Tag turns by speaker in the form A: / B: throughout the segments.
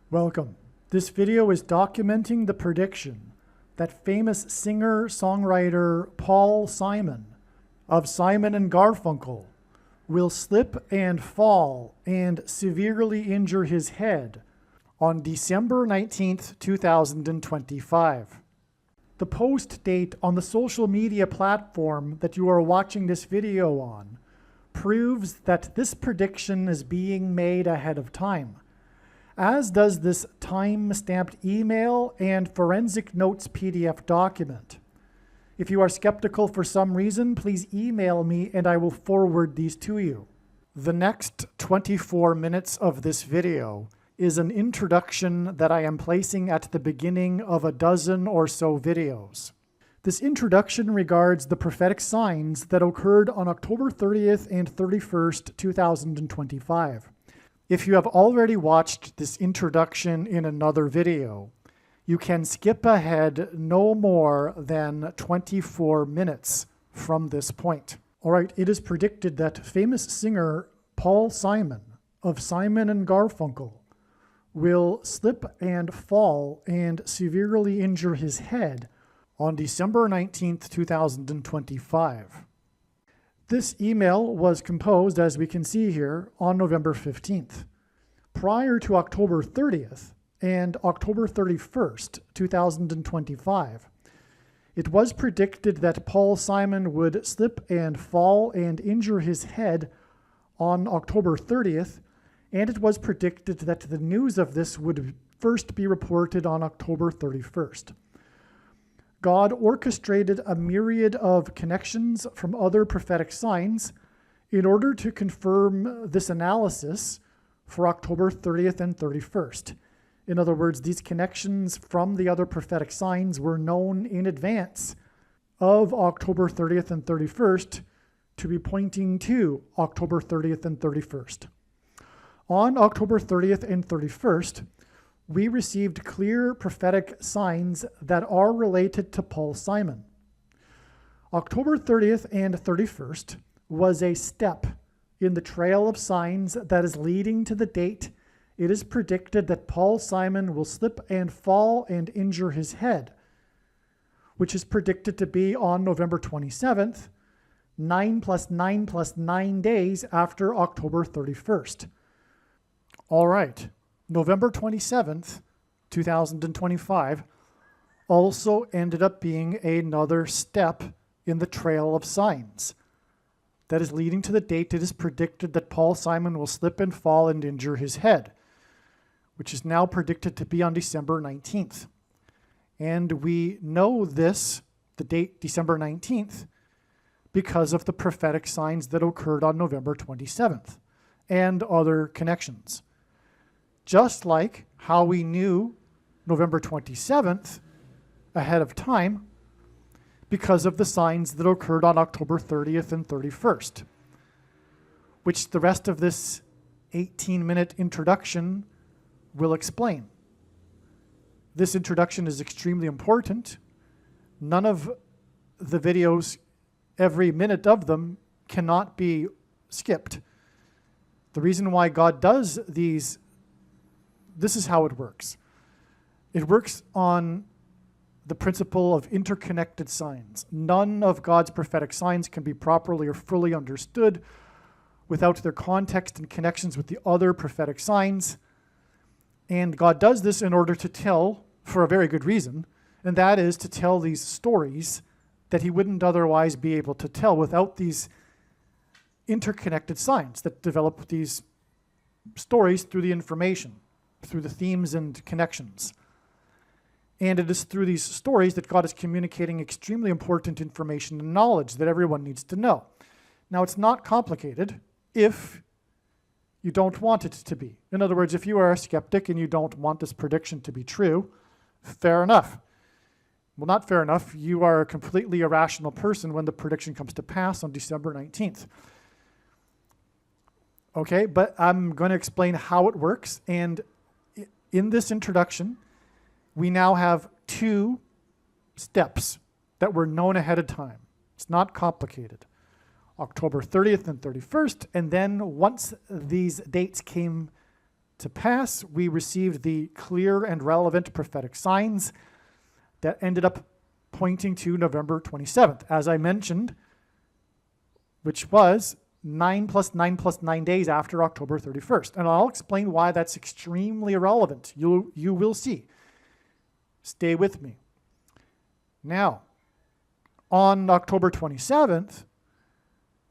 A: Welcome. This video is documenting the prediction that famous singer-songwriter Paul Simon of Simon and Garfunkel will slip and fall and severely injure his head on December 19th, 2025. The post date on the social media platform that you are watching this video on proves that this prediction is being made ahead of time, as does this time-stamped email and forensic notes PDF document. If you are skeptical for some reason, please email me and I will forward these to you. The next 24 minutes of this video is an introduction that I am placing at the beginning of a dozen or so videos. This introduction regards the prophetic signs that occurred on October 30th and 31st, 2025. If you have already watched this introduction in another video, you can skip ahead no more than 24 minutes from this point. All right, it is predicted that famous singer Paul Simon of Simon and Garfunkel will slip and fall and severely injure his head on December 19th, 2025. This email was composed, as we can see here, on November 15th. Prior to October 30th and October 31st, 2025, it was predicted that Paul Simon would slip and fall and injure his head on October 30th, and it was predicted that the news of this would first be reported on October 31st. God orchestrated a myriad of connections from other prophetic signs in order to confirm this analysis for October 30th and 31st. In other words, these connections from the other prophetic signs were known in advance of October 30th and 31st to be pointing to October 30th and 31st. On October 30th and 31st, we received clear prophetic signs that are related to Paul Simon. October 30th and 31st was a step in the trail of signs that is leading to the date it is predicted that Paul Simon will slip and fall and injure his head, which is predicted to be on November 27th, 9 plus 9 plus 9 days after October 31st. All right. November 27th, 2025, also ended up being another step in the trail of signs that is leading to the date it is predicted that Paul Simon will slip and fall and injure his head, which is now predicted to be on December 19th. And we know this, the date December 19th, because of the prophetic signs that occurred on November 27th and other connections. Just like how we knew November 27th ahead of time because of the signs that occurred on October 30th and 31st, which the rest of this 18-minute introduction will explain. This introduction is extremely important. None of the videos, every minute of them, cannot be skipped. The reason why God does these, this is how it works. It works on the principle of interconnected signs. None of God's prophetic signs can be properly or fully understood without their context and connections with the other prophetic signs. And God does this in order to tell, for a very good reason, and that is to tell these stories that he wouldn't otherwise be able to tell without these interconnected signs that develop these stories through the information, through the themes and connections. And it is through these stories that God is communicating extremely important information and knowledge that everyone needs to know. Now, it's not complicated if you don't want it to be. In other words, if you are a skeptic and you don't want this prediction to be true, fair enough. Well, not fair enough. You are a completely irrational person when the prediction comes to pass on December 19th. Okay, but I'm going to explain how it works. And in this introduction, we now have two steps that were known ahead of time. It's not complicated. October 30th and 31st, and then once these dates came to pass, we received the clear and relevant prophetic signs that ended up pointing to November 27th, as I mentioned, which was 9 plus 9 plus 9 days after October 31st. And I'll explain why that's extremely irrelevant. You will see. Stay with me. Now, on October 27th,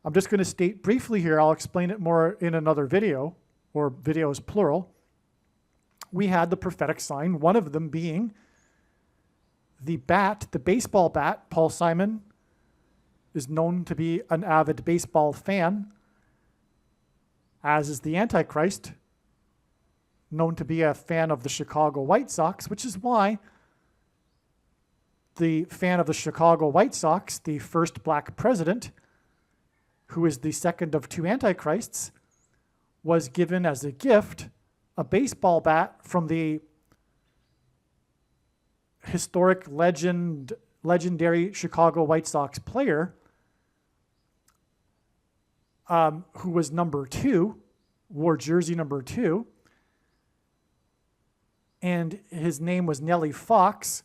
A: I'm just going to state briefly here, I'll explain it more in another video, or videos plural. We had the prophetic sign, one of them being the bat, the baseball bat. Paul Simon is known to be an avid baseball fan, as is the Antichrist, known to be a fan of the Chicago White Sox, which is why the fan of the Chicago White Sox, the first black president, who is the second of two Antichrists, was given as a gift a baseball bat from the historic legendary Chicago White Sox player, who was number 2, wore jersey number 2, and his name was Nellie Fox,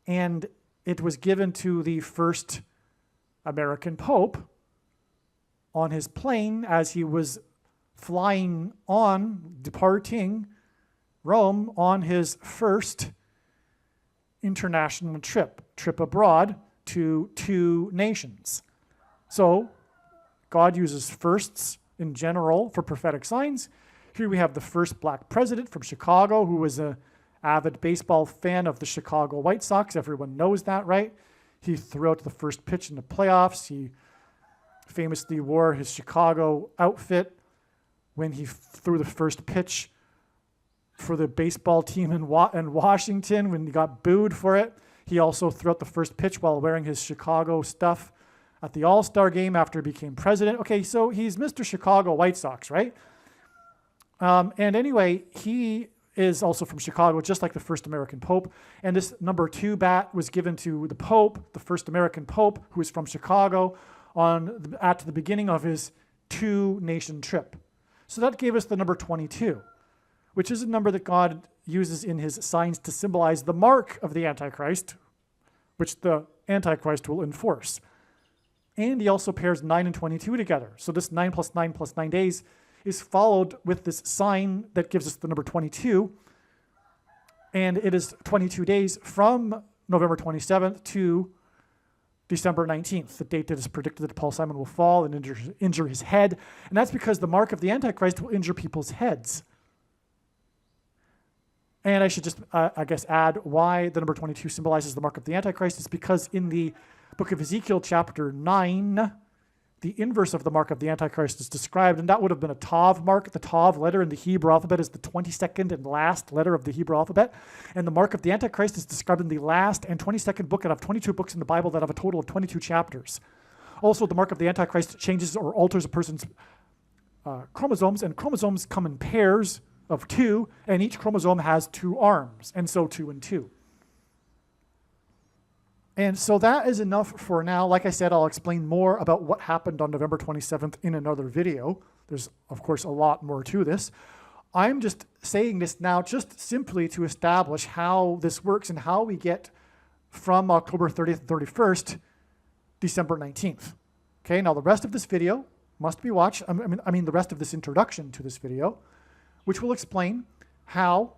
A: and it was given to the first American Pope on his plane as he was departing Rome on his first international trip abroad to 2 nations. So God uses firsts in general for prophetic signs. Here we have the first black president from Chicago, who was an avid baseball fan of the Chicago White Sox. Everyone knows that, right? He threw out the first pitch in the playoffs. He famously wore his Chicago outfit when he threw the first pitch for the baseball team in Washington when he got booed for it. He also threw out the first pitch while wearing his Chicago stuff at the All-Star game after he became president. Okay, so he's Mr. Chicago White Sox, right? And anyway, he is also from Chicago, just like the first American Pope. And this number 2 bat was given to the Pope, the first American Pope, who is from Chicago, at the beginning of his 2-nation trip. So that gave us the number 22, which is a number that God uses in his signs to symbolize the mark of the Antichrist, which the Antichrist will enforce. And he also pairs 9 and 22 together. So this 9 plus 9 plus 9 days is followed with this sign that gives us the number 22. And it is 22 days from November 27th to December 19th, the date that is predicted that Paul Simon will fall and injure his head. And that's because the mark of the Antichrist will injure people's heads. And I should just, add why the number 22 symbolizes the mark of the Antichrist is because in the book of Ezekiel, chapter 9, the inverse of the mark of the Antichrist is described, and that would have been a Tav mark. The Tav letter in the Hebrew alphabet is the 22nd and last letter of the Hebrew alphabet, and the mark of the Antichrist is described in the last and 22nd book out of 22 books in the Bible that have a total of 22 chapters. Also, the mark of the Antichrist changes or alters a person's chromosomes, and chromosomes come in pairs of 2, and each chromosome has 2 arms, and so 2 and 2. And so that is enough for now. Like I said, I'll explain more about what happened on November 27th in another video. There's, of course, a lot more to this. I'm just saying this now just simply to establish how this works and how we get from October 30th and 31st, December 19th. Okay, now the rest of this video must be watched. I mean the rest of this introduction to this video, which will explain how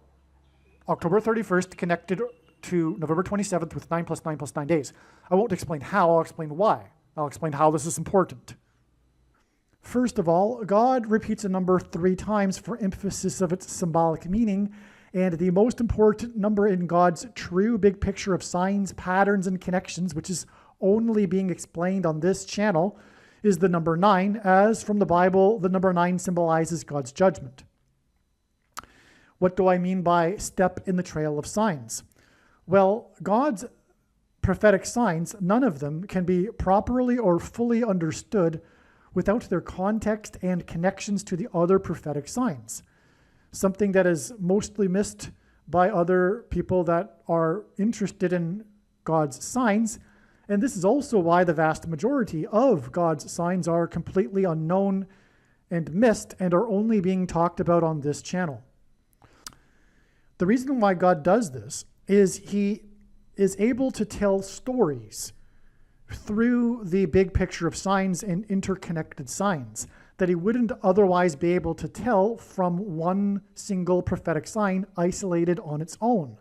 A: October 31st connected to November 27th with 9 plus 9 plus 9 days. I won't explain how, I'll explain why. I'll explain how this is important. First of all, God repeats a number 3 times for emphasis of its symbolic meaning, and the most important number in God's true big picture of signs, patterns, and connections, which is only being explained on this channel, is the number 9, as from the Bible, the number 9 symbolizes God's judgment. What do I mean by step in the trail of signs? Well, God's prophetic signs, none of them can be properly or fully understood without their context and connections to the other prophetic signs, something that is mostly missed by other people that are interested in God's signs. And this is also why the vast majority of God's signs are completely unknown and missed and are only being talked about on this channel. The reason why God does this is he is able to tell stories through the big picture of signs and interconnected signs that he wouldn't otherwise be able to tell from one single prophetic sign isolated on its own.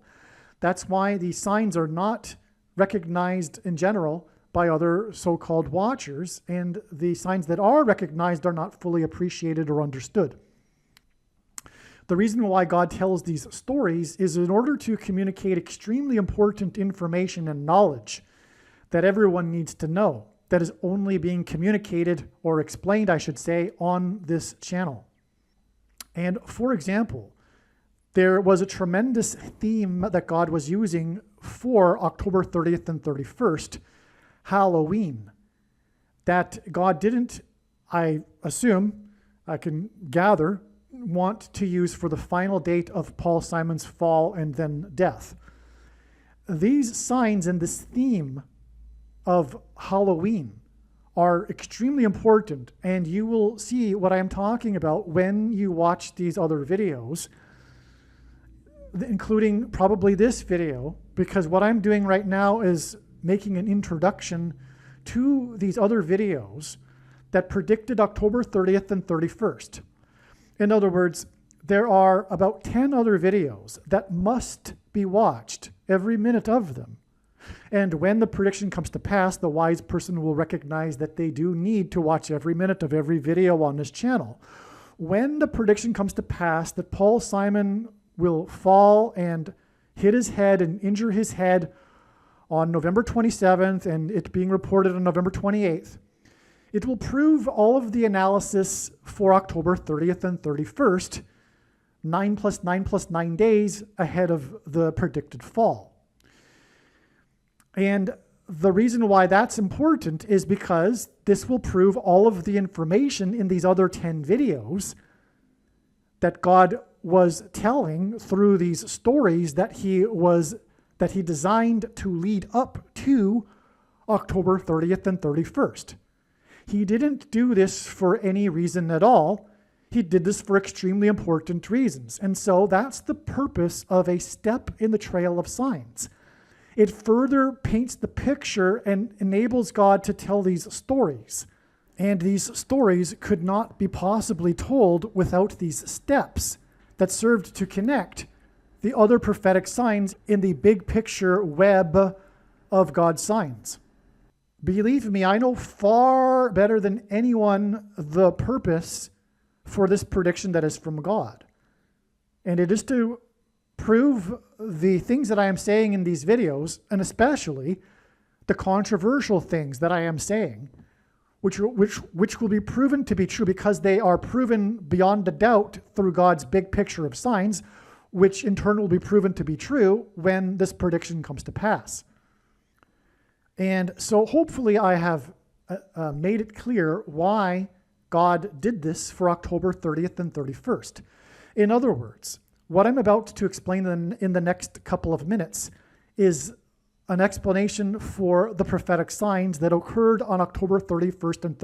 A: That's why these signs are not recognized in general by other so-called watchers, and the signs that are recognized are not fully appreciated or understood. The reason why God tells these stories is in order to communicate extremely important information and knowledge that everyone needs to know, that is only being communicated or explained, I should say, on this channel. And for example, there was a tremendous theme that God was using for October 30th and 31st, Halloween, that God didn't, I assume, I can gather, want to use for the final date of Paul Simon's fall and then death. These signs and this theme of Halloween are extremely important, and you will see what I am talking about when you watch these other videos, including probably this video, because what I'm doing right now is making an introduction to these other videos that predicted October 30th and 31st. In other words, there are about 10 other videos that must be watched, every minute of them. And when the prediction comes to pass, the wise person will recognize that they do need to watch every minute of every video on this channel. When the prediction comes to pass that Paul Simon will fall and hit his head and injure his head on November 27th, and it being reported on November 28th, it will prove all of the analysis for October 30th and 31st, 9 plus 9 plus 9 days ahead of the predicted fall. And the reason why that's important is because this will prove all of the information in these other 10 videos that God was telling through these stories that he designed to lead up to October 30th and 31st. He didn't do this for any reason at all. He did this for extremely important reasons. And so that's the purpose of a step in the trail of signs. It further paints the picture and enables God to tell these stories. And these stories could not be possibly told without these steps that served to connect the other prophetic signs in the big picture web of God's signs. Believe me, I know far better than anyone the purpose for this prediction that is from God. And it is to prove the things that I am saying in these videos, and especially the controversial things that I am saying, which will be proven to be true because they are proven beyond a doubt through God's big picture of signs, which in turn will be proven to be true when this prediction comes to pass. And so hopefully I have made it clear why God did this for October 30th and 31st. In other words, what I'm about to explain in the next couple of minutes is an explanation for the prophetic signs that occurred on October 31st and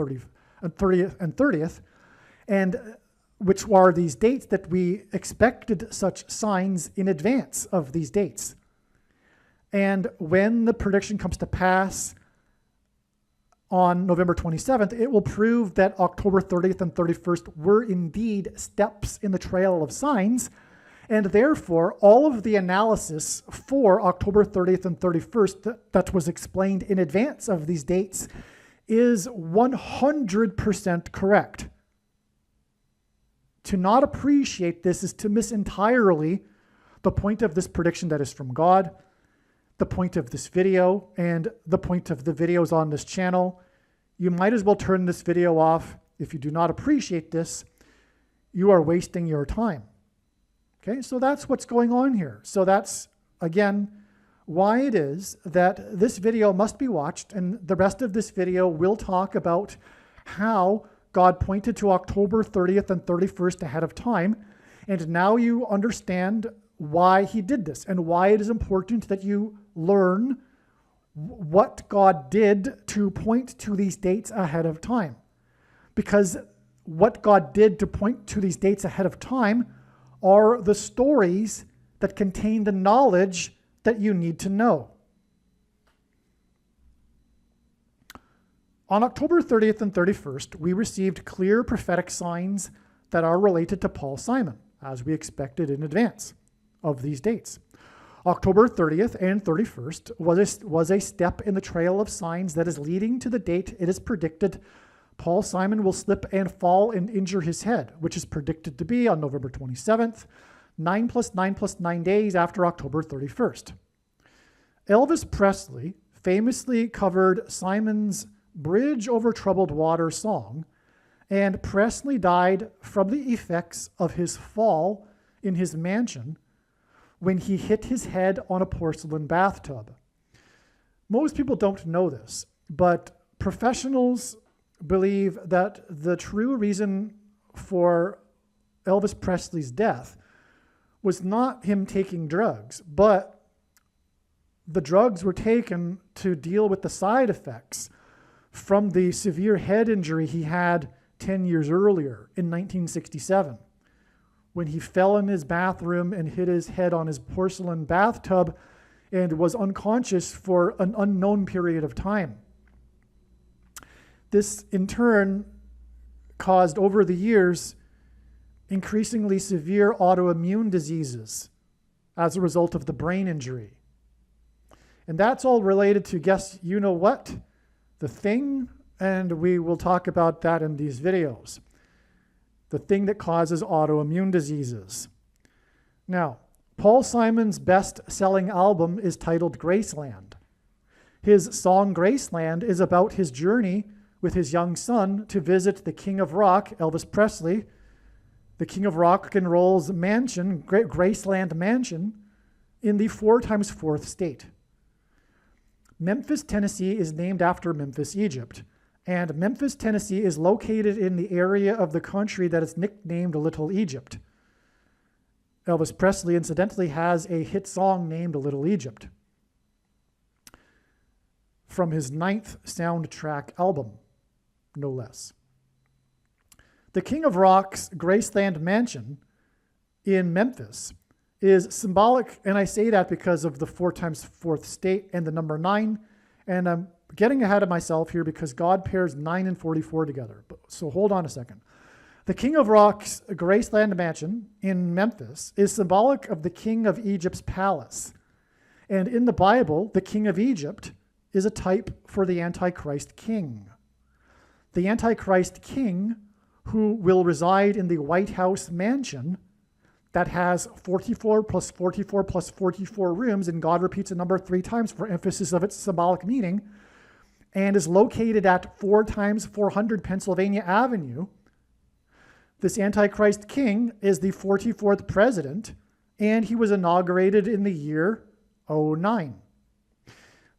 A: 30th, and which are these dates that we expected such signs in advance of these dates. And when the prediction comes to pass on November 27th, it will prove that October 30th and 31st were indeed steps in the trail of signs, and therefore all of the analysis for October 30th and 31st that was explained in advance of these dates is 100% correct. To not appreciate this is to miss entirely the point of this prediction that is from God, the point of this video, and the point of the videos on this channel. You might as well turn this video off. If you do not appreciate this, you are wasting your time. Okay, so that's what's going on here. So that's, again, why it is that this video must be watched, and the rest of this video will talk about how God pointed to October 30th and 31st ahead of time, and now you understand why he did this and why it is important that you learn what God did to point to these dates ahead of time. Because what God did to point to these dates ahead of time are the stories that contain the knowledge that you need to know. On October 30th and 31st, we received clear prophetic signs that are related to Paul Simon, as we expected in advance of these dates. October 30th and 31st was a step in the trail of signs that is leading to the date it is predicted Paul Simon will slip and fall and injure his head, which is predicted to be on November 27th, 9 + 9 + 9 days after October 31st. Elvis Presley famously covered Simon's Bridge Over Troubled Water song, and Presley died from the effects of his fall in his mansion when he hit his head on a porcelain bathtub. Most people don't know this, but professionals believe that the true reason for Elvis Presley's death was not him taking drugs, but the drugs were taken to deal with the side effects from the severe head injury he had 10 years earlier in 1967, when he fell in his bathroom and hit his head on his porcelain bathtub and was unconscious for an unknown period of time. This, in turn, caused over the years increasingly severe autoimmune diseases as a result of the brain injury. And that's all related to, guess you know what? The Thing, and we will talk about that in these videos. The thing that causes autoimmune diseases. Now, Paul Simon's best-selling album is titled Graceland. His song Graceland is about his journey with his young son to visit the King of Rock, Elvis Presley, the King of Rock and Roll's mansion, Graceland Mansion, in the 4x4th state. Memphis, Tennessee is named after Memphis, Egypt. And Memphis, Tennessee is located in the area of the country that is nicknamed Little Egypt. Elvis Presley, incidentally, has a hit song named Little Egypt from his 9th soundtrack album, no less. The King of Rock's Graceland Mansion in Memphis is symbolic, and I say that because of the 4x4th state and the number 9, and I'm getting ahead of myself here because God pairs 9 and 44 together. So hold on a second. The King of Rock's Graceland Mansion in Memphis is symbolic of the King of Egypt's palace. And in the Bible, the King of Egypt is a type for the Antichrist king. The Antichrist king, who will reside in the White House mansion that has 44 + 44 + 44 rooms, and God repeats a number 3 times for emphasis of its symbolic meaning, and is located at 4x400 Pennsylvania Avenue. This Antichrist king is the 44th president, and he was inaugurated in the year 09.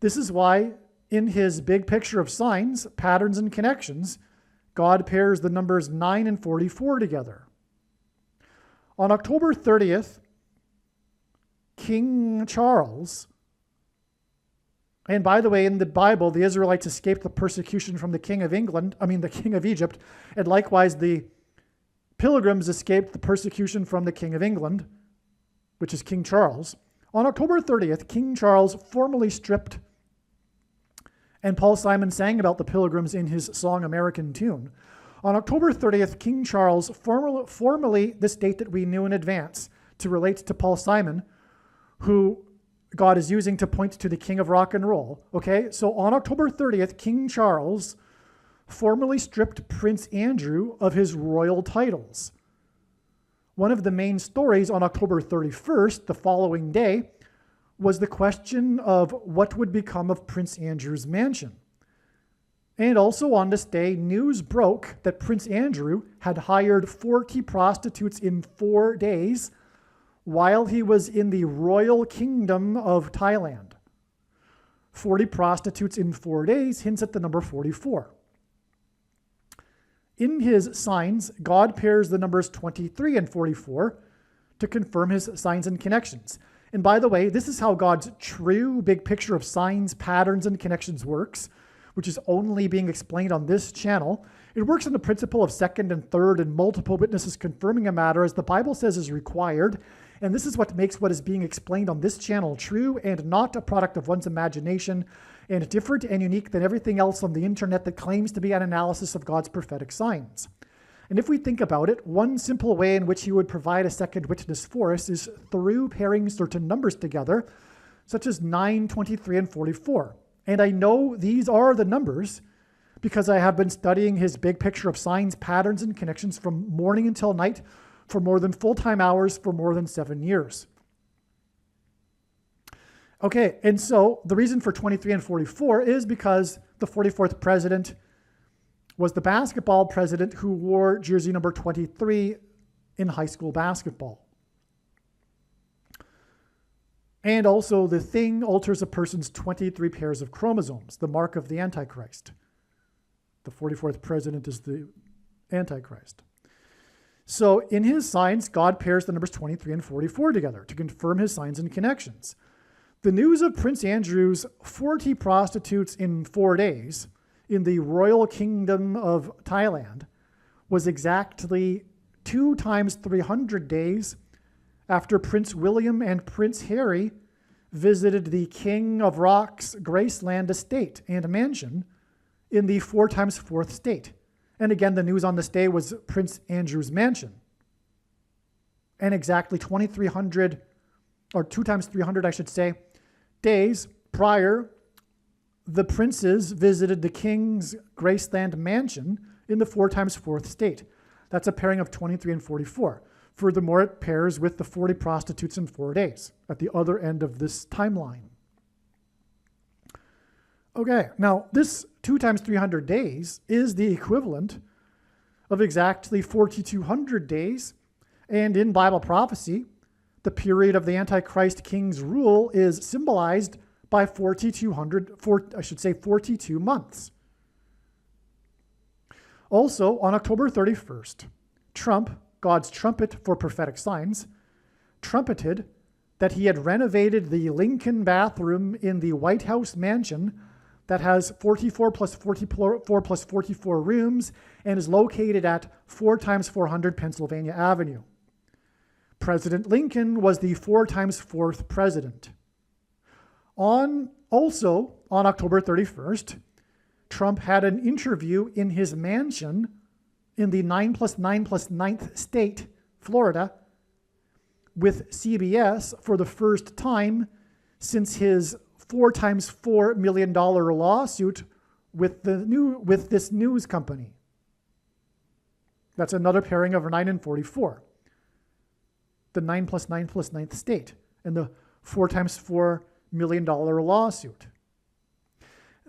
A: This is why in his big picture of signs, patterns, and connections, God pairs the numbers 9 and 44 together. On October 30th, King Charles, and by the way, in the Bible, the Israelites escaped the persecution from the King of Egypt, and likewise the Pilgrims escaped the persecution from the King of England, which is King Charles. On October 30th, King Charles formally stripped, and Paul Simon sang about the Pilgrims in his song American Tune. On October 30th, King Charles formally, this date that we knew in advance to relate to Paul Simon, who God is using to point to the King of Rock and Roll. Okay, so on October 30th, King Charles formally stripped Prince Andrew of his royal titles. One of the main stories on October 31st, the following day, was the question of what would become of Prince Andrew's mansion. And also on this day, news broke that Prince Andrew had hired 40 prostitutes in 4 days while he was in the royal kingdom of Thailand. 40 prostitutes in 4 days hints at the number 44. In his signs, God pairs the numbers 23 and 44 to confirm his signs and connections. And by the way, this is how God's true big picture of signs, patterns, and connections works, which is only being explained on this channel. It works on the principle of second and third and multiple witnesses confirming a matter, as the Bible says is required, And this is what makes what is being explained on this channel true and not a product of one's imagination, and different and unique than everything else on the internet that claims to be an analysis of God's prophetic signs. And if we think about it, one simple way in which he would provide a second witness for us is through pairing certain numbers together, such as 9, 23, and 44. And I know these are the numbers because I have been studying his big picture of signs, patterns, and connections from morning until night for more than full-time hours for more than 7 years. Okay, and so the reason for 23 and 44 is because the 44th president was the basketball president who wore jersey number 23 in high school basketball. And also the thing alters a person's 23 pairs of chromosomes, the mark of the Antichrist. The 44th president is the Antichrist. So in his signs, God pairs the numbers 23 and 44 together to confirm his signs and connections. The news of Prince Andrew's 40 prostitutes in 4 days in the Royal Kingdom of Thailand was exactly 2 times 300 days after Prince William and Prince Harry visited the King of Rock's Graceland estate and mansion in the 4 times 4th state. And again, the news on this day was Prince Andrew's mansion. And exactly 2,300, or 2 times 300, I should say, days prior, the princes visited the King's Graceland mansion in the 4 times 4th state. That's a pairing of 23 and 44. Furthermore, it pairs with the 40 prostitutes in 4 days at the other end of this timeline. Okay, now this 2 times 300 days is the equivalent of exactly 4,200 days. And in Bible prophecy, the period of the Antichrist king's rule is symbolized by 42 months. Also, on October 31st, Trump, God's trumpet for prophetic signs, trumpeted that he had renovated the Lincoln bathroom in the White House mansion that has 44 plus 44 plus 44 rooms and is located at 4 times 400 Pennsylvania Avenue. President Lincoln was the 4 times 4th president. Also on October 31st, Trump had an interview in his mansion in the 9 plus 9 plus 9th state, Florida, with CBS for the first time since his $4 times $4 million lawsuit with this news company. That's another pairing of 9 and 44. The 9 plus 9 plus 9th state and the $4 times $4 million lawsuit.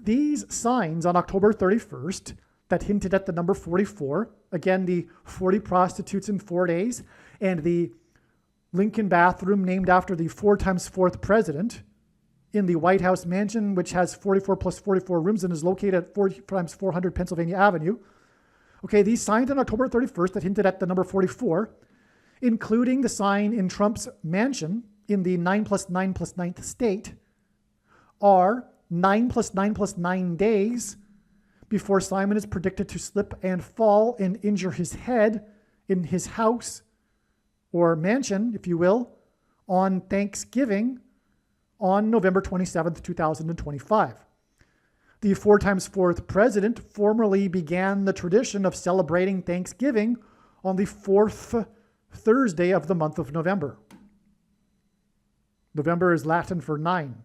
A: These signs on October 31st that hinted at the number 44, again, the 40 prostitutes in 4 days, and the Lincoln bathroom named after the 4 times 4th president in the White House mansion, which has 44 plus 44 rooms and is located at 4 times 400 Pennsylvania Avenue. Okay, these signs on October 31st that hinted at the number 44, including the sign in Trump's mansion in the 9 plus 9 plus 9th state, are 9 plus 9 plus 9 days before Simon is predicted to slip and fall and injure his head in his house or mansion, if you will, on Thanksgiving on November 27th, 2025. The 4 times 4th president formally began the tradition of celebrating Thanksgiving on the 4th Thursday of the month of November. November is Latin for 9.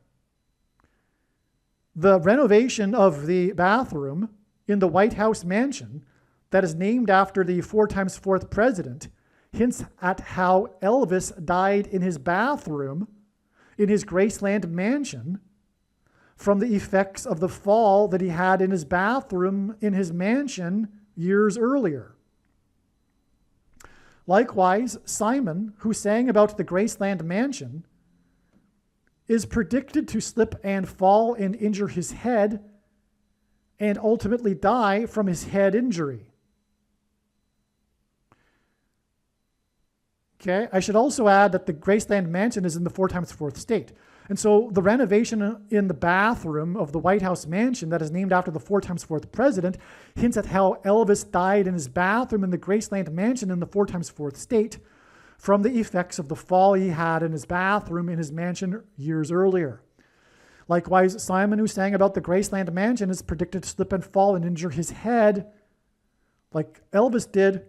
A: The renovation of the bathroom in the White House mansion that is named after the 4 times 4th president hints at how Elvis died in his bathroom in his Graceland mansion from the effects of the fall that he had in his bathroom in his mansion years earlier. Likewise, Simon, who sang about the Graceland mansion, is predicted to slip and fall and injure his head and ultimately die from his head injury. Okay, I should also add that the Graceland mansion is in the 4 times 4th state. And so the renovation in the bathroom of the White House mansion that is named after the 4 times 4th president hints at how Elvis died in his bathroom in the Graceland mansion in the 4 times 4th state, from the effects of the fall he had in his bathroom in his mansion years earlier. Likewise, Simon, who sang about the Graceland mansion, is predicted to slip and fall and injure his head, like Elvis did,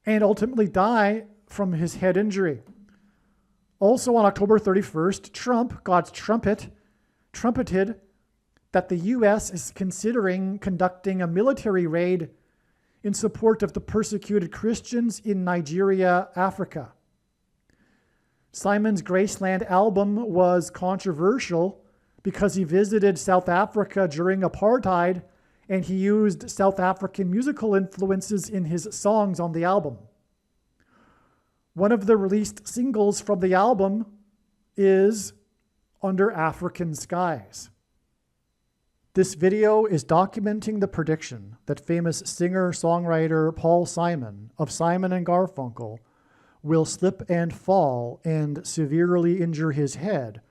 A: and ultimately die from his head injury. Also on October 31st, Trump, God's trumpeted that the U.S. is considering conducting a military raid in support of the persecuted Christians in Nigeria, Africa. Simon's Graceland album was controversial because he visited South Africa during apartheid, and he used South African musical influences in his songs on the album. One of the released singles from the album is Under African Skies. This video is documenting the prediction that famous singer-songwriter Paul Simon of Simon and Garfunkel will slip and fall and severely injure his head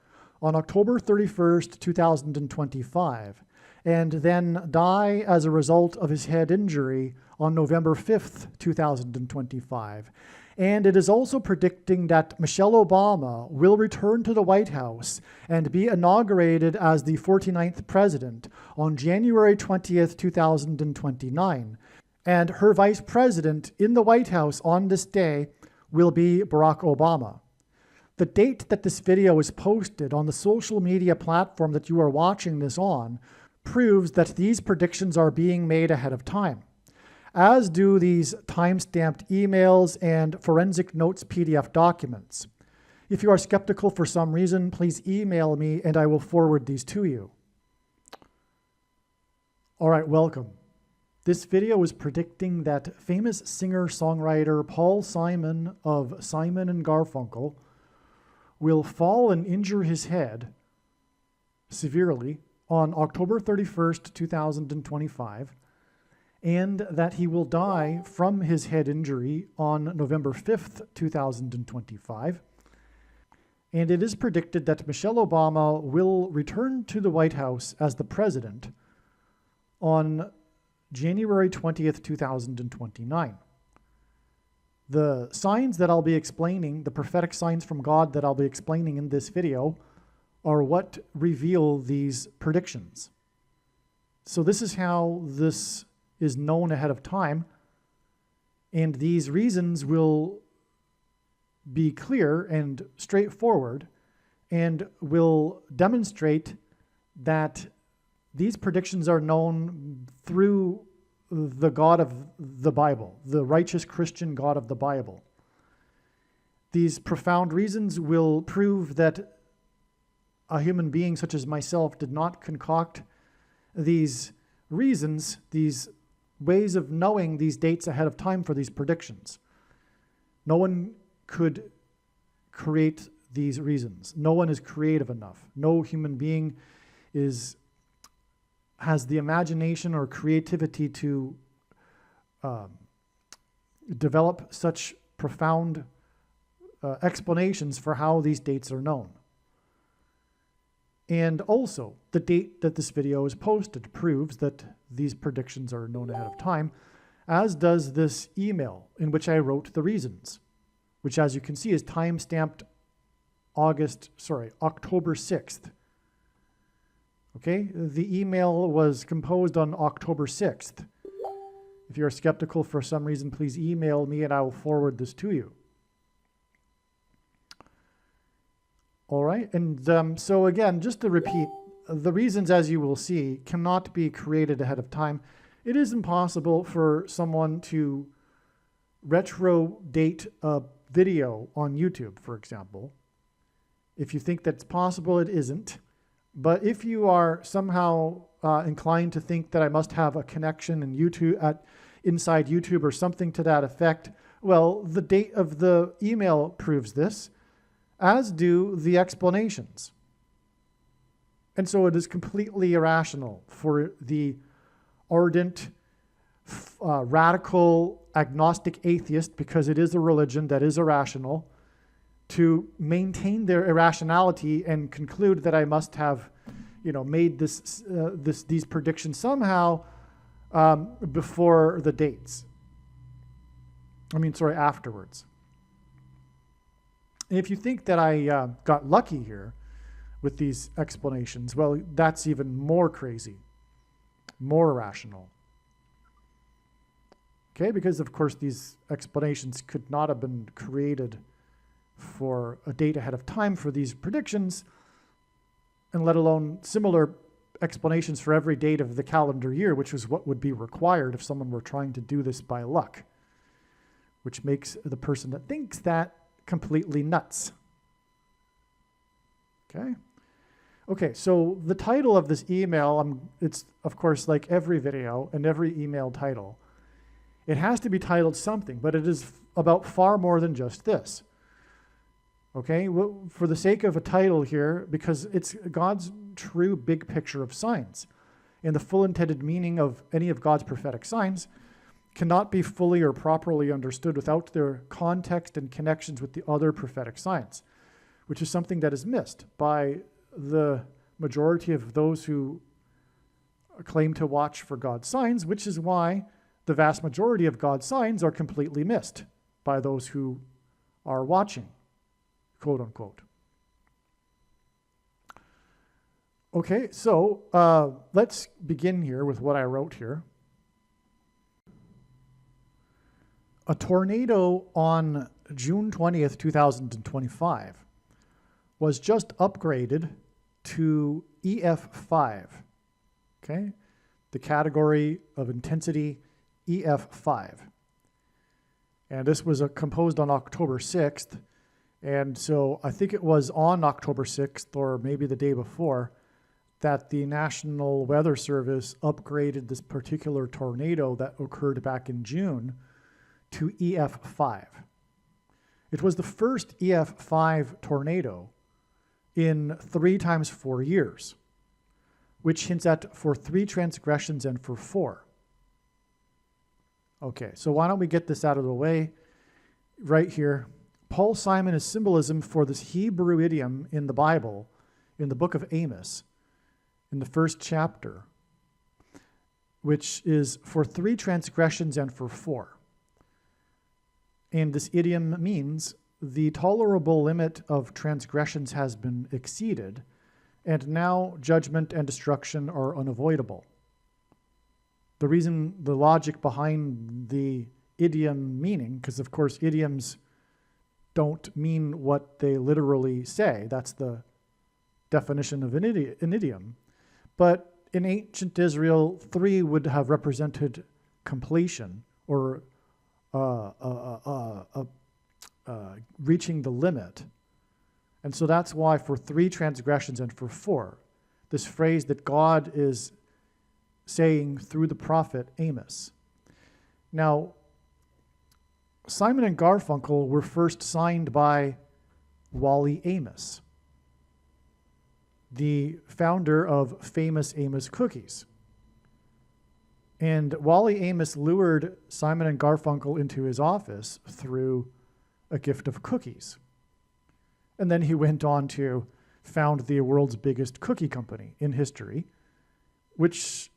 A: on October 31st, 2025, and then die as a result of his head injury on November 5th, 2025. And it is also predicting that Michelle Obama will return to the White House and be inaugurated as the 49th president on January 20th, 2029. And her vice president in the White House on this day will be Barack Obama. The date that this video is posted on the social media platform that you are watching this on proves that these predictions are being made ahead of time, as do these time-stamped emails and forensic notes PDF documents. If you are skeptical for some reason, please email me and I will forward these to you. All right, welcome. This video is predicting that famous singer-songwriter Paul Simon of Simon and Garfunkel will fall and injure his head severely on October 31st, 2025, and that he will die from his head injury on November 5th, 2025. And it is predicted that Michelle Obama will return to the White House as the president on January 20th, 2029. The signs that I'll be explaining, the prophetic signs from God that I'll be explaining in this video, are what reveal these predictions. So this is how this is known ahead of time, and these reasons will be clear and straightforward and will demonstrate that these predictions are known through the God of the Bible, the righteous Christian God of the Bible. These profound reasons will prove that a human being such as myself did not concoct these reasons, these ways of knowing these dates ahead of time for these predictions. No one could create these reasons. No one is creative enough. No human being has the imagination or creativity to develop such profound explanations for how these dates are known. And also, the date that this video is posted proves that these predictions are known ahead of time, as does this email in which I wrote the reasons, which, as you can see, is time-stamped October 6th. Okay, the email was composed on October 6th. If you're skeptical for some reason, please email me and I will forward this to you. All right, and so again, just to repeat, the reasons, as you will see, cannot be created ahead of time. It is impossible for someone to retro date a video on YouTube, for example. If you think that's possible, it isn't. But if you are somehow inclined to think that I must have a connection in YouTube, inside YouTube or something to that effect, well, the date of the email proves this, as do the explanations. And so it is completely irrational for the ardent, radical, agnostic atheist, because it is a religion that is irrational, to maintain their irrationality and conclude that I must have, made these predictions somehow before the dates. Afterwards. And if you think that I got lucky here with these explanations, well, that's even more crazy, more irrational. Okay, because of course these explanations could not have been created for a date ahead of time for these predictions, and let alone similar explanations for every date of the calendar year, which is what would be required if someone were trying to do this by luck, which makes the person that thinks that completely nuts. Okay, so the title of this email, it's of course like every video and every email title. It has to be titled something, but it is about far more than just this. Okay, well, for the sake of a title here, because it's God's true big picture of signs, and the full intended meaning of any of God's prophetic signs cannot be fully or properly understood without their context and connections with the other prophetic signs, which is something that is missed by the majority of those who claim to watch for God's signs, which is why the vast majority of God's signs are completely missed by those who are watching, quote unquote. Okay, so let's begin here with what I wrote here. A tornado on June 20th, 2025 was just upgraded to EF5, okay? The category of intensity EF5. And this was composed on October 6th. And so I think it was on October 6th or maybe the day before that the National Weather Service upgraded this particular tornado that occurred back in June to EF5. It was the first EF5 tornado in 3 times 4 years, which hints at for 3 transgressions and for 4. Okay, so why don't we get this out of the way right here. Paul Simon is symbolism for this Hebrew idiom in the Bible, in the book of Amos, in the 1st chapter, which is for 3 transgressions and for 4. And this idiom means the tolerable limit of transgressions has been exceeded, and now judgment and destruction are unavoidable. The reason, the logic behind the idiom meaning, because of course idioms don't mean what they literally say. That's the definition of an idiom. But in ancient Israel, 3 would have represented completion or reaching the limit. And so that's why for 3 transgressions and for 4, this phrase that God is saying through the prophet Amos. Now, Simon and Garfunkel were first signed by Wally Amos, the founder of famous Amos cookies. And Wally Amos lured Simon and Garfunkel into his office through a gift of cookies. And then he went on to found the world's biggest cookie company in history, which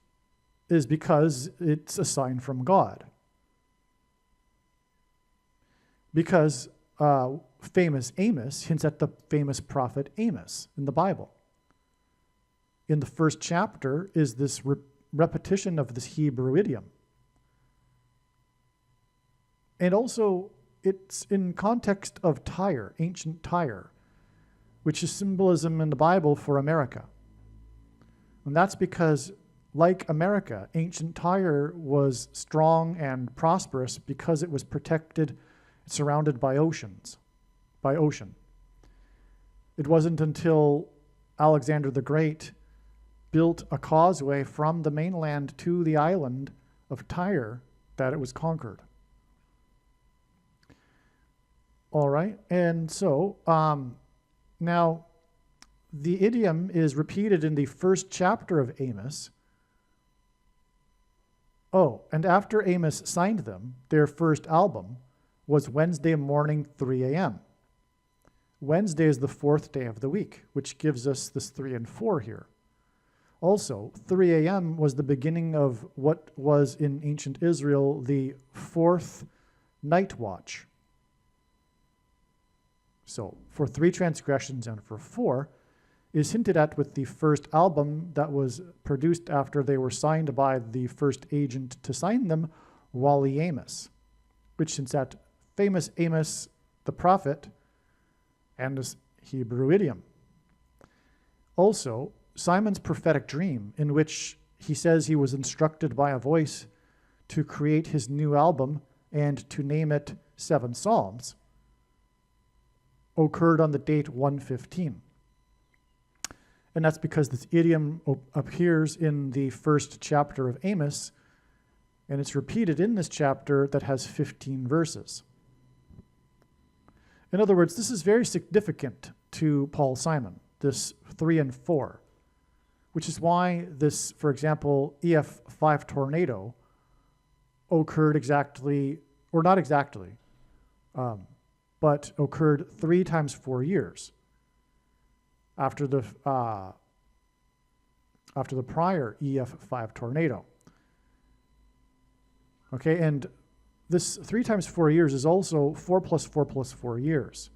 A: is because it's a sign from God. Because famous Amos hints at the famous prophet Amos in the Bible. In the 1st chapter is this repetition of this Hebrew idiom. And also, it's in context of Tyre, ancient Tyre, which is symbolism in the Bible for America. And that's because, like America, ancient Tyre was strong and prosperous because it was protected, surrounded by ocean. It wasn't until Alexander the Great built a causeway from the mainland to the island of Tyre that it was conquered. All right, and so now the idiom is repeated in the 1st chapter of Amos. Oh, and after Amos signed them, their first album was Wednesday morning, 3 a.m. Wednesday is the 4th day of the week, which gives us this 3 and 4 here. Also, 3 a.m. was the beginning of what was in ancient Israel the 4th night watch. So for 3 transgressions and for 4 is hinted at with the first album that was produced after they were signed by the first agent to sign them, Wally Amos, which hints at famous Amos the prophet and his Hebrew idiom. Also, Simon's prophetic dream, in which he says he was instructed by a voice to create his new album and to name it 7 Psalms, occurred on the date 115. And that's because this idiom appears in the first chapter of Amos, and it's repeated in this chapter that has 15 verses. In other words, this is very significant to Paul Simon, this 3 and 4, which is why this, for example, EF5 tornado occurred exactly, or not exactly, but occurred 3 times 4 years after the prior EF5 tornado. Okay, and this 3 times 4 years is also 4 plus 4 plus 4 years.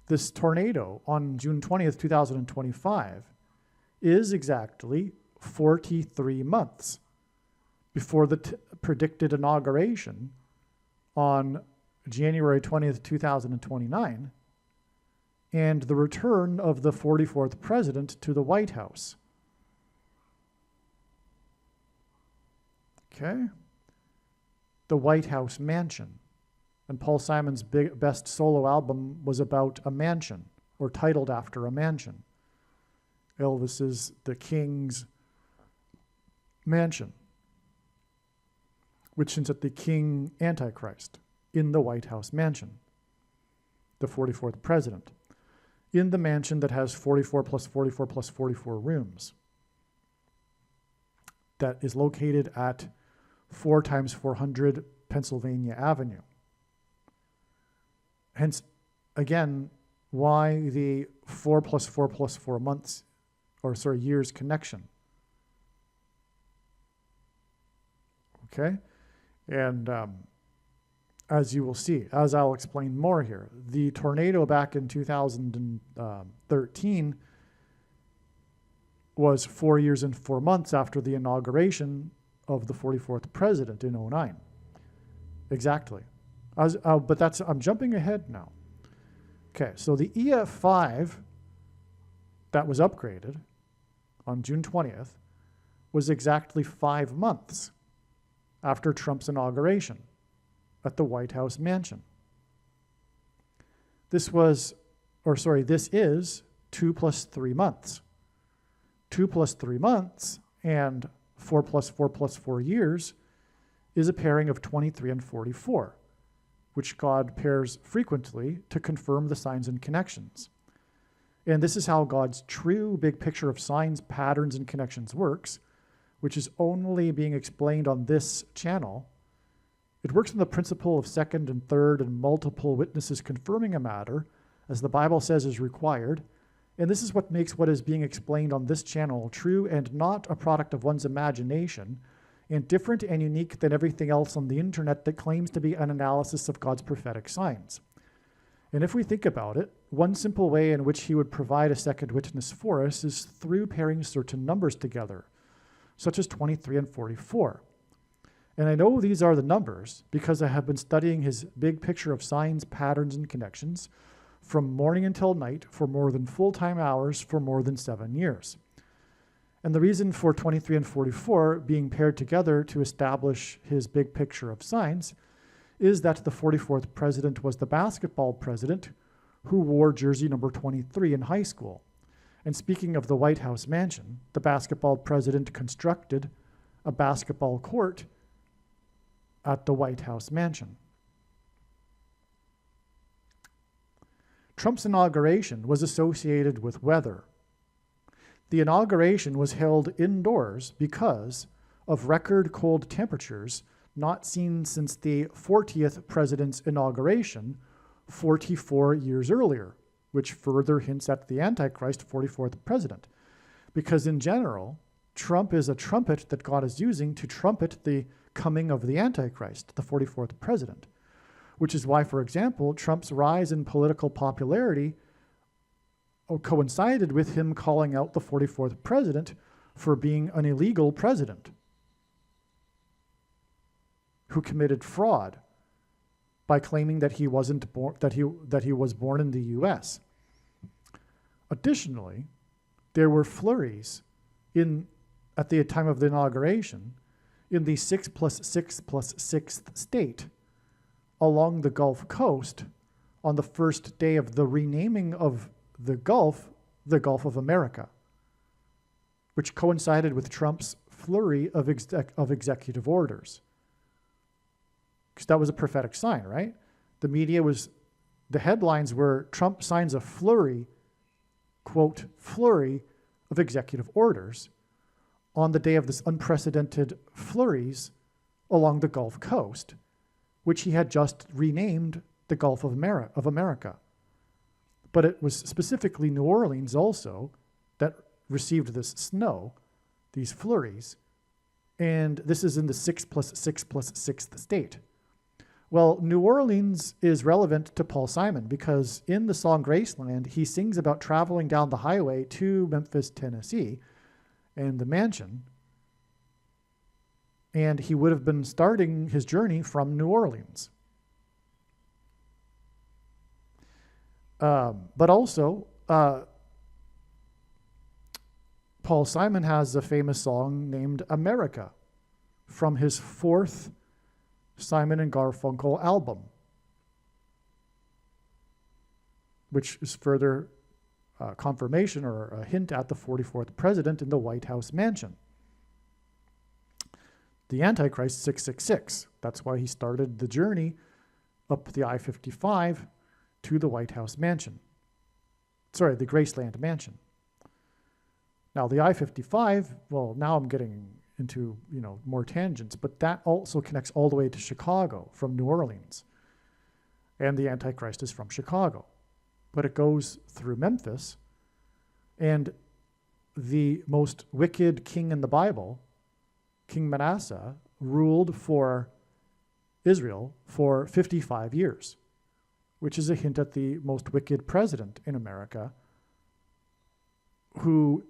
A: This tornado on June 20th, 2025 is exactly 43 months before the predicted inauguration on January 20th, 2029, and the return of the 44th president to the White House. Okay? The White House mansion. And Paul Simon's best solo album was about a mansion, or titled after a mansion. Elvis's The King's Mansion, which hints at the King Antichrist in the White House mansion, the 44th president, in the mansion that has 44 plus 44 plus 44 rooms, that is located at 4 times 400 Pennsylvania Avenue. Hence, again, why the 4 plus 4 plus 4 months, years connection. Okay? And as you will see, as I'll explain more here, the tornado back in 2013 was 4 years and 4 months after the inauguration of the 44th president in 2009. Exactly. But I'm jumping ahead now. Okay, so the EF5 that was upgraded on June 20th was exactly 5 months after Trump's inauguration at the White House mansion. This is 2 plus 3 months. 2 plus 3 months and 4 plus 4 plus 4 years is a pairing of 23 and 44, which God pairs frequently to confirm the signs and connections. And this is how God's true big picture of signs, patterns, and connections works, which is only being explained on this channel. It works on the principle of second and third and multiple witnesses confirming a matter, as the Bible says is required. And this is what makes what is being explained on this channel true and not a product of one's imagination, and different and unique than everything else on the internet that claims to be an analysis of God's prophetic signs. And if we think about it, one simple way in which he would provide a second witness for us is through pairing certain numbers together, such as 23 and 44. And I know these are the numbers because I have been studying his big picture of signs, patterns, and connections from morning until night for more than full-time hours for more than 7 years. And the reason for 23 and 44 being paired together to establish his big picture of signs is that the 44th president was the basketball president who wore jersey number 23 in high school. And speaking of the White House mansion, the basketball president constructed a basketball court at the White House mansion. Trump's inauguration was associated with weather. The inauguration was held indoors because of record cold temperatures not seen since the 40th president's inauguration 44 years earlier, which further hints at the Antichrist 44th president. Because in general, Trump is a trumpet that God is using to trumpet the coming of the Antichrist, the 44th president. which is why, for example, Trump's rise in political popularity coincided with him calling out the 44th president for being an illegal president who committed fraud by claiming that he wasn't born, that he was born in the U.S. Additionally, there were flurries at the time of the inauguration in the 6+6+6th state along the Gulf Coast on the first day of the renaming of the Gulf of America, which coincided with Trump's flurry of executive orders. Because that was a prophetic sign, right? The headlines were Trump signs a flurry, quote, flurry of executive orders on the day of this unprecedented flurries along the Gulf Coast, which he had just renamed the Gulf of America. But it was specifically New Orleans also that received this snow, these flurries, and this is in the 6+6+6th state. Well, New Orleans is relevant to Paul Simon because in the song Graceland, he sings about traveling down the highway to Memphis, Tennessee, and the mansion, and he would have been starting his journey from New Orleans. But also, Paul Simon has a famous song named America from his fourth Simon and Garfunkel album, which is further confirmation or a hint at the 44th president in the White House mansion. The Antichrist 666. That's why he started the journey up the I-55 to the White House mansion. Sorry, the Graceland mansion. Now the I-55, well, now I'm getting into more tangents, but that also connects all the way to Chicago from New Orleans. And the Antichrist is from Chicago. But it goes through Memphis, and the most wicked king in the Bible, King Manasseh, ruled for Israel for 55 years, which is a hint at the most wicked president in America, who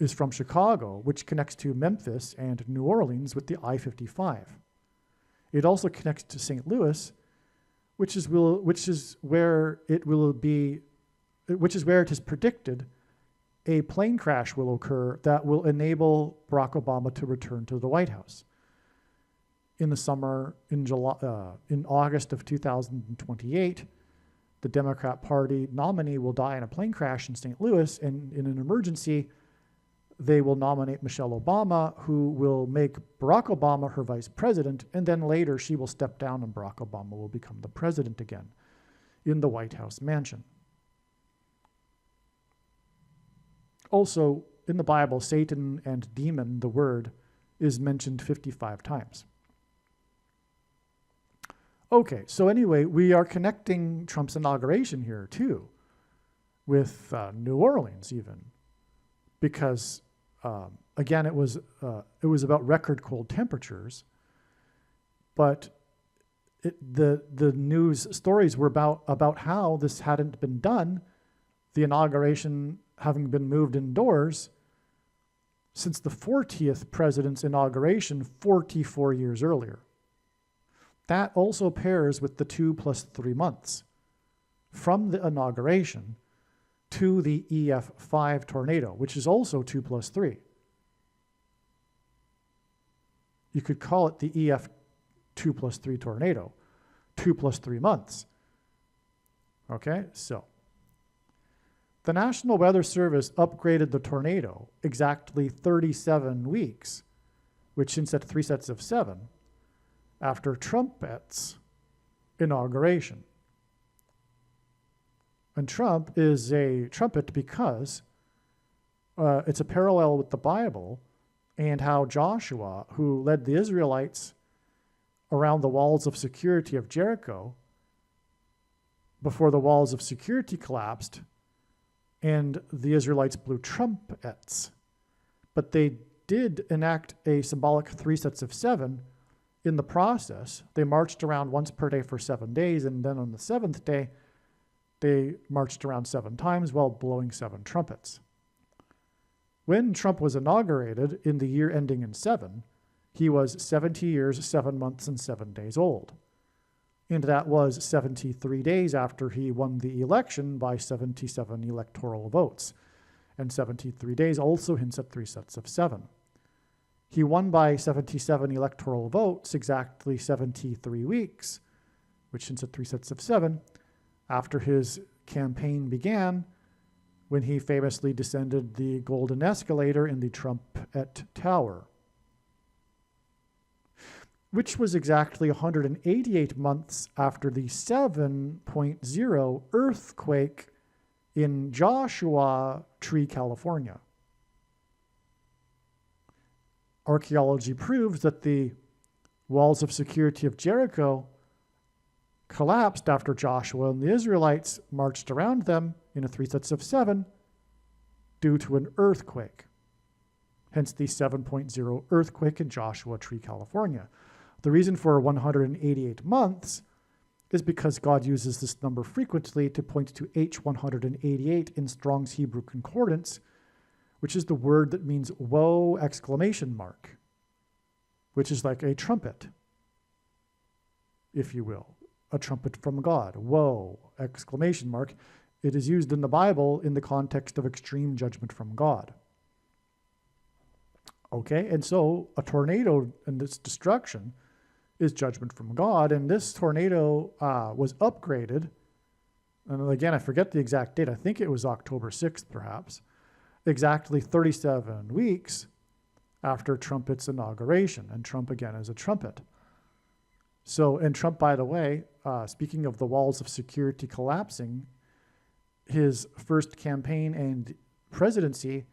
A: is from Chicago, which connects to Memphis and New Orleans with the I-55. It also connects to St. Louis, which is where it is predicted a plane crash will occur that will enable Barack Obama to return to the White House. In the summer, in August of 2028, the Democrat Party nominee will die in a plane crash in St. Louis, and in an emergency, they will nominate Michelle Obama, who will make Barack Obama her vice president, and then later she will step down and Barack Obama will become the president again in the White House mansion. Also, in the Bible, Satan and demon, the word, is mentioned 55 times. Okay, so anyway, we are connecting Trump's inauguration here too with New Orleans even, because again, it was about record cold temperatures, but the news stories were about how this hadn't been done, the inauguration having been moved indoors since the 40th president's inauguration 44 years earlier. That also pairs with the 2 + 3 months from the inauguration to the EF5 tornado, which is also 2 + 3. You could call it the EF 2 + 3 tornado, 2 + 3 months. Okay, so the National Weather Service upgraded the tornado exactly 37 weeks, which hints at 3 sets of 7, after Trump's inauguration. And Trump is a trumpet because it's a parallel with the Bible and how Joshua, who led the Israelites around the walls of security of Jericho, before the walls of security collapsed, and the Israelites blew trumpets. But they did enact a symbolic 3 sets of 7 In the process, they marched around once per day for 7 days, and then on the seventh day, they marched around 7 times while blowing 7 trumpets. When Trump was inaugurated in the year ending in 7, he was 70 years, 7 months, and 7 days old. And that was 73 days after he won the election by 77 electoral votes. And 73 days also hints at 3 sets of 7. He won by 77 electoral votes, exactly 73 weeks, which hints at 3 sets of 7, after his campaign began, when he famously descended the golden escalator in the Trumpet Tower, which was exactly 188 months after the 7.0 earthquake in Joshua Tree, California. Archaeology proves that the walls of security of Jericho collapsed after Joshua and the Israelites marched around them in 3 sets of 7 due to an earthquake. Hence the 7.0 earthquake in Joshua Tree, California. The reason for 188 months is because God uses this number frequently to point to H188 in Strong's Hebrew Concordance, which is the word that means woe exclamation mark, which is like a trumpet, if you will, a trumpet from God, woe exclamation mark. It is used in the Bible in the context of extreme judgment from God. Okay, and so a tornado and its destruction is judgment from God, and this tornado was upgraded, and again, I forget the exact date, I think it was October 6th perhaps, exactly 37 weeks after Trumpet's inauguration, and Trump again is a trumpet. So, and Trump, by the way, speaking of the walls of security collapsing, his first campaign and presidency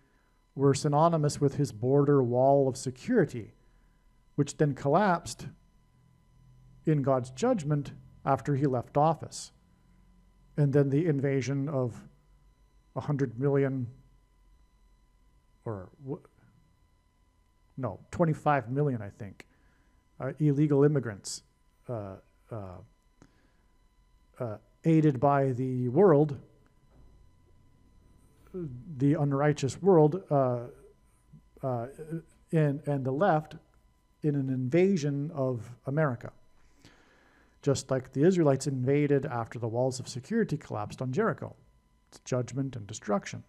A: were synonymous with his border wall of security, which then collapsed in God's judgment after he left office. And then the invasion of 100 million, or no, 25 million, I think, illegal immigrants aided by the world, the unrighteous world, and the left in an invasion of America. Just like the Israelites invaded after the walls of security collapsed on Jericho. It's judgment and destruction.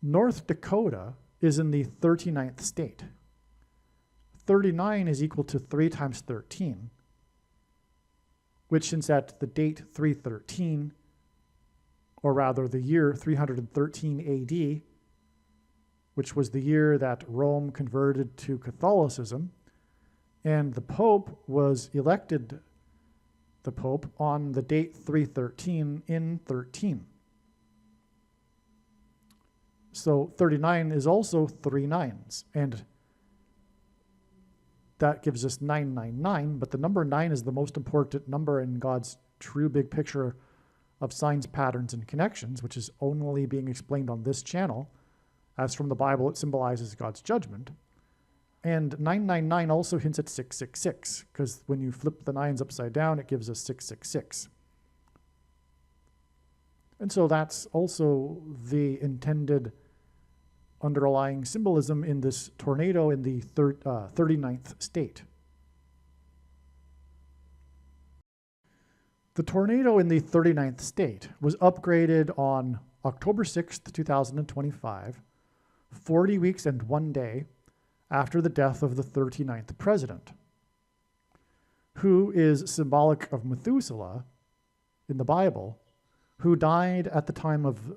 A: North Dakota is in the 39th state. 39 is equal to 3 times 13, which since at the date 313, or rather the year 313 AD, which was the year that Rome converted to Catholicism, and the Pope was elected the Pope on the date 313 in 13. So 39 is also 3 nines, and that gives us 999, but the number 9 is the most important number in God's true big picture of signs, patterns, and connections, which is only being explained on this channel. As from the Bible, it symbolizes God's judgment. And 999 also hints at 666, because when you flip the 9s upside down, it gives us 666. And so that's also the intended underlying symbolism in this tornado in the 39th state. The tornado in the 39th state was upgraded on October 6th, 2025, 40 weeks and 1 day after the death of the 39th president, who is symbolic of Methuselah in the Bible, who died at the time of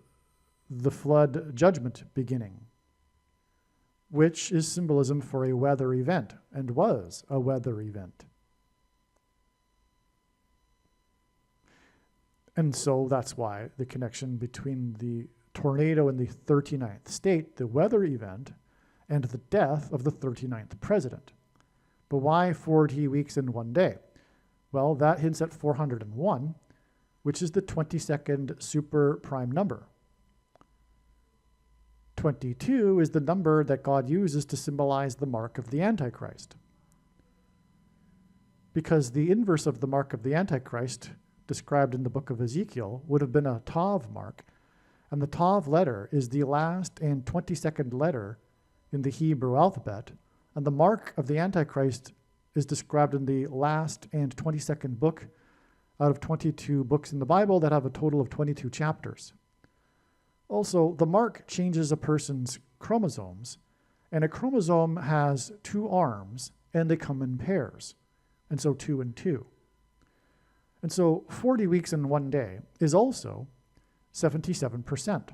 A: the flood judgment beginning, which is symbolism for a weather event, and was a weather event. And so that's why the connection between the tornado in the 39th state, the weather event, and the death of the 39th president. But why 40 weeks and 1 day? Well, that hints at 401, which is the 22nd super prime number. 22 is the number that God uses to symbolize the mark of the Antichrist. Because the inverse of the mark of the Antichrist, described in the book of Ezekiel, would have been a Tav mark. And the Tav letter is the last and 22nd letter in the Hebrew alphabet. And the mark of the Antichrist is described in the last and 22nd book out of 22 books in the Bible that have a total of 22 chapters. Also, the mark changes a person's chromosomes, and a chromosome has 2 arms, and they come in pairs, and so 2 and 2. And so 40 weeks in one day is also 77%.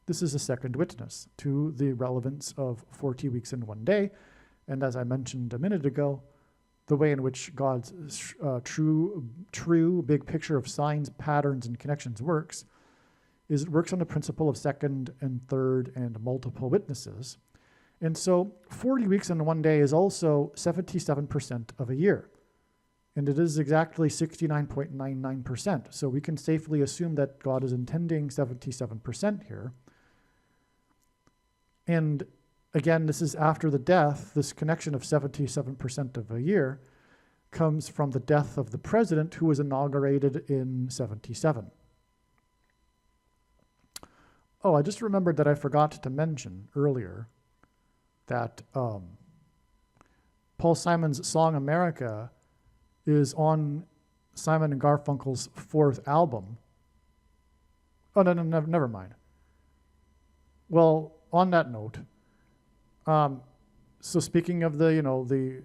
A: This is a second witness to the relevance of 40 weeks in one day, and as I mentioned a minute ago, the way in which God's true big picture of signs, patterns, and connections works is it works on the principle of second and third and multiple witnesses. And so 40 weeks in one day is also 77% of a year. And it is exactly 69.99%. So we can safely assume that God is intending 77% here. And again, this is after the death. This connection of 77% of a year comes from the death of the president who was inaugurated in 77. Oh, I just remembered that I forgot to mention earlier that Paul Simon's song America is on Simon and Garfunkel's 4th album. Oh, no, never mind. Well, on that note, so speaking of the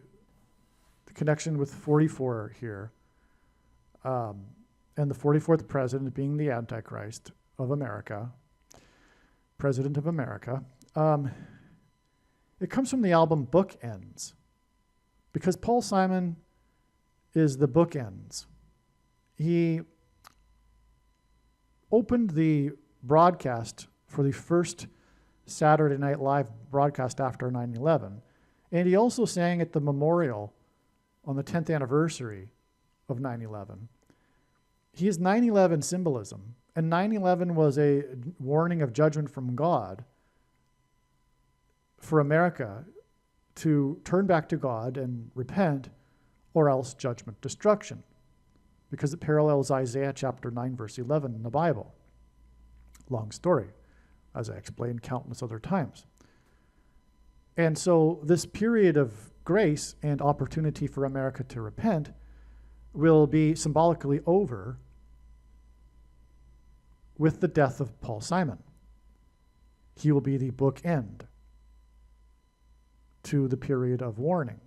A: connection with 44 here, and the 44th president being the Antichrist of America, President of America, it comes from the album Bookends, because Paul Simon is the bookends. He opened the broadcast for the first Saturday Night Live broadcast after 9/11, and he also sang at the memorial on the 10th anniversary of 9/11. He is 9/11 symbolism, and 9/11 was a warning of judgment from God for America to turn back to God and repent, or else judgment, destruction, because it parallels Isaiah chapter 9, verse 11 in the Bible. Long story, as I explained countless other times. And so this period of grace and opportunity for America to repent will be symbolically over with the death of Paul Simon. He will be the bookend to the period of warning.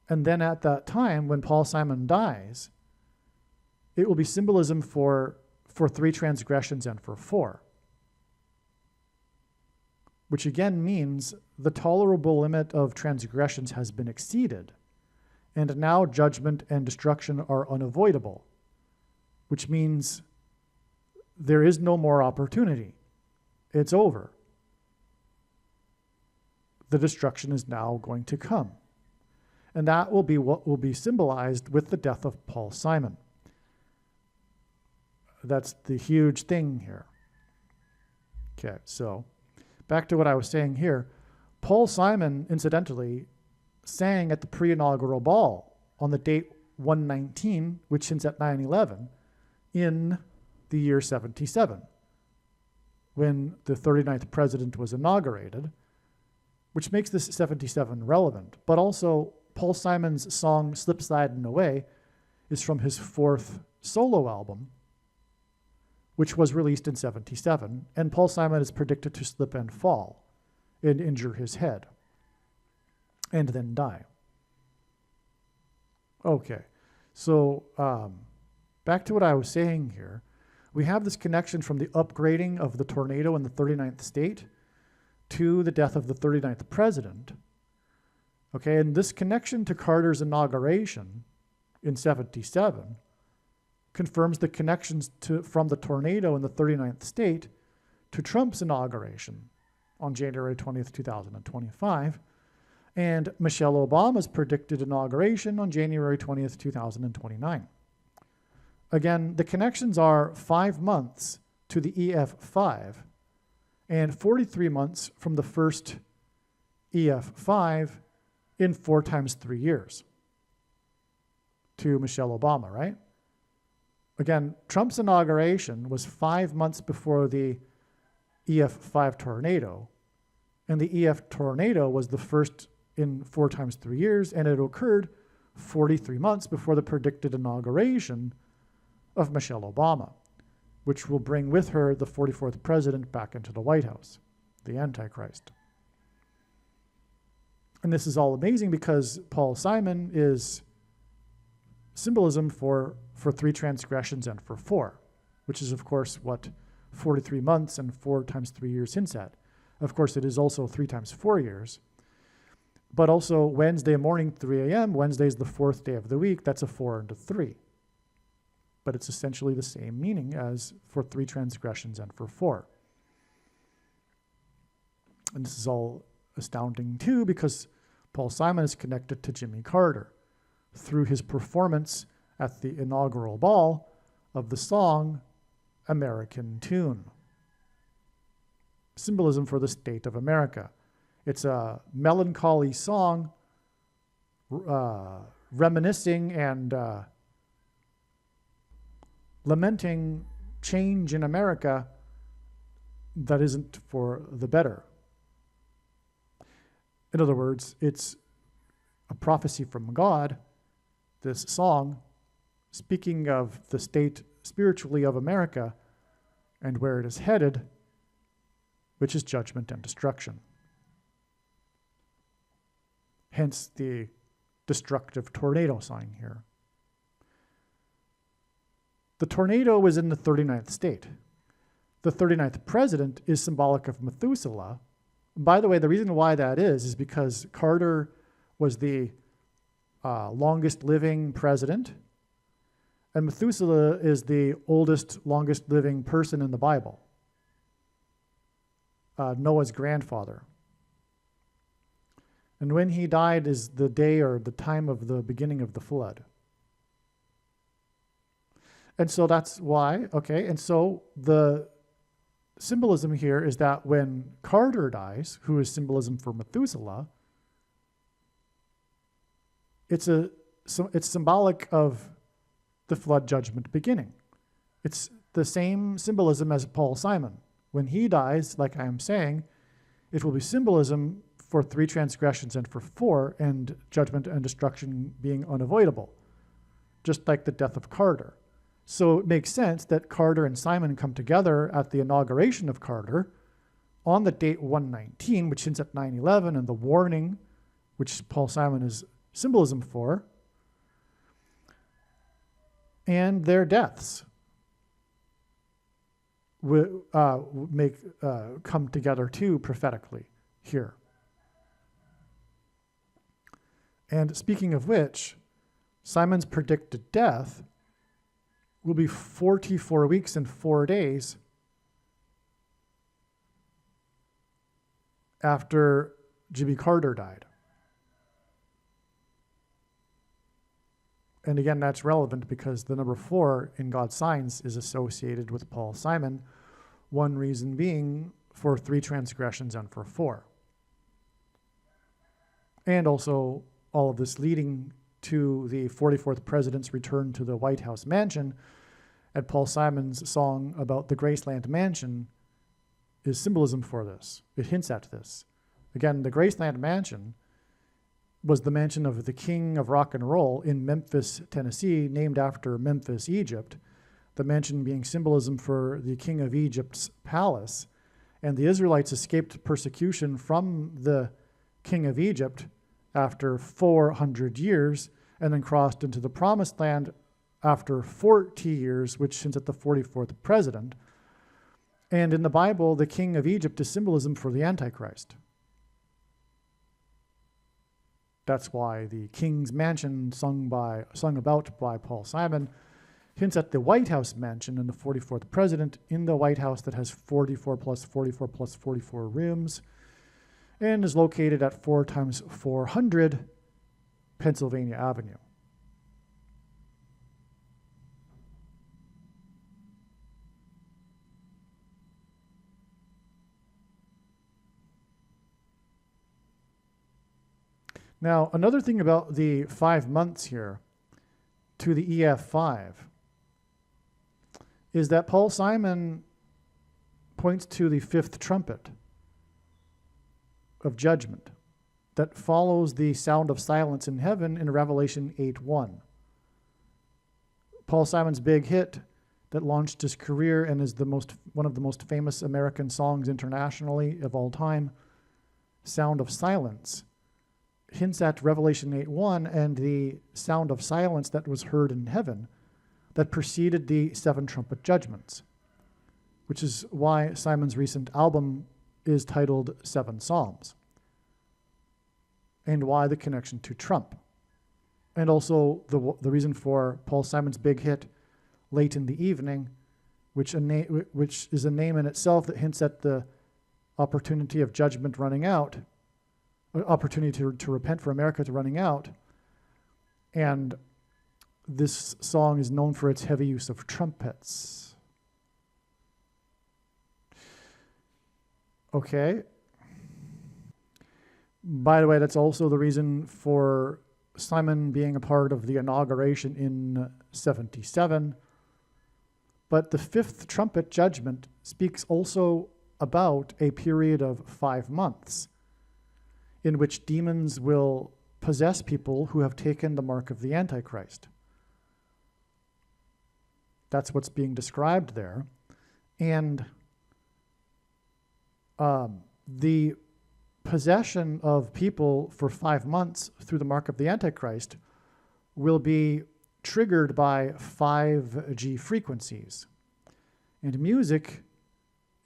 A: And then at that time, when Paul Simon dies, it will be symbolism for 3 transgressions and for 4. Which again means the tolerable limit of transgressions has been exceeded, and now judgment and destruction are unavoidable, which means there is no more opportunity. It's over. The destruction is now going to come. And that will be what will be symbolized with the death of Paul Simon. That's the huge thing here. Okay, so back to what I was saying here. Paul Simon, incidentally, sang at the pre-inaugural ball on the date 119, which hints at 9/11, in the year 77, when the 39th president was inaugurated, which makes this 77 relevant. But also, Paul Simon's song Slip, Slidin' Away is from his 4th solo album, which was released in 77, and Paul Simon is predicted to slip and fall and injure his head and then die. Okay, so back to what I was saying here. We have this connection from the upgrading of the tornado in the 39th state to the death of the 39th president. Okay, and this connection to Carter's inauguration in 77 confirms the connections from the tornado in the 39th state to Trump's inauguration on January 20th, 2025, and Michelle Obama's predicted inauguration on January 20th, 2029. Again, the connections are 5 months to the EF5 and 43 months from the first EF5 in 4 times 3 years to Michelle Obama, right? Again, Trump's inauguration was 5 months before the EF5 tornado, and the EF tornado was the first in 4 times 3 years, and it occurred 43 months before the predicted inauguration of Michelle Obama, which will bring with her the 44th president back into the White House, the Antichrist. And this is all amazing because Paul Simon is symbolism for 3 transgressions and for 4, which is, of course, what 43 months and 4 times 3 years hints at. Of course, it is also 3 times 4 years. But also Wednesday morning, 3 a.m., Wednesday is the 4th day of the week. That's a 4 and a 3. But it's essentially the same meaning as for 3 transgressions and for 4. And this is all astounding too because Paul Simon is connected to Jimmy Carter through his performance at the inaugural ball of the song American Tune. Symbolism for the state of America. It's a melancholy song reminiscing and lamenting change in America that isn't for the better. In other words, it's a prophecy from God, this song, speaking of the state spiritually of America and where it is headed, which is judgment and destruction. Hence the destructive tornado sign here. The tornado was in the 39th state. The 39th president is symbolic of Methuselah. By the way, the reason why that is because Carter was the longest living president, and Methuselah is the oldest, longest living person in the Bible, Noah's grandfather. And when he died is the day or the time of the beginning of the flood. And so that's why, okay, and so the symbolism here is that when Carter dies, who is symbolism for Methuselah, it's symbolic of the flood judgment beginning. It's the same symbolism as Paul Simon. When he dies, like I am saying, it will be symbolism for 3 transgressions and for 4, and judgment and destruction being unavoidable, just like the death of Carter. So it makes sense that Carter and Simon come together at the inauguration of Carter on the date 119, which hints at 9/11 and the warning, which Paul Simon is symbolism for, and their deaths come together too prophetically here. And speaking of which, Simon's predicted death will be 44 weeks and 4 days after Jimmy Carter died. And again, that's relevant because the number 4 in God's signs is associated with Paul Simon, one reason being for 3 transgressions and for 4. And also all of this leading to the 44th president's return to the White House mansion, and Paul Simon's song about the Graceland mansion is symbolism for this. It hints at this. Again, the Graceland mansion was the mansion of the king of rock and roll in Memphis, Tennessee, named after Memphis, Egypt, the mansion being symbolism for the king of Egypt's palace. And the Israelites escaped persecution from the king of Egypt after 400 years and then crossed into the promised land after 40 years, which hints at the 44th president. And in the Bible, the king of Egypt is symbolism for the Antichrist. That's why the King's Mansion, sung about by Paul Simon, hints at the White House mansion and the 44th president in the White House that has 44 plus 44 plus 44 rooms and is located at 4 times 400 Pennsylvania Avenue. Now, another thing about the 5 months here to the EF5 is that Paul Simon points to the fifth trumpet of judgment that follows the sound of silence in heaven in Revelation 8:1. Paul Simon's big hit that launched his career and is one of the most famous American songs internationally of all time, Sound of Silence, hints at Revelation 8:1 and the sound of silence that was heard in heaven that preceded the seven trumpet judgments, which is why Simon's recent album is titled Seven Psalms, and why the connection to Trump. And also the reason for Paul Simon's big hit, Late in the Evening, which is a name in itself that hints at the opportunity of judgment running out, opportunity to repent for America to running out. And this song is known for its heavy use of trumpets. Okay. By the way, that's also the reason for Simon being a part of the inauguration in 77. But the fifth trumpet judgment speaks also about a period of 5 months in which demons will possess people who have taken the mark of the Antichrist. That's what's being described there. And the possession of people for 5 months through the mark of the Antichrist will be triggered by 5G frequencies. And music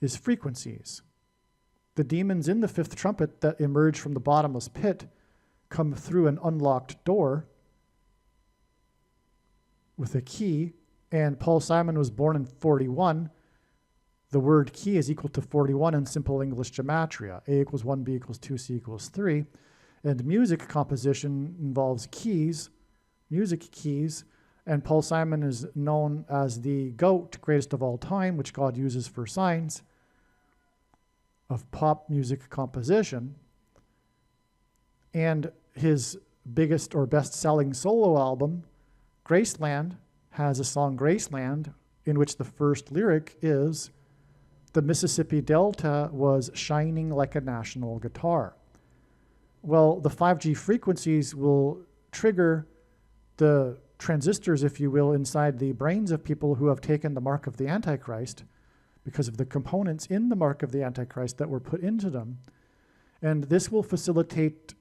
A: is frequencies. The demons in the fifth trumpet that emerge from the bottomless pit come through an unlocked door with a key, and Paul Simon was born in 41. The word key is equal to 41 in simple English gematria. A equals 1, B equals 2, C equals 3. And music composition involves keys, music keys, and Paul Simon is known as the GOAT, greatest of all time, which God uses for signs of pop music composition. And his biggest or best-selling solo album, Graceland, has a song, Graceland, in which the first lyric is, "The Mississippi Delta was shining like a national guitar." Well, the 5G frequencies will trigger the transistors, if you will, inside the brains of people who have taken the mark of the Antichrist because of the components in the mark of the Antichrist that were put into them. And this will facilitate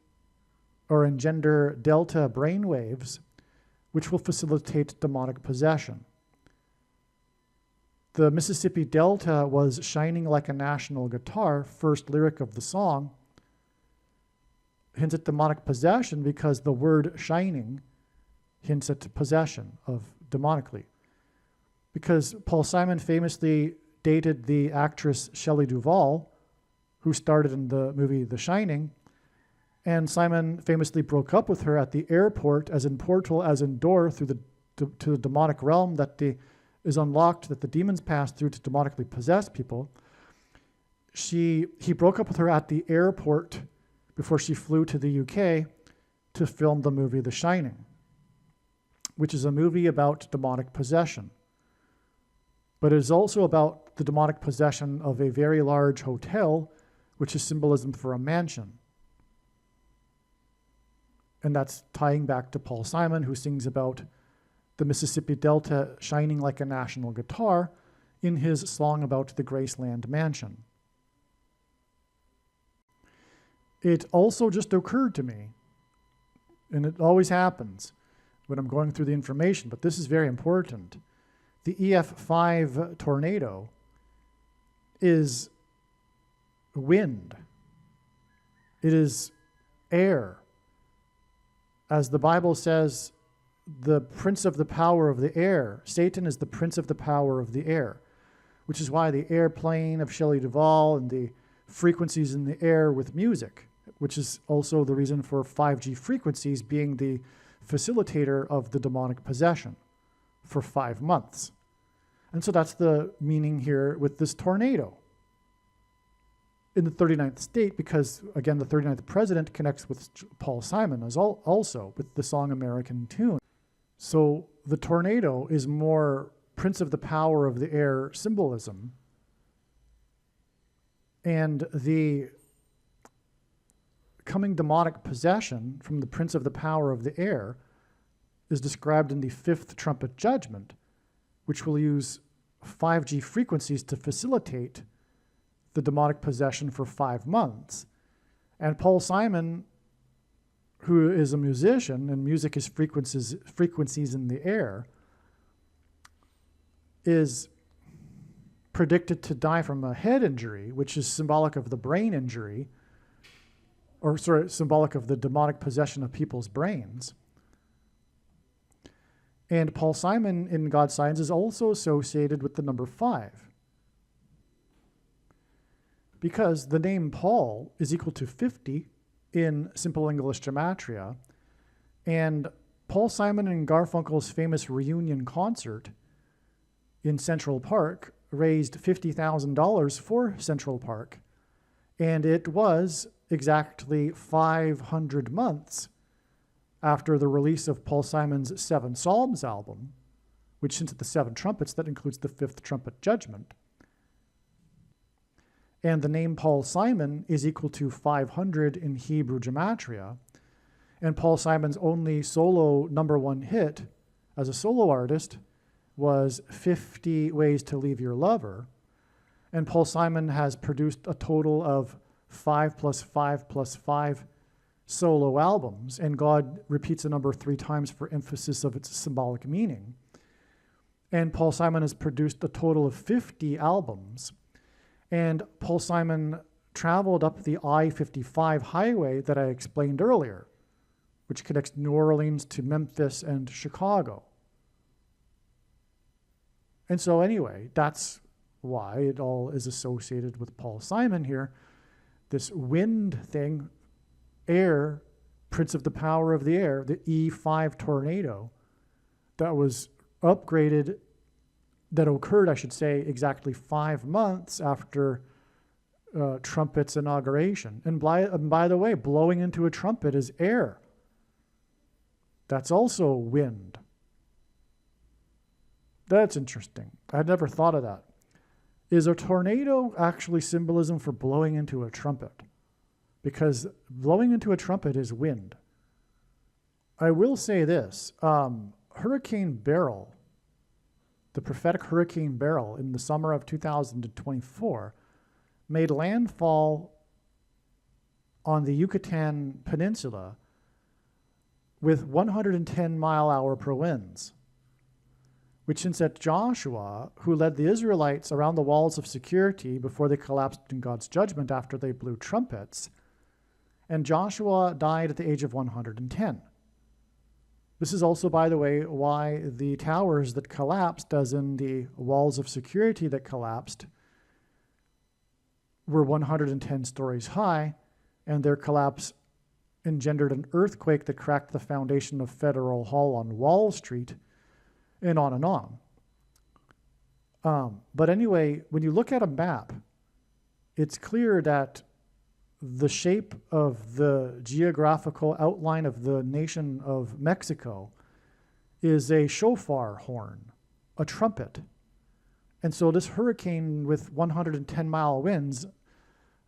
A: or engender delta brainwaves, which will facilitate demonic possession. The Mississippi Delta was shining like a national guitar, first lyric of the song, hints at demonic possession because the word shining hints at possession of demonically. Because Paul Simon famously dated the actress Shelley Duvall, who starred in the movie The Shining, and Simon famously broke up with her at the airport, as in portal, as in door, to the demonic realm that is unlocked, that the demons pass through to demonically possess people. He broke up with her at the airport before she flew to the UK to film the movie The Shining, which is a movie about demonic possession. But it is also about the demonic possession of a very large hotel, which is symbolism for a mansion. And that's tying back to Paul Simon, who sings about the Mississippi Delta shining like a national guitar in his song about the Graceland mansion. It also just occurred to me, and it always happens when I'm going through the information, but this is very important. The EF5 tornado is wind. It is air. As the Bible says, the prince of the power of the air. Satan is the prince of the power of the air, which is why the airplane of Shelley Duvall and the frequencies in the air with music, which is also the reason for 5G frequencies being the facilitator of the demonic possession for 5 months. And so that's the meaning here with this tornado. in the 39th state, because again, the 39th president connects with Paul Simon as also with the song American Tune. So the tornado is more Prince of the Power of the Air symbolism. And the coming demonic possession from the Prince of the Power of the Air is described in the fifth trumpet judgment, which will use 5G frequencies to facilitate the demonic possession for 5 months. And Paul Simon, who is a musician, and music is frequencies in the air, is predicted to die from a head injury, which is symbolic of the brain injury, or sorry, symbolic of the demonic possession of people's brains. And Paul Simon in God Signs is also associated with the number 5. Because the name Paul is equal to 50 in Simple English Gematria, and Paul Simon and Garfunkel's famous reunion concert in Central Park raised $50,000 for Central Park, and it was exactly 500 months after the release of Paul Simon's Seven Psalms album, which since the 7 trumpets, that includes the 5th trumpet judgment. And the name Paul Simon is equal to 500 in Hebrew Gematria. And Paul Simon's only solo number 1 hit as a solo artist was 50 Ways to Leave Your Lover. And Paul Simon has produced a total of 5 + 5 + 5 solo albums. And God repeats a number 3 times for emphasis of its symbolic meaning. And Paul Simon has produced a total of 50 albums. And Paul Simon traveled up the I-55 highway that I explained earlier, which connects New Orleans to Memphis and Chicago. And so anyway, that's why it all is associated with Paul Simon here. This wind thing, air, Prince of the Power of the Air, the E5 tornado that was upgraded, that occurred, I should say, exactly 5 months after Trumpet's inauguration. And by the way, blowing into a trumpet is air. That's also wind. That's interesting. I'd never thought of that. Is a tornado actually symbolism for blowing into a trumpet? Because blowing into a trumpet is wind. I will say this, Hurricane Beryl, the prophetic Hurricane Beryl in the summer of 2024 made landfall on the Yucatan Peninsula with 110-mile-per-hour winds, which since at Joshua, who led the Israelites around the walls of security before they collapsed in God's judgment after they blew trumpets, and Joshua died at the age of 110. This is also, by the way, why the towers that collapsed, as in the walls of security that collapsed, were 110 stories high, and their collapse engendered an earthquake that cracked the foundation of Federal Hall on Wall Street, and on and on. But anyway, when you look at a map, it's clear that the shape of the geographical outline of the nation of Mexico is a shofar horn, a trumpet. And so this hurricane with 110-mile winds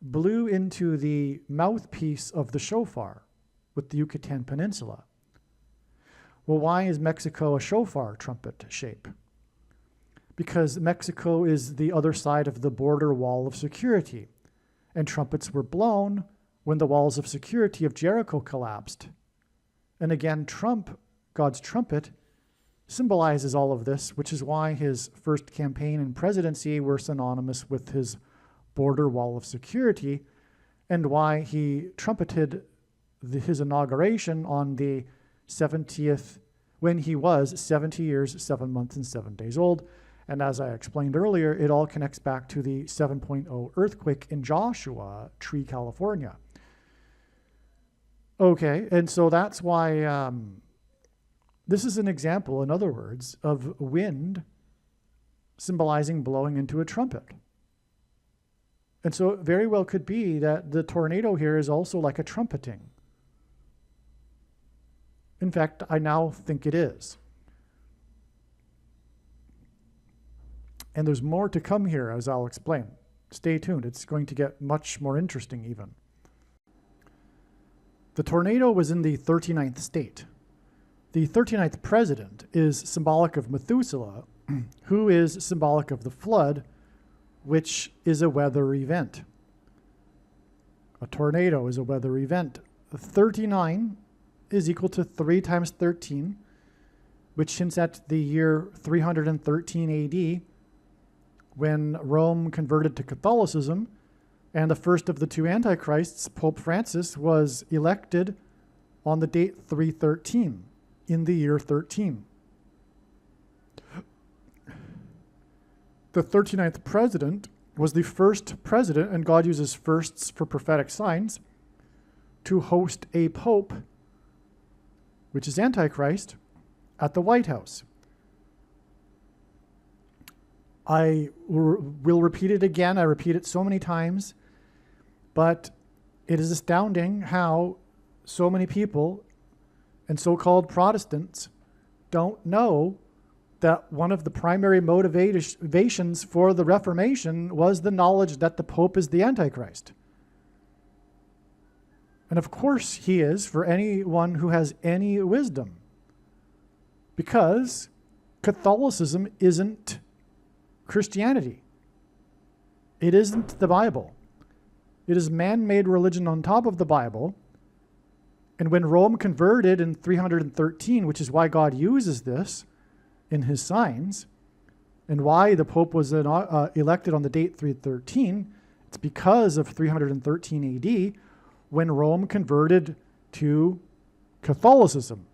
A: blew into the mouthpiece of the shofar with the Yucatan Peninsula. Well, why is Mexico a shofar trumpet shape? Because Mexico is the other side of the border wall of security, and trumpets were blown when the walls of security of Jericho collapsed. And again, God's trumpet, symbolizes all of this, which is why his first campaign and presidency were synonymous with his border wall of security, and why he trumpeted his inauguration on the 70th, when he was 70 years, 7 months, and 7 days old. And as I explained earlier, it all connects back to the 7.0 earthquake in Joshua Tree, California. Okay, and so that's why this is an example, in other words, of wind symbolizing blowing into a trumpet. And so it very well could be that the tornado here is also like a trumpeting. In fact, I now think it is. And there's more to come here, as I'll explain. Stay tuned. It's going to get much more interesting even. The tornado was in the 39th state. The 39th president is symbolic of Methuselah, who is symbolic of the flood, which is a weather event. A tornado is a weather event. 39 is equal to 3 times 13, which hints at the year 313 AD, when Rome converted to Catholicism, and the first of the two antichrists, Pope Francis, was elected on the date 313 in the year 13. The 39th president was the first president, and God uses firsts for prophetic signs, to host a pope, which is Antichrist, at the White House. I will repeat it again. I repeat it so many times, but it is astounding how so many people and so-called Protestants don't know that one of the primary motivations for the Reformation was the knowledge that the Pope is the Antichrist. And of course he is, for anyone who has any wisdom, because Catholicism isn't Christianity. It isn't the Bible. It is man-made religion on top of the Bible. And when Rome converted in 313, which is why God uses this in his signs, and why the Pope was elected on the date 313, it's because of 313 AD, when Rome converted to Catholicism.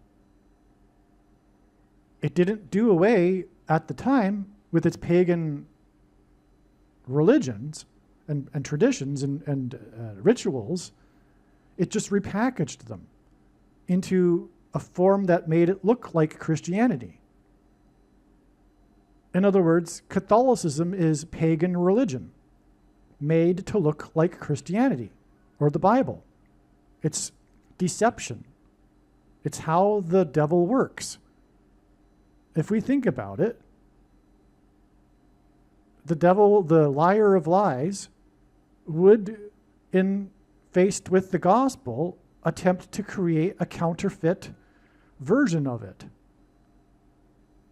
A: It didn't do away at the time with its pagan religions and traditions and rituals. It just repackaged them into a form that made it look like Christianity. In other words, Catholicism is pagan religion made to look like Christianity or the Bible. It's deception. It's how the devil works. If we think about it, the devil, the liar of lies, would, in faced with the gospel, attempt to create a counterfeit version of it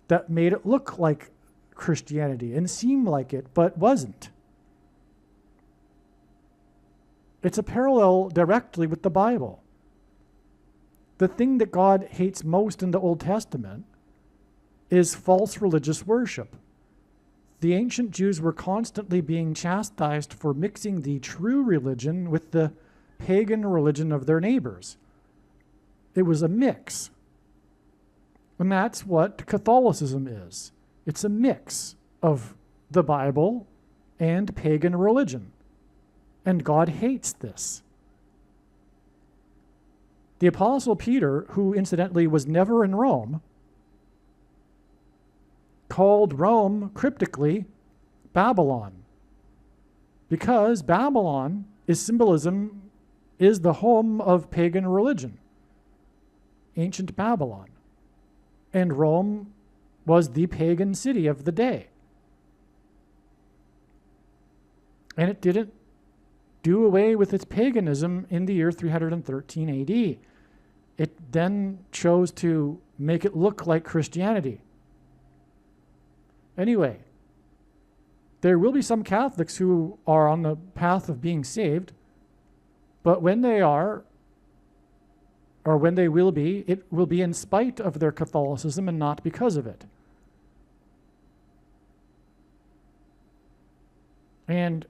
A: that made it look like Christianity and seem like it, but wasn't. It's a parallel directly with the Bible. The thing that God hates most in the Old Testament is false religious worship. The ancient Jews were constantly being chastised for mixing the true religion with the pagan religion of their neighbors. It was a mix. And that's what Catholicism is. It's a mix of the Bible and pagan religion. And God hates this. The Apostle Peter, who incidentally was never in Rome, called Rome cryptically Babylon, because Babylon is the home of pagan religion, ancient Babylon, and Rome was the pagan city of the day. And it didn't do away with its paganism in the year 313 AD. It then chose to make it look like Christianity. Anyway, there will be some Catholics who are on the path of being saved, but when they are, or when they will be, it will be in spite of their Catholicism and not because of it. And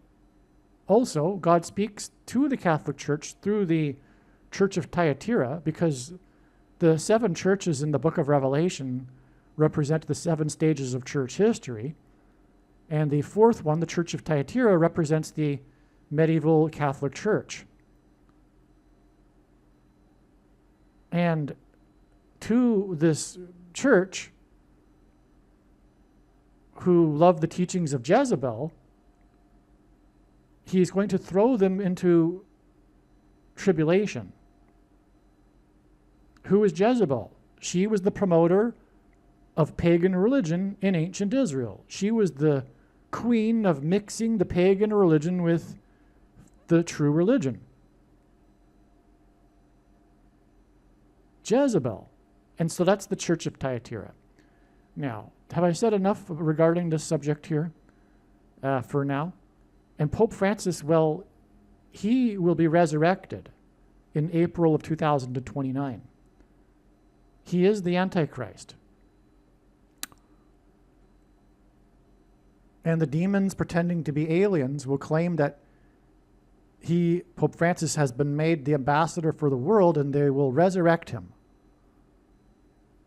A: also, God speaks to the Catholic Church through the Church of Thyatira, because the 7 churches in the book of Revelation represent the 7 stages of church history. And the 4th one, the Church of Thyatira, represents the medieval Catholic Church. And to this church, who loved the teachings of Jezebel, He's going to throw them into tribulation. Who is Jezebel? She was the promoter of pagan religion in ancient Israel. She was the queen of mixing the pagan religion with the true religion. Jezebel. And so that's the church of Thyatira. Now, have I said enough regarding this subject here for now? And Pope Francis, well, he will be resurrected in April of 2029. He is the Antichrist. And the demons pretending to be aliens will claim that Pope Francis, has been made the ambassador for the world, and they will resurrect him,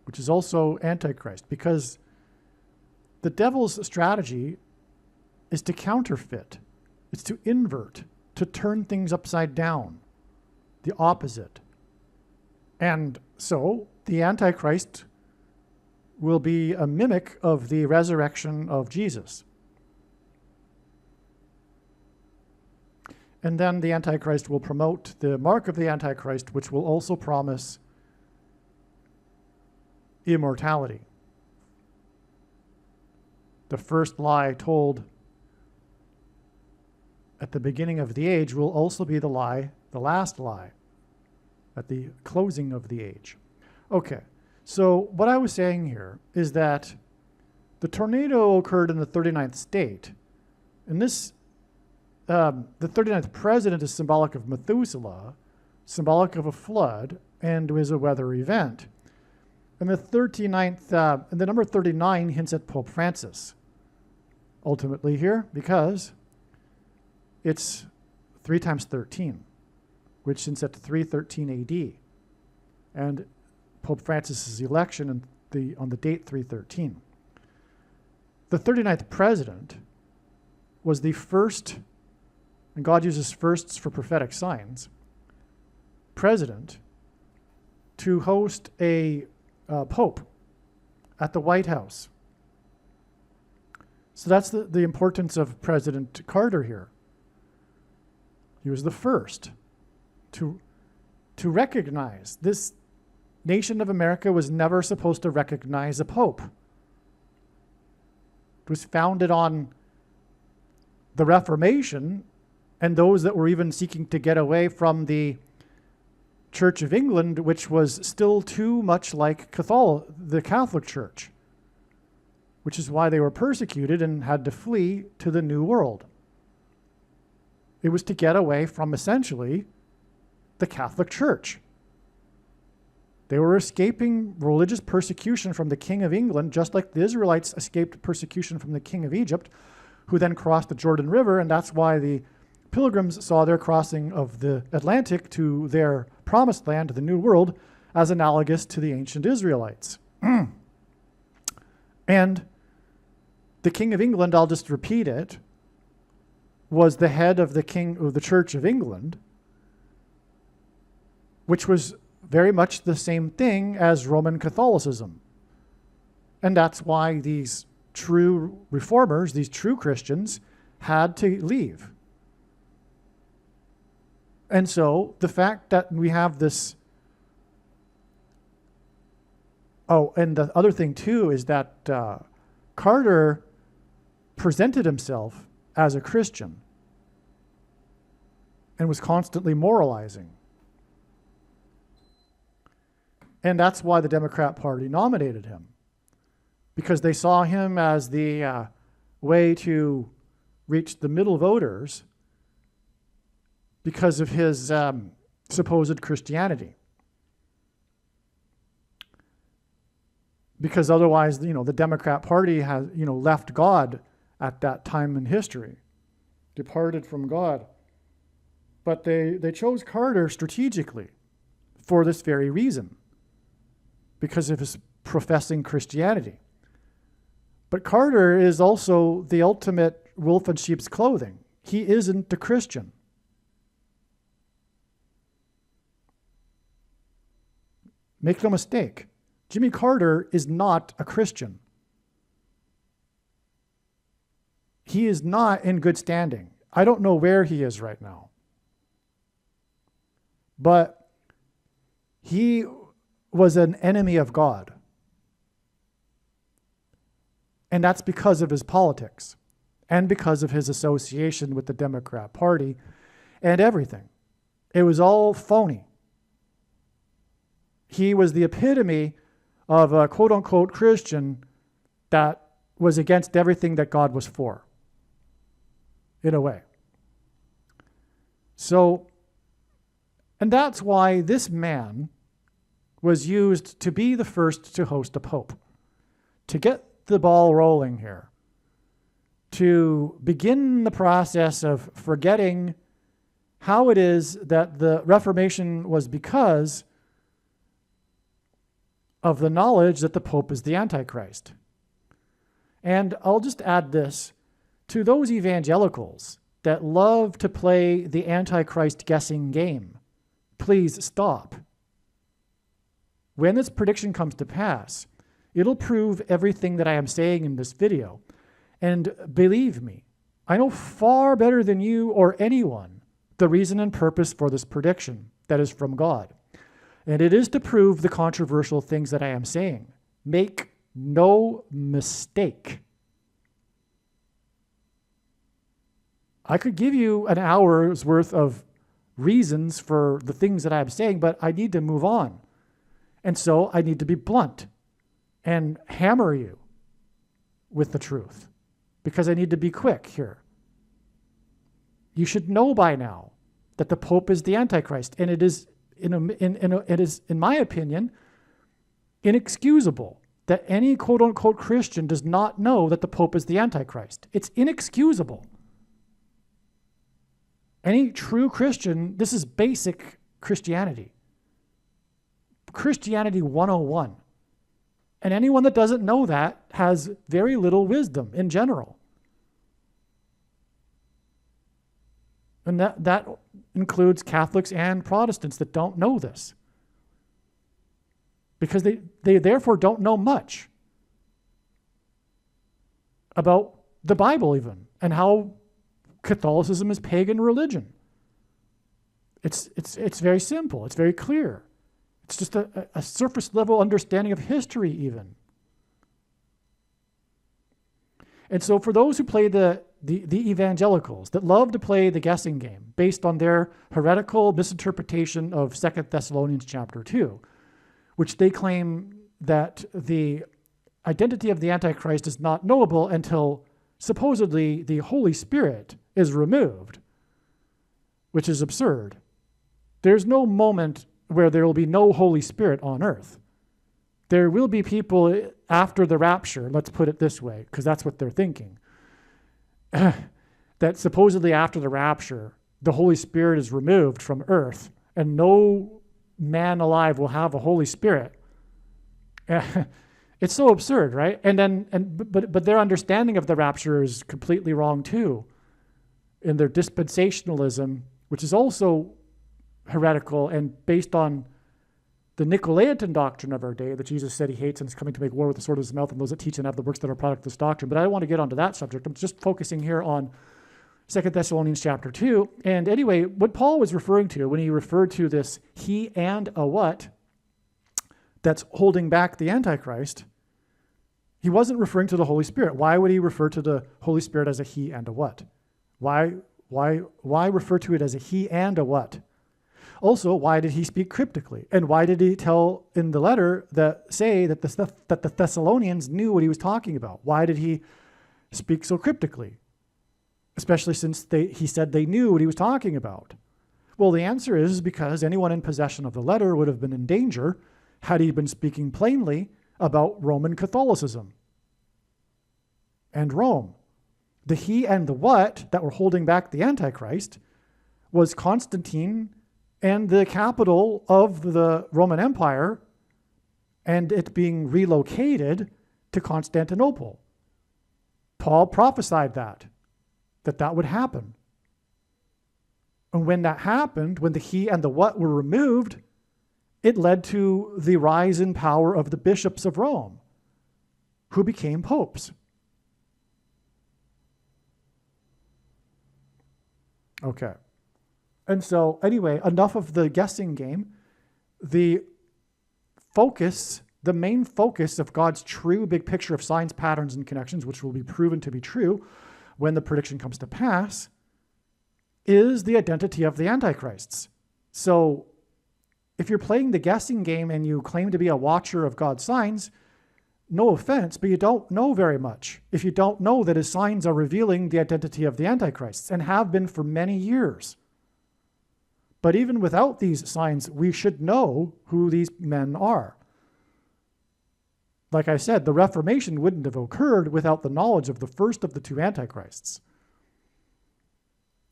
A: which is also Antichrist, because the devil's strategy is to counterfeit. It's to invert, to turn things upside down, the opposite. And so the Antichrist will be a mimic of the resurrection of Jesus. And then the Antichrist will promote the mark of the Antichrist, which will also promise immortality. The first lie told at the beginning of the age will also be the last lie, at the closing of the age. Okay, so what I was saying here is that the tornado occurred in the 39th state, and this the 39th president is symbolic of Methuselah, symbolic of a flood, and is a weather event. And the 39th, and the number 39 hints at Pope Francis, ultimately here, because it's 3 times 13, which hints at 313 AD, and Pope Francis's election on the date 313. The 39th president was the first, and God uses firsts for prophetic signs, president to host a pope at the White House. So that's the importance of President Carter here. He was the first to recognize. This nation of America was never supposed to recognize a pope. It was founded on the Reformation, and those that were even seeking to get away from the Church of England, which was still too much like the Catholic Church, which is why they were persecuted and had to flee to the New World. It was to get away from, essentially, the Catholic Church. They were escaping religious persecution from the King of England, just like the Israelites escaped persecution from the King of Egypt, who then crossed the Jordan River, and that's why the Pilgrims saw their crossing of the Atlantic to their promised land, the New World, as analogous to the ancient Israelites. And the King of England, I'll just repeat it, was the head of the Church of England, which was very much the same thing as Roman Catholicism. And that's why these true reformers, these true Christians, had to leave. And so the fact that we have this, and the other thing too is that Carter presented himself as a Christian and was constantly moralizing. And that's why the Democrat Party nominated him, because they saw him as the way to reach the middle voters because of his supposed Christianity. Because otherwise, the Democrat Party has, left God at that time in history, departed from God. But they chose Carter strategically for this very reason, because of his professing Christianity. But Carter is also the ultimate wolf in sheep's clothing. He isn't a Christian. Make no mistake, Jimmy Carter is not a Christian. He is not in good standing. I don't know where he is right now. But he was an enemy of God. And that's because of his politics and because of his association with the Democrat Party and everything. It was all phony. He was the epitome of a quote-unquote Christian that was against everything that God was for, in a way. So, and that's why this man was used to be the first to host a pope, to get the ball rolling here, to begin the process of forgetting how it is that the Reformation was because of the knowledge that the Pope is the Antichrist. And I'll just add this, to those evangelicals that love to play the Antichrist guessing game, please stop. When this prediction comes to pass, it'll prove everything that I am saying in this video. And believe me, I know far better than you or anyone the reason and purpose for this prediction that is from God. And it is to prove the controversial things that I am saying. Make no mistake. I could give you an hour's worth of reasons for the things that I'm saying, but I need to move on. And so I need to be blunt and hammer you with the truth because I need to be quick here. You should know by now that the Pope is the Antichrist, and it is, it is, in my opinion, inexcusable that any quote-unquote Christian does not know that the Pope is the Antichrist. It's inexcusable. Any true Christian, this is basic Christianity. Christianity 101. And anyone that doesn't know that has very little wisdom in general. And that includes Catholics and Protestants that don't know this. Because they therefore don't know much about the Bible even, and how Catholicism is pagan religion. It's very simple. It's very clear. It's just a surface level understanding of history even. And so for those who play the evangelicals that love to play the guessing game based on their heretical misinterpretation of 2 Thessalonians chapter 2, which they claim that the identity of the Antichrist is not knowable until supposedly the Holy Spirit is removed, which is absurd. There's no moment where there will be no Holy Spirit on earth. There will be people after the rapture, let's put it this way, because that's what they're thinking, that supposedly after the rapture, the Holy Spirit is removed from earth and no man alive will have a Holy Spirit. It's so absurd, right? But their understanding of the rapture is completely wrong too, in their dispensationalism, which is also heretical and based on the Nicolaitan doctrine of our day that Jesus said he hates and is coming to make war with the sword of his mouth and those that teach and have the works that are product of this doctrine. But I don't want to get onto that subject. I'm just focusing here on 2 Thessalonians chapter 2. And anyway, what Paul was referring to when he referred to this he and a what that's holding back the Antichrist, he wasn't referring to the Holy Spirit. Why would he refer to the Holy Spirit as a he and a what? Why refer to it as a he and a what? Also, why did he speak cryptically? And why did he tell in the letter say that the Thessalonians knew what he was talking about? Why did he speak so cryptically? Especially since he said they knew what he was talking about. Well, the answer is because anyone in possession of the letter would have been in danger had he been speaking plainly about Roman Catholicism and Rome. The he and the what that were holding back the Antichrist was Constantine and the capital of the Roman Empire, and it being relocated to Constantinople. Paul prophesied that would happen. And when that happened, when the he and the what were removed, it led to the rise in power of the bishops of Rome, who became popes. Okay. And so, anyway, enough of the guessing game. The main focus of God's true big picture of signs, patterns, and connections, which will be proven to be true when the prediction comes to pass, is the identity of the antichrists. So if you're playing the guessing game and you claim to be a watcher of God's signs, no offense, but you don't know very much if you don't know that his signs are revealing the identity of the antichrists and have been for many years. But even without these signs, we should know who these men are. Like I said, the Reformation wouldn't have occurred without the knowledge of the first of the two antichrists.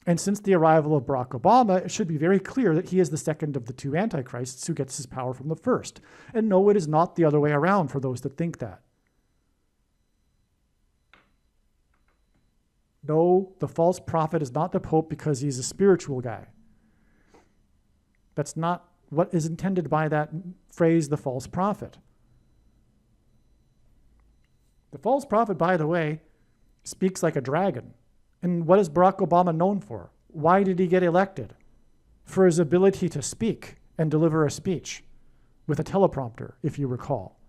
A: And since the arrival of Barack Obama, it should be very clear that he is the second of the two antichrists who gets his power from the first. And no, it is not the other way around for those that think that. No, the false prophet is not the Pope because he's a spiritual guy. That's not what is intended by that phrase, the false prophet. The false prophet, by the way, speaks like a dragon. And what is Barack Obama known for? Why did he get elected? For his ability to speak and deliver a speech with a teleprompter, if you recall.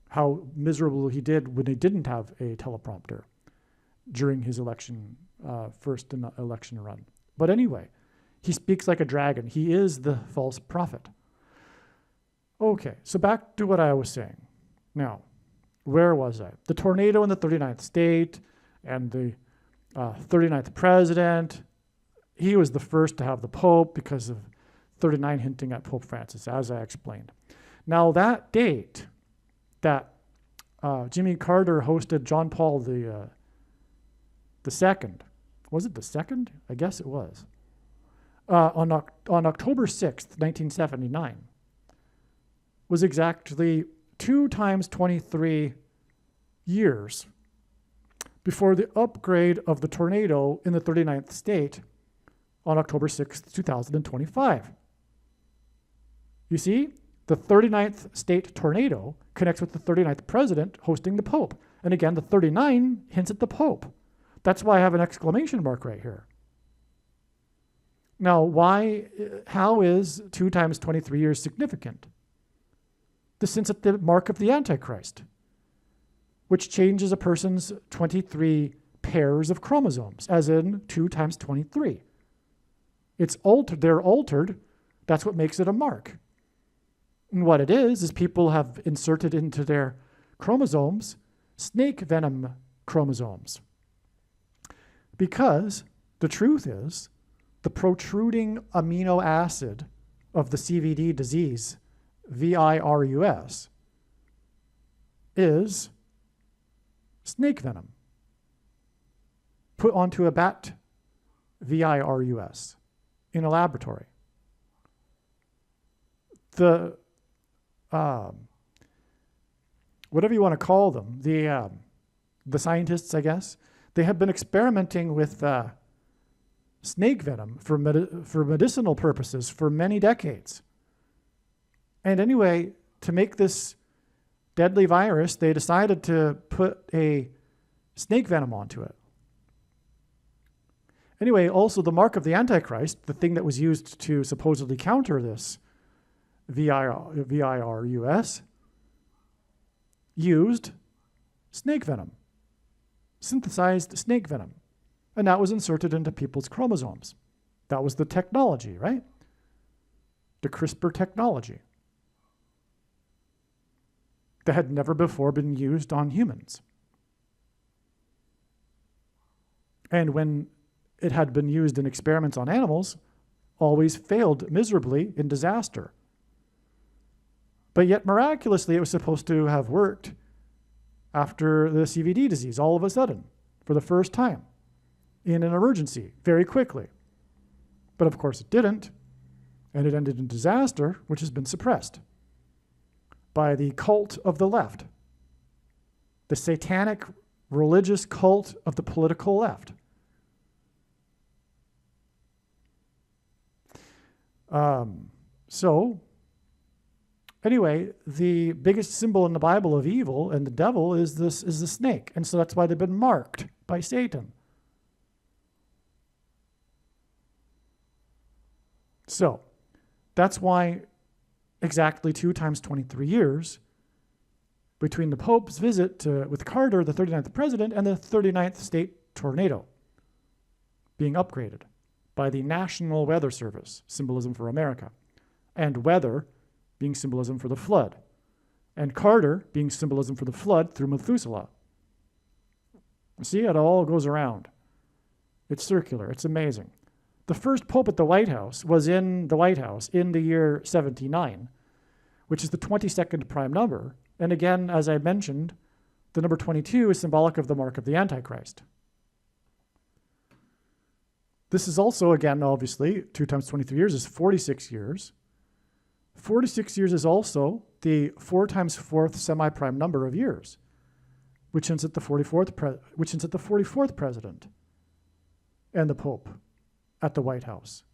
A: How miserable he did when he didn't have a teleprompter during his first election run. But anyway, he speaks like a dragon. He is the false prophet. Okay, so back to what I was saying. Now, where was I? The tornado in the 39th state and the 39th president. He was the first to have the Pope because of 39 hinting at Pope Francis, as I explained. Now, that date that Jimmy Carter hosted John Paul the second, was it the second? I guess it was. On October 6th, 1979, was exactly 2 times 23 years before the upgrade of the tornado in the 39th state on October 6th, 2025. You see, the 39th state tornado connects with the 39th president hosting the Pope. And again, the 39 hints at the Pope. That's why I have an exclamation mark right here. Now, how is 2 times 23 years significant? This hints at the mark of the Antichrist, which changes a person's 23 pairs of chromosomes, as in 2 times 23. It's altered, they're altered, that's what makes it a mark. And what it is people have inserted into their chromosomes snake venom chromosomes. Because the truth is, the protruding amino acid of the CVD disease, VIRUS, is snake venom put onto a bat VIRUS in a laboratory. The whatever you want to call them, the scientists, I guess, they have been experimenting with snake venom for medicinal purposes for many decades. And anyway, to make this deadly virus, they decided to put a snake venom onto it. Anyway, also the mark of the Antichrist, the thing that was used to supposedly counter this VIRUS, used snake venom, synthesized snake venom. And that was inserted into people's chromosomes. That was the technology, right? The CRISPR technology that had never before been used on humans. And when it had been used in experiments on animals, always failed miserably in disaster. But yet miraculously, it was supposed to have worked after the CVD disease all of a sudden, for the first time, in an emergency, very quickly. But of course it didn't, and it ended in disaster, which has been suppressed by the cult of the left, the satanic religious cult of the political left. So anyway, the biggest symbol in the Bible of evil and the devil is the snake. And so that's why they've been marked by Satan So that's why exactly 2 times 23 years between the Pope's visit with Carter, the 39th president, and the 39th state tornado being upgraded by the National Weather Service, symbolism for America, and weather being symbolism for the flood, and Carter being symbolism for the flood through Methuselah. See, it all goes around. It's circular. It's amazing. The first pope at the White House was in the White House in the year 79, which is the 22nd prime number. And again, as I mentioned, the number 22 is symbolic of the mark of the Antichrist. This is also, again, obviously, 2 times 23 years is 46 years. 46 years is also the 4 times 4th semi-prime number of years, which hints at the 44th president and the Pope at the White House.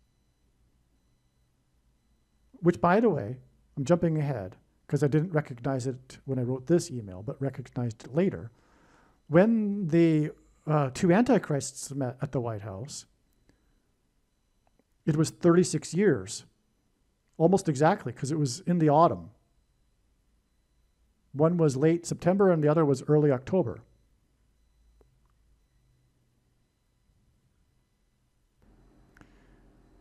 A: Which, by the way, I'm jumping ahead because I didn't recognize it when I wrote this email, but recognized it later. When the 2 antichrists met at the White House, it was 36 years, almost exactly, because it was in the autumn. One was late September and the other was early October.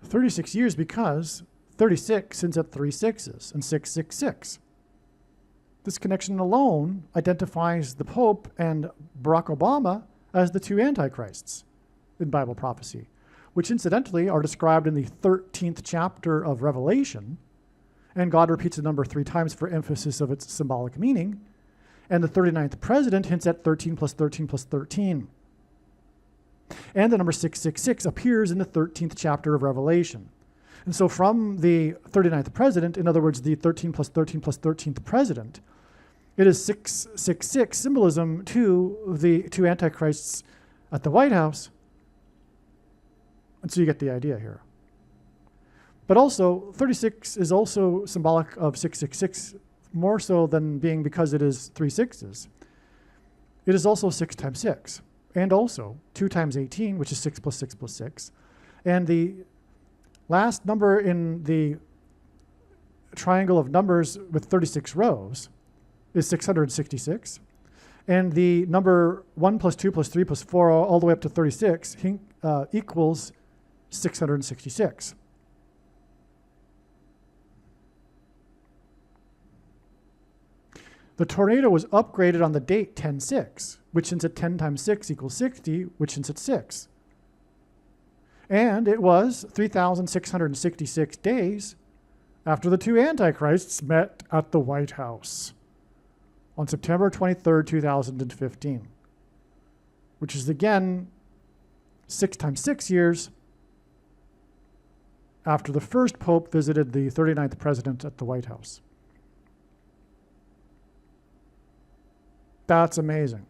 A: "36 years because 36 hints at 3 sixes and 666. This connection alone identifies the Pope and Barack Obama as the 2 antichrists in Bible prophecy, which incidentally are described in the 13th chapter of Revelation, and God repeats the number 3 times for emphasis of its symbolic meaning, and the 39th president hints at 13 plus 13 plus 13. And the number 666 appears in the 13th chapter of Revelation. And so from the 39th president, in other words, the 13 plus 13 plus 13th president, it is 666 symbolism to the 2 antichrists at the White House. And so you get the idea here. But also, 36 is also symbolic of 666, more so than being because it is 3 sixes. It is also 6 times 6, and also 2 times 18, which is 6 plus 6 plus 6. And the last number in the triangle of numbers with 36 rows is 666. And the number 1 plus 2 plus 3 plus 4 all the way up to 36 equals 666. The tornado was upgraded on the date 10/6, which hints at 10 times 6 equals 60, which hints at 6. And it was 3,666 days after the 2 antichrists met at the White House on September 23rd, 2015, which is again 6 times 6 years after the first pope visited the 39th president at the White House. That's amazing.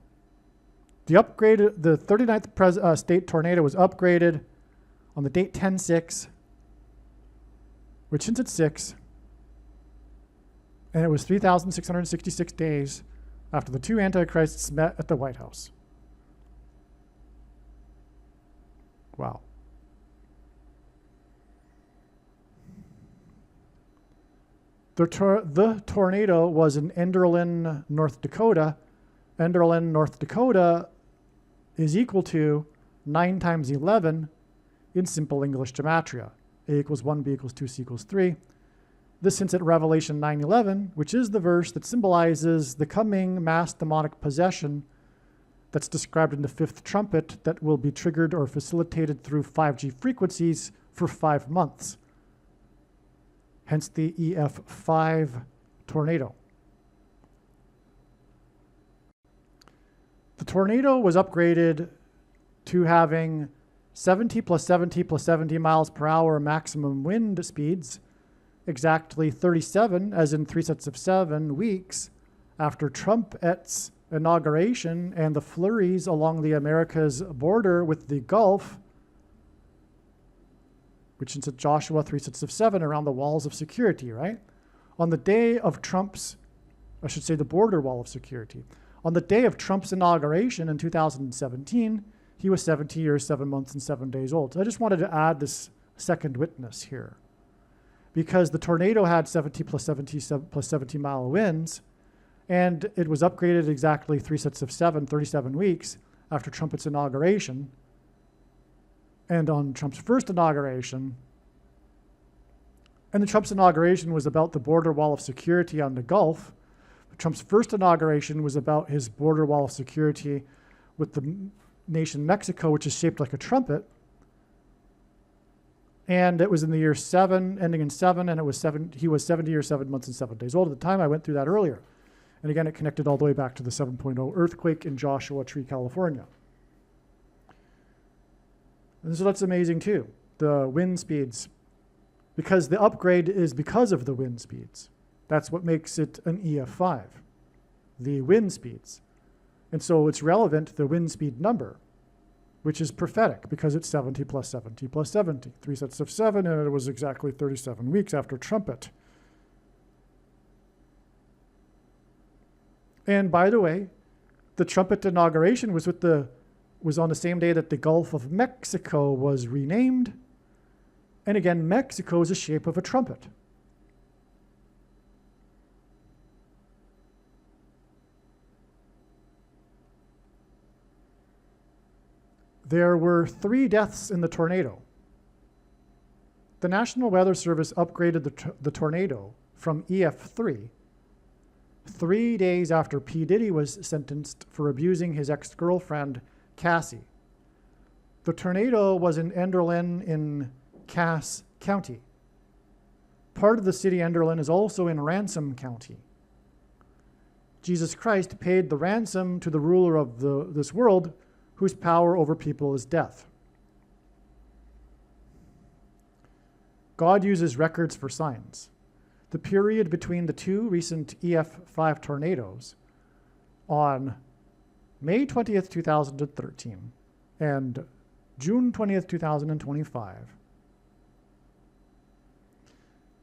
A: The 39th state tornado was upgraded on the date 10/6, which hints at 6, and it was 3,666 days after the 2 antichrists met at the White House. Wow. The tornado was in Enderlin, North Dakota. Enderlin, North Dakota is equal to 9 times 11 in simple English gematria. A equals 1, B equals 2, C equals 3. This hints at Revelation 9:11, which is the verse that symbolizes the coming mass demonic possession that's described in the 5th trumpet that will be triggered or facilitated through 5G frequencies for 5 months. Hence the EF5 tornado. The tornado was upgraded to having 70 plus 70 plus 70 miles per hour maximum wind speeds, exactly 37, as in 3 sets of 7 weeks after Trump's inauguration and the flurries along the America's border with the Gulf, which is at Joshua 3 sets of 7 around the walls of security, right? On the day of the border wall of security. On the day of Trump's inauguration in 2017, he was 70 years, 7 months, and 7 days old. So I just wanted to add this second witness here. because the tornado had 70 plus 70 plus 70 mile winds, and it was upgraded exactly 3 sets of 7, 37 weeks after Trump's inauguration. And on Trump's first inauguration, and the Trump's inauguration was about the border wall of security on the Gulf. Trump's first inauguration was about his border wall of security with the nation Mexico, which is shaped like a trumpet. And it was in the year 7, ending in 7, and he was 70 years, 7 months, and 7 days old at the time. I went through that earlier. And again, it connected all the way back to the 7.0 earthquake in Joshua Tree, California. And so that's amazing too, the wind speeds, because the upgrade is because of the wind speeds. That's what makes it an EF5, the wind speeds. And so it's relevant, the wind speed number, which is prophetic because it's 70 plus 70 plus 70, 3 sets of 7, and it was exactly 37 weeks after trumpet. And by the way, the trumpet inauguration was on the same day that the Gulf of Mexico was renamed. And again, Mexico is the shape of a trumpet. There were 3 deaths in the tornado. The National Weather Service upgraded the tornado from EF3 3 days after P. Diddy was sentenced for abusing his ex-girlfriend, Cassie. The tornado was in Enderlin in Cass County. Part of the city Enderlin is also in Ransom County. Jesus Christ paid the ransom to the ruler of this world, whose power over people is death. God uses records for signs. The period between the 2 recent EF5 tornadoes on May 20th, 2013 and June 20th, 2025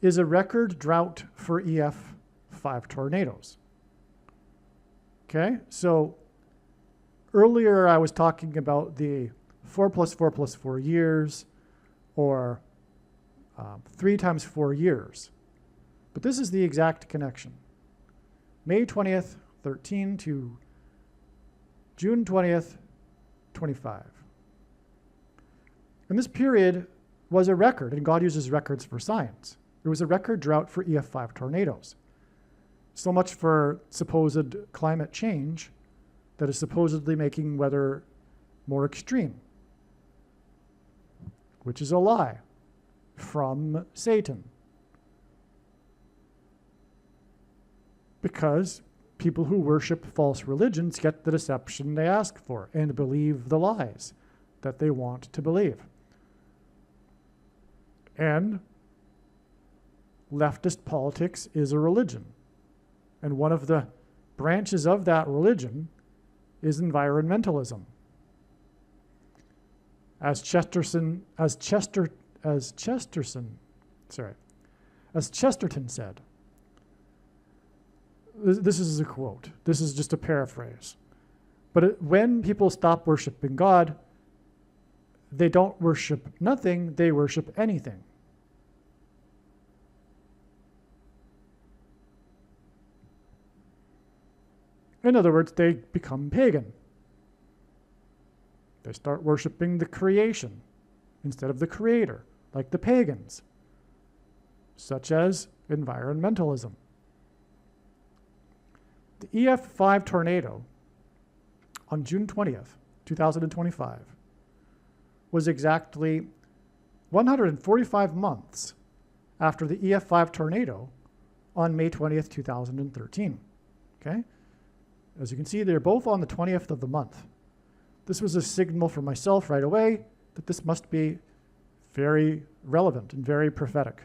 A: is a record drought for EF5 tornadoes. Okay, so earlier I was talking about the 4 plus 4 plus 4 years, or 3 times 4 years. But this is the exact connection. May 20th, 13 to June 20th, 25. And this period was a record, and God uses records for signs. It was a record drought for EF5 tornadoes. So much for supposed climate change that is supposedly making weather more extreme, which is a lie from Satan. Because people who worship false religions get the deception they ask for and believe the lies that they want to believe. And leftist politics is a religion. And one of the branches of that religion is environmentalism. As Chesterton said, this is a quote. This is just a paraphrase. But when people stop worshiping God, they don't worship nothing, they worship anything. In other words, they become pagan. They start worshiping the creation instead of the creator, like the pagans, such as environmentalism. The EF5 tornado on June 20th, 2025 was exactly 145 months after the EF5 tornado on May 20th, 2013. Okay? As you can see, they're both on the 20th of the month. This was a signal for myself right away that this must be very relevant and very prophetic.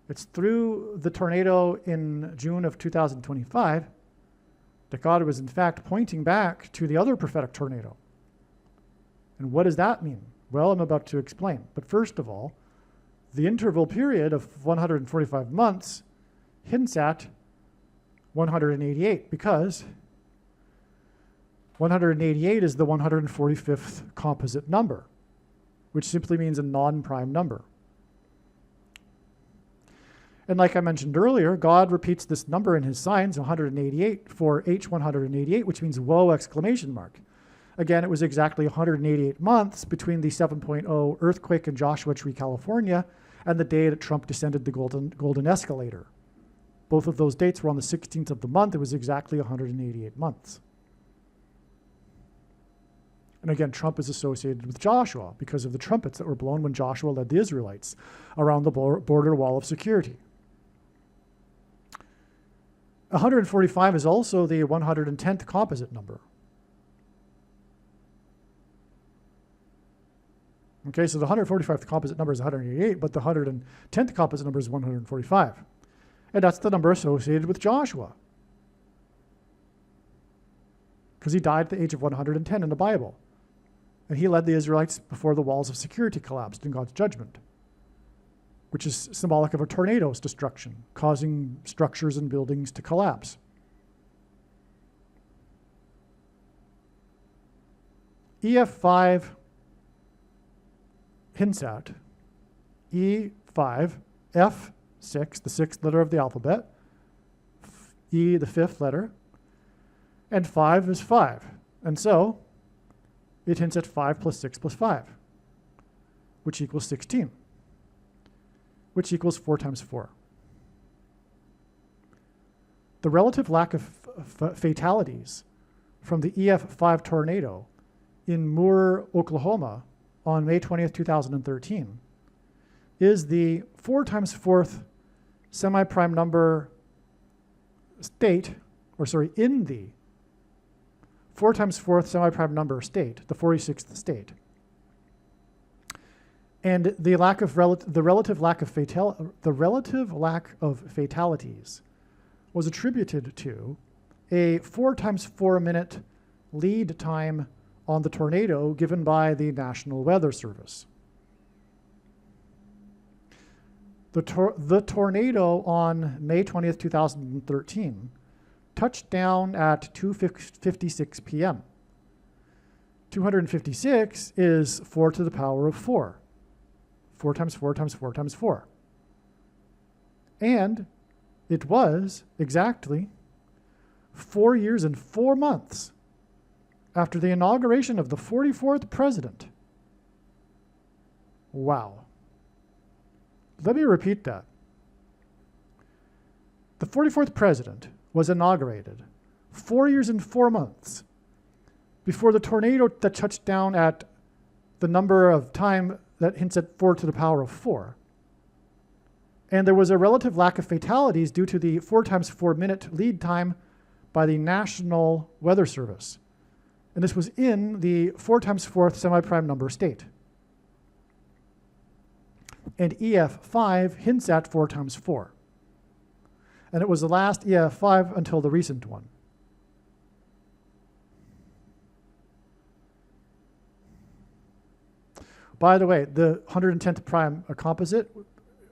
A: It's through the tornado in June of 2025 that God was in fact pointing back to the other prophetic tornado. And what does that mean? Well, I'm about to explain. But first of all, the interval period of 145 months hints at 188 because 188 is the 145th composite number, which simply means a non-prime number. And like I mentioned earlier, God repeats this number in his signs, 188, for H188, which means whoa, exclamation mark. Again, it was exactly 188 months between the 7.0 earthquake in Joshua Tree, California, and the day that Trump descended the golden escalator. Both of those dates were on the 16th of the month. It was exactly 188 months. And again, Trump is associated with Joshua because of the trumpets that were blown when Joshua led the Israelites around the border wall of security. 145 is also the 110th composite number. Okay, so the 145th composite number is 188, but the 110th composite number is 145. And that's the number associated with Joshua, because he died at the age of 110 in the Bible. And he led the Israelites before the walls of security collapsed in God's judgment, which is symbolic of a tornado's destruction, causing structures and buildings to collapse. EF5 hints at E5, F6, the sixth letter of the alphabet, E, the fifth letter, and 5 is 5. And so it hints at 5 plus 6 plus 5, which equals 16, which equals 4 times 4. The relative lack of fatalities from the EF5 tornado in Moore, Oklahoma on May 20th, 2013 is the 4 times 4th semi-prime number state, in the 4 times 4th semi-prime number state, the 46th state. And the relative lack of fatalities was attributed to a 4 times 4 minute lead time on the tornado given by the National Weather Service. The tornado on May 20th, 2013 touched down at 2:56 p.m. 256 is 4 to the power of 4. 4 times 4 times 4 times 4. And it was exactly 4 years and 4 months after the inauguration of the 44th president. Wow. Let me repeat that. The 44th president was inaugurated 4 years and 4 months before the tornado that touched down at the number of time that hints at 4 to the power of 4. And there was a relative lack of fatalities due to the 4 times 4 minute lead time by the National Weather Service. And this was in the 4 times 4th semi-prime number state. And EF5 hints at 4 times 4. And it was the last EF5 until the recent one. By the way, the 110th prime composite,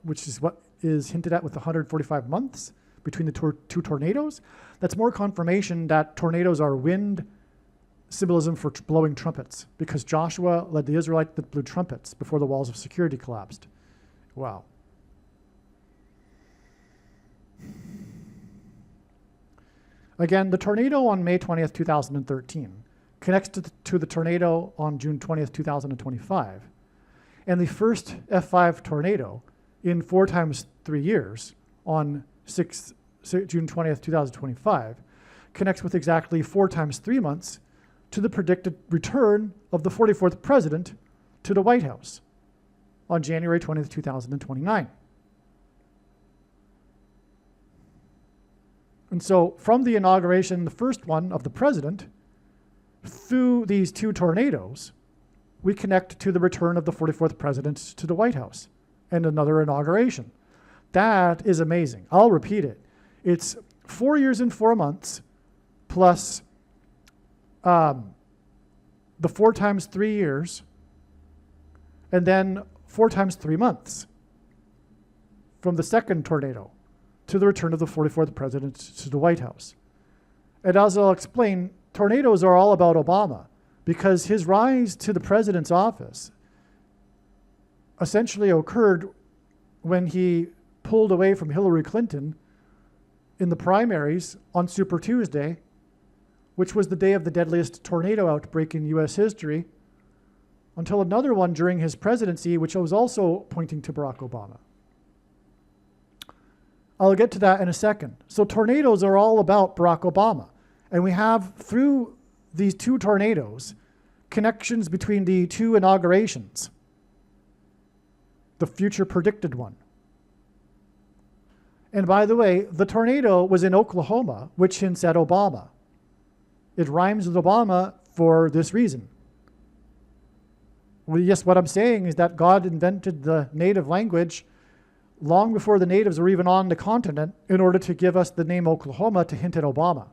A: which is what is hinted at with the 145 months between the two tornadoes, that's more confirmation that tornadoes are wind symbolism for blowing trumpets, because Joshua led the Israelites that blew trumpets before the walls of security collapsed. Wow. Again, the tornado on May 20th, 2013 connects to the tornado on June 20th, 2025. And the first F5 tornado in 4 times 3 years on June 20th, 2025 connects with exactly 4 times 3 months to the predicted return of the 44th president to the White House on January 20th, 2029. And so from the inauguration, the first one of the president, through these 2 tornadoes, we connect to the return of the 44th president to the White House and another inauguration. That is amazing. I'll repeat it. It's 4 years and 4 months plus the 4 times 3 years, and then 4 times 3 months from the second tornado to the return of the 44th president to the White House. And as I'll explain, tornadoes are all about Obama, because his rise to the president's office essentially occurred when he pulled away from Hillary Clinton in the primaries on Super Tuesday, which was the day of the deadliest tornado outbreak in U.S. history, until another one during his presidency, which was also pointing to Barack Obama. I'll get to that in a second. So tornadoes are all about Barack Obama. And we have, through these two tornadoes, connections between the two inaugurations. The future predicted one. And by the way, the tornado was in Oklahoma, which hints at Obama. It rhymes with Obama for this reason. Well, yes, what I'm saying is that God invented the native language long before the natives were even on the continent in order to give us the name Oklahoma to hint at Obama.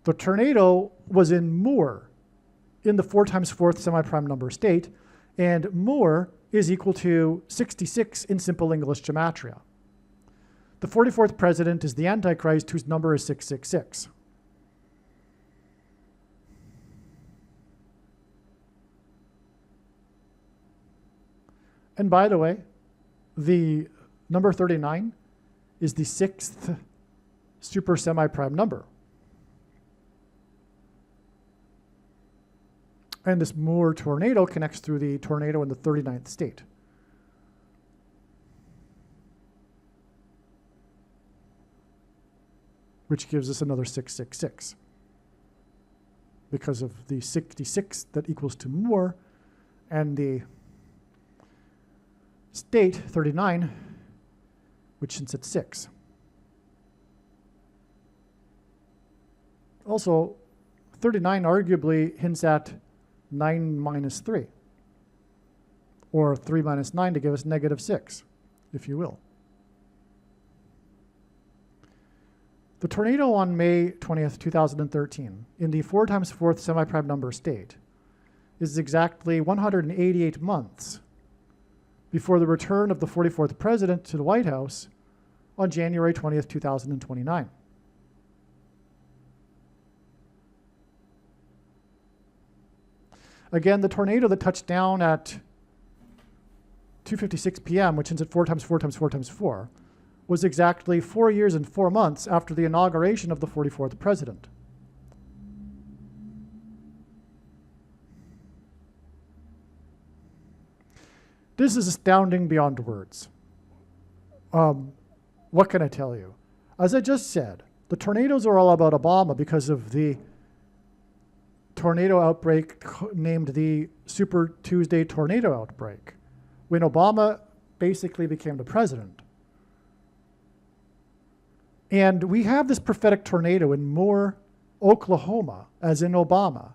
A: The tornado was in Moore, in the 4 times 4th semi-prime number state, and Moore is equal to 66 in simple English gematria. The 44th president is the Antichrist, whose number is 666. And by the way, the number 39 is the 6th super semi-prime number. And this Moore tornado connects through the tornado in the 39th state. Which gives us another 666. Because of the 66 that equals to Moore, and the state 39, which hints at 6. Also, 39 arguably hints at 9 minus 3, or 3 minus 9 to give us negative 6, if you will. The tornado on May 20th, 2013, in the 4 times 4th semi-prime number state, is exactly 188 months before the return of the 44th president to the White House on January 20th, 2029. Again, the tornado that touched down at 2:56 p.m., which ends at 4 times 4 times 4 times 4, was exactly 4 years and 4 months after the inauguration of the 44th president. This is astounding beyond words. What can I tell you? As I just said, the tornadoes are all about Obama because of the tornado outbreak named the Super Tuesday tornado outbreak, when Obama basically became the president. And we have this prophetic tornado in Moore, Oklahoma, as in Obama,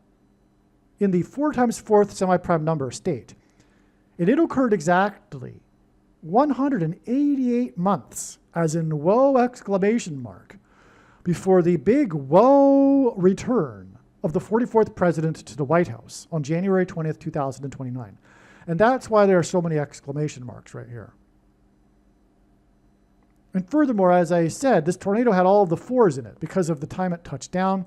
A: in the 4 times 4th semi-prime number state. And it occurred exactly 188 months, as in whoa exclamation mark, before the big whoa return of the 44th president to the White House on January 20th, 2029. And that's why there are so many exclamation marks right here. And furthermore, as I said, this tornado had all of the 4s in it because of the time it touched down,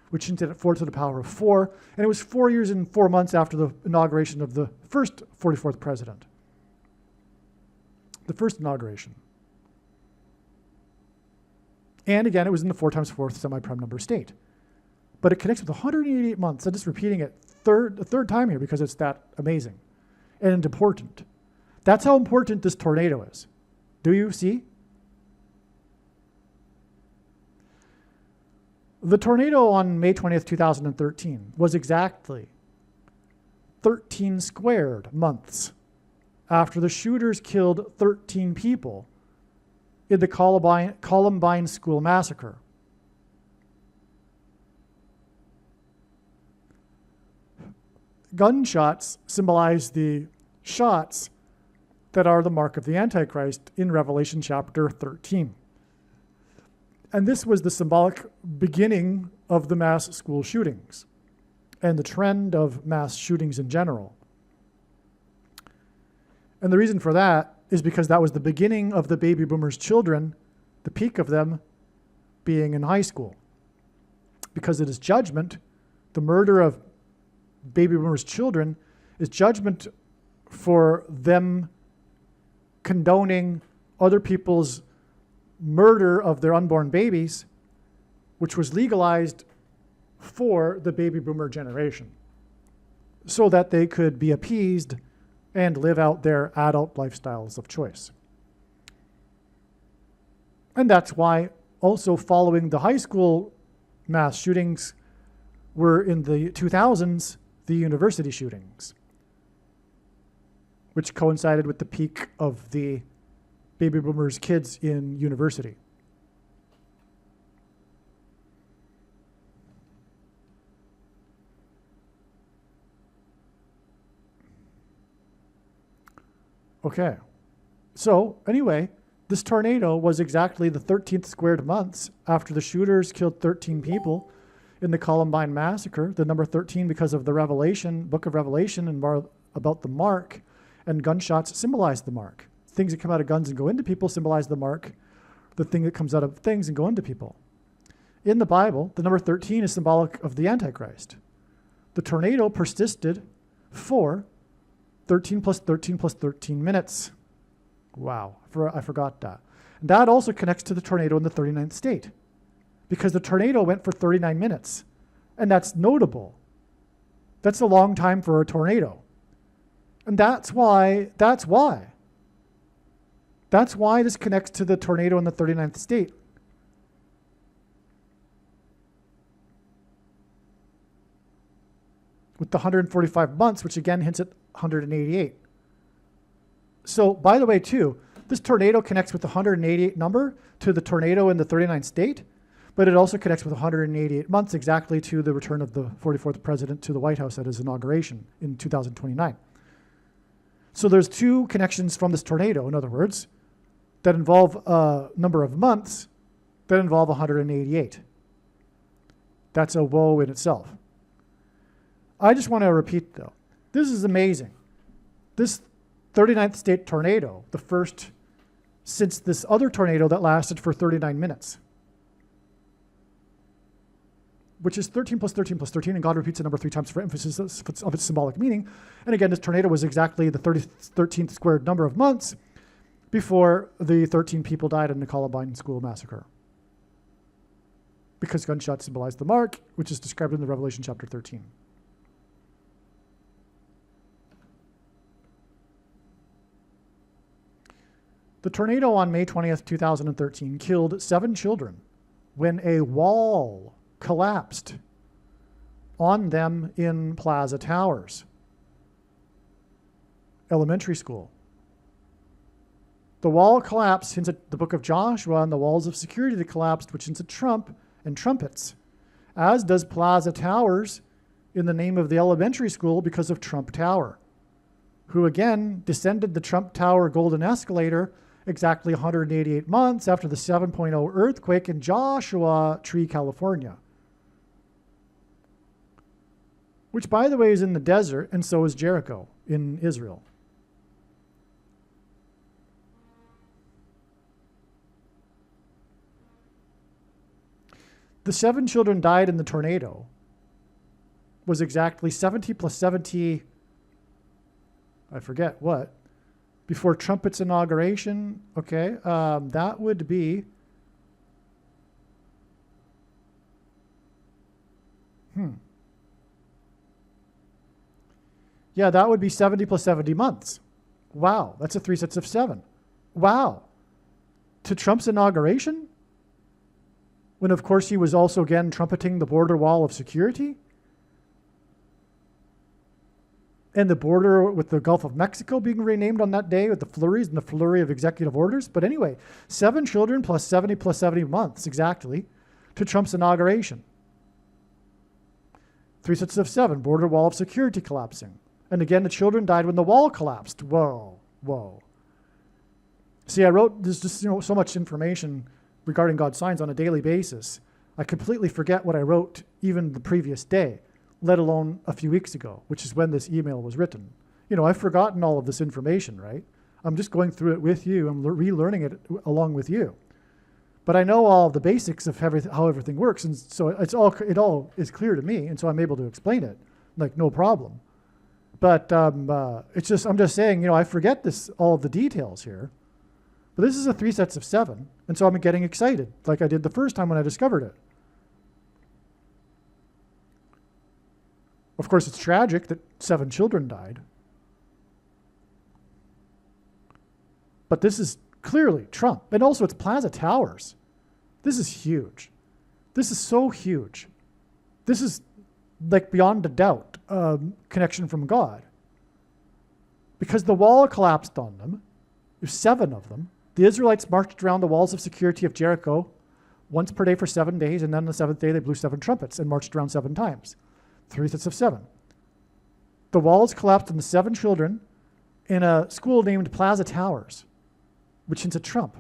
A: which hinted at 4 to the power of 4. And it was 4 years and 4 months after the inauguration of the first 44th president. The first inauguration. And again, it was in the 4 times 4th semi-prime number state. But it connects with 188 months. I'm just repeating it the third time here because it's that amazing and important. That's how important this tornado is. Do you see? The tornado on May 20th, 2013 was exactly 13 squared months after the shooters killed 13 people in the Columbine school massacre. Gunshots symbolize the shots that are the mark of the Antichrist in Revelation chapter 13. And this was the symbolic beginning of the mass school shootings and the trend of mass shootings in general. And the reason for that is because that was the beginning of the baby boomers' children, the peak of them being in high school. Because it is judgment, the murder of baby boomers' children is judgment for them condoning other people's murder of their unborn babies, which was legalized for the baby boomer generation, so that they could be appeased and live out their adult lifestyles of choice. And that's why also following the high school mass shootings were in the 2000s, the university shootings, which coincided with the peak of the baby boomers' kids in university. Okay, so anyway, this tornado was exactly the 13th squared months after the shooters killed 13 people in the Columbine massacre, the number 13 because of the Revelation, book of Revelation, and about the mark, and gunshots symbolize the mark. Things that come out of guns and go into people symbolize the mark, the thing that comes out of things and go into people. In the Bible, the number 13 is symbolic of the Antichrist. The tornado persisted for 13 plus 13 plus 13 minutes. Wow, I forgot that. And that also connects to the tornado in the 39th state, because the tornado went for 39 minutes. And that's notable. That's a long time for a tornado. And that's why this connects to the tornado in the 39th state. With the 145 months, which again hints at 188. So, by the way, too, this tornado connects with the 188 number to the tornado in the 39th state, but it also connects with 188 months exactly to the return of the 44th president to the White House at his inauguration in 2029. So there's two connections from this tornado, in other words, that involve a number of months that involve 188. That's a woe in itself. I just want to repeat, though, this is amazing. This 39th state tornado, the first since this other tornado that lasted for 39 minutes, which is 13 plus 13 plus 13, and God repeats the number 3 times for emphasis of its symbolic meaning. And again, this tornado was exactly the 13th squared number of months before the 13 people died in the Columbine school massacre, because gunshots symbolize the mark, which is described in the Revelation chapter 13. The tornado on May 20th, 2013 killed 7 children when a wall collapsed on them in Plaza Towers Elementary School. The wall collapsed hints at the book of Joshua and the walls of security that collapsed, which hints at Trump and trumpets, as does Plaza Towers in the name of the elementary school because of Trump Tower, who again descended the Trump Tower golden escalator exactly 188 months after the 7.0 earthquake in Joshua Tree, California, which, by the way, is in the desert, and so is Jericho in Israel. The 7 children died in the tornado was exactly 70 plus 70, I forget what, before Trumpet's inauguration. Okay, that would be, yeah, that would be 70 plus 70 months. Wow, that's 3 sets of 7. Wow. To Trump's inauguration? When, of course, he was also again trumpeting the border wall of security? And the border with the Gulf of Mexico being renamed on that day with the flurries and the flurry of executive orders. But anyway, 7 children plus 70 months exactly to Trump's inauguration. 3 sets of 7, border wall of security collapsing. And again, the children died when the wall collapsed. Whoa, whoa. See, I wrote, there's just so much information regarding God's signs on a daily basis. I completely forget what I wrote even the previous day, let alone a few weeks ago, which is when this email was written. I've forgotten all of this information, right? I'm just going through it with you. I'm relearning it along with you. But I know all the basics of how everything works, and so it all is clear to me, and so I'm able to explain it, like no problem. But it's just, I'm just saying, I forget all of the details here. But this is a 3 sets of 7. And so I'm getting excited like I did the first time when I discovered it. Of course, it's tragic that 7 children died. But this is clearly Trump. And also it's Plaza Towers. This is huge. This is so huge. This is like beyond a doubt connection from God. Because the wall collapsed on them. There's 7 of them. The Israelites marched around the walls of security of Jericho once per day for 7 days, and then on the 7th day they blew 7 trumpets and marched around 7 times. 3 sets of 7. The walls collapsed on the 7 children in a school named Plaza Towers, which hints at Trump.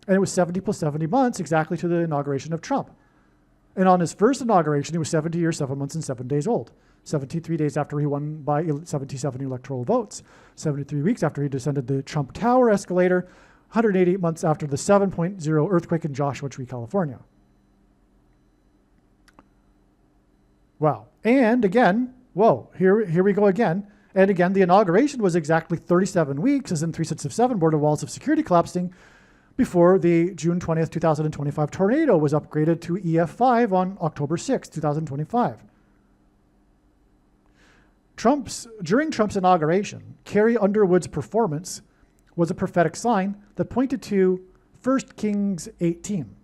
A: And it was 70 plus 70 months exactly to the inauguration of Trump. And on his first inauguration, he was 70 years, 7 months, and 7 days old. 73 days after he won by 77 electoral votes. 73 weeks after he descended the Trump Tower escalator. 188 months after the 7.0 earthquake in Joshua Tree, California. Wow. And again, here we go again. And again, the inauguration was exactly 37 weeks, as in 3 sets of 7, border walls of security collapsing, before the June 20th, 2025 tornado was upgraded to EF5 on October 6th, 2025. During Trump's inauguration, Carrie Underwood's performance was a prophetic sign that pointed to 1 Kings 18.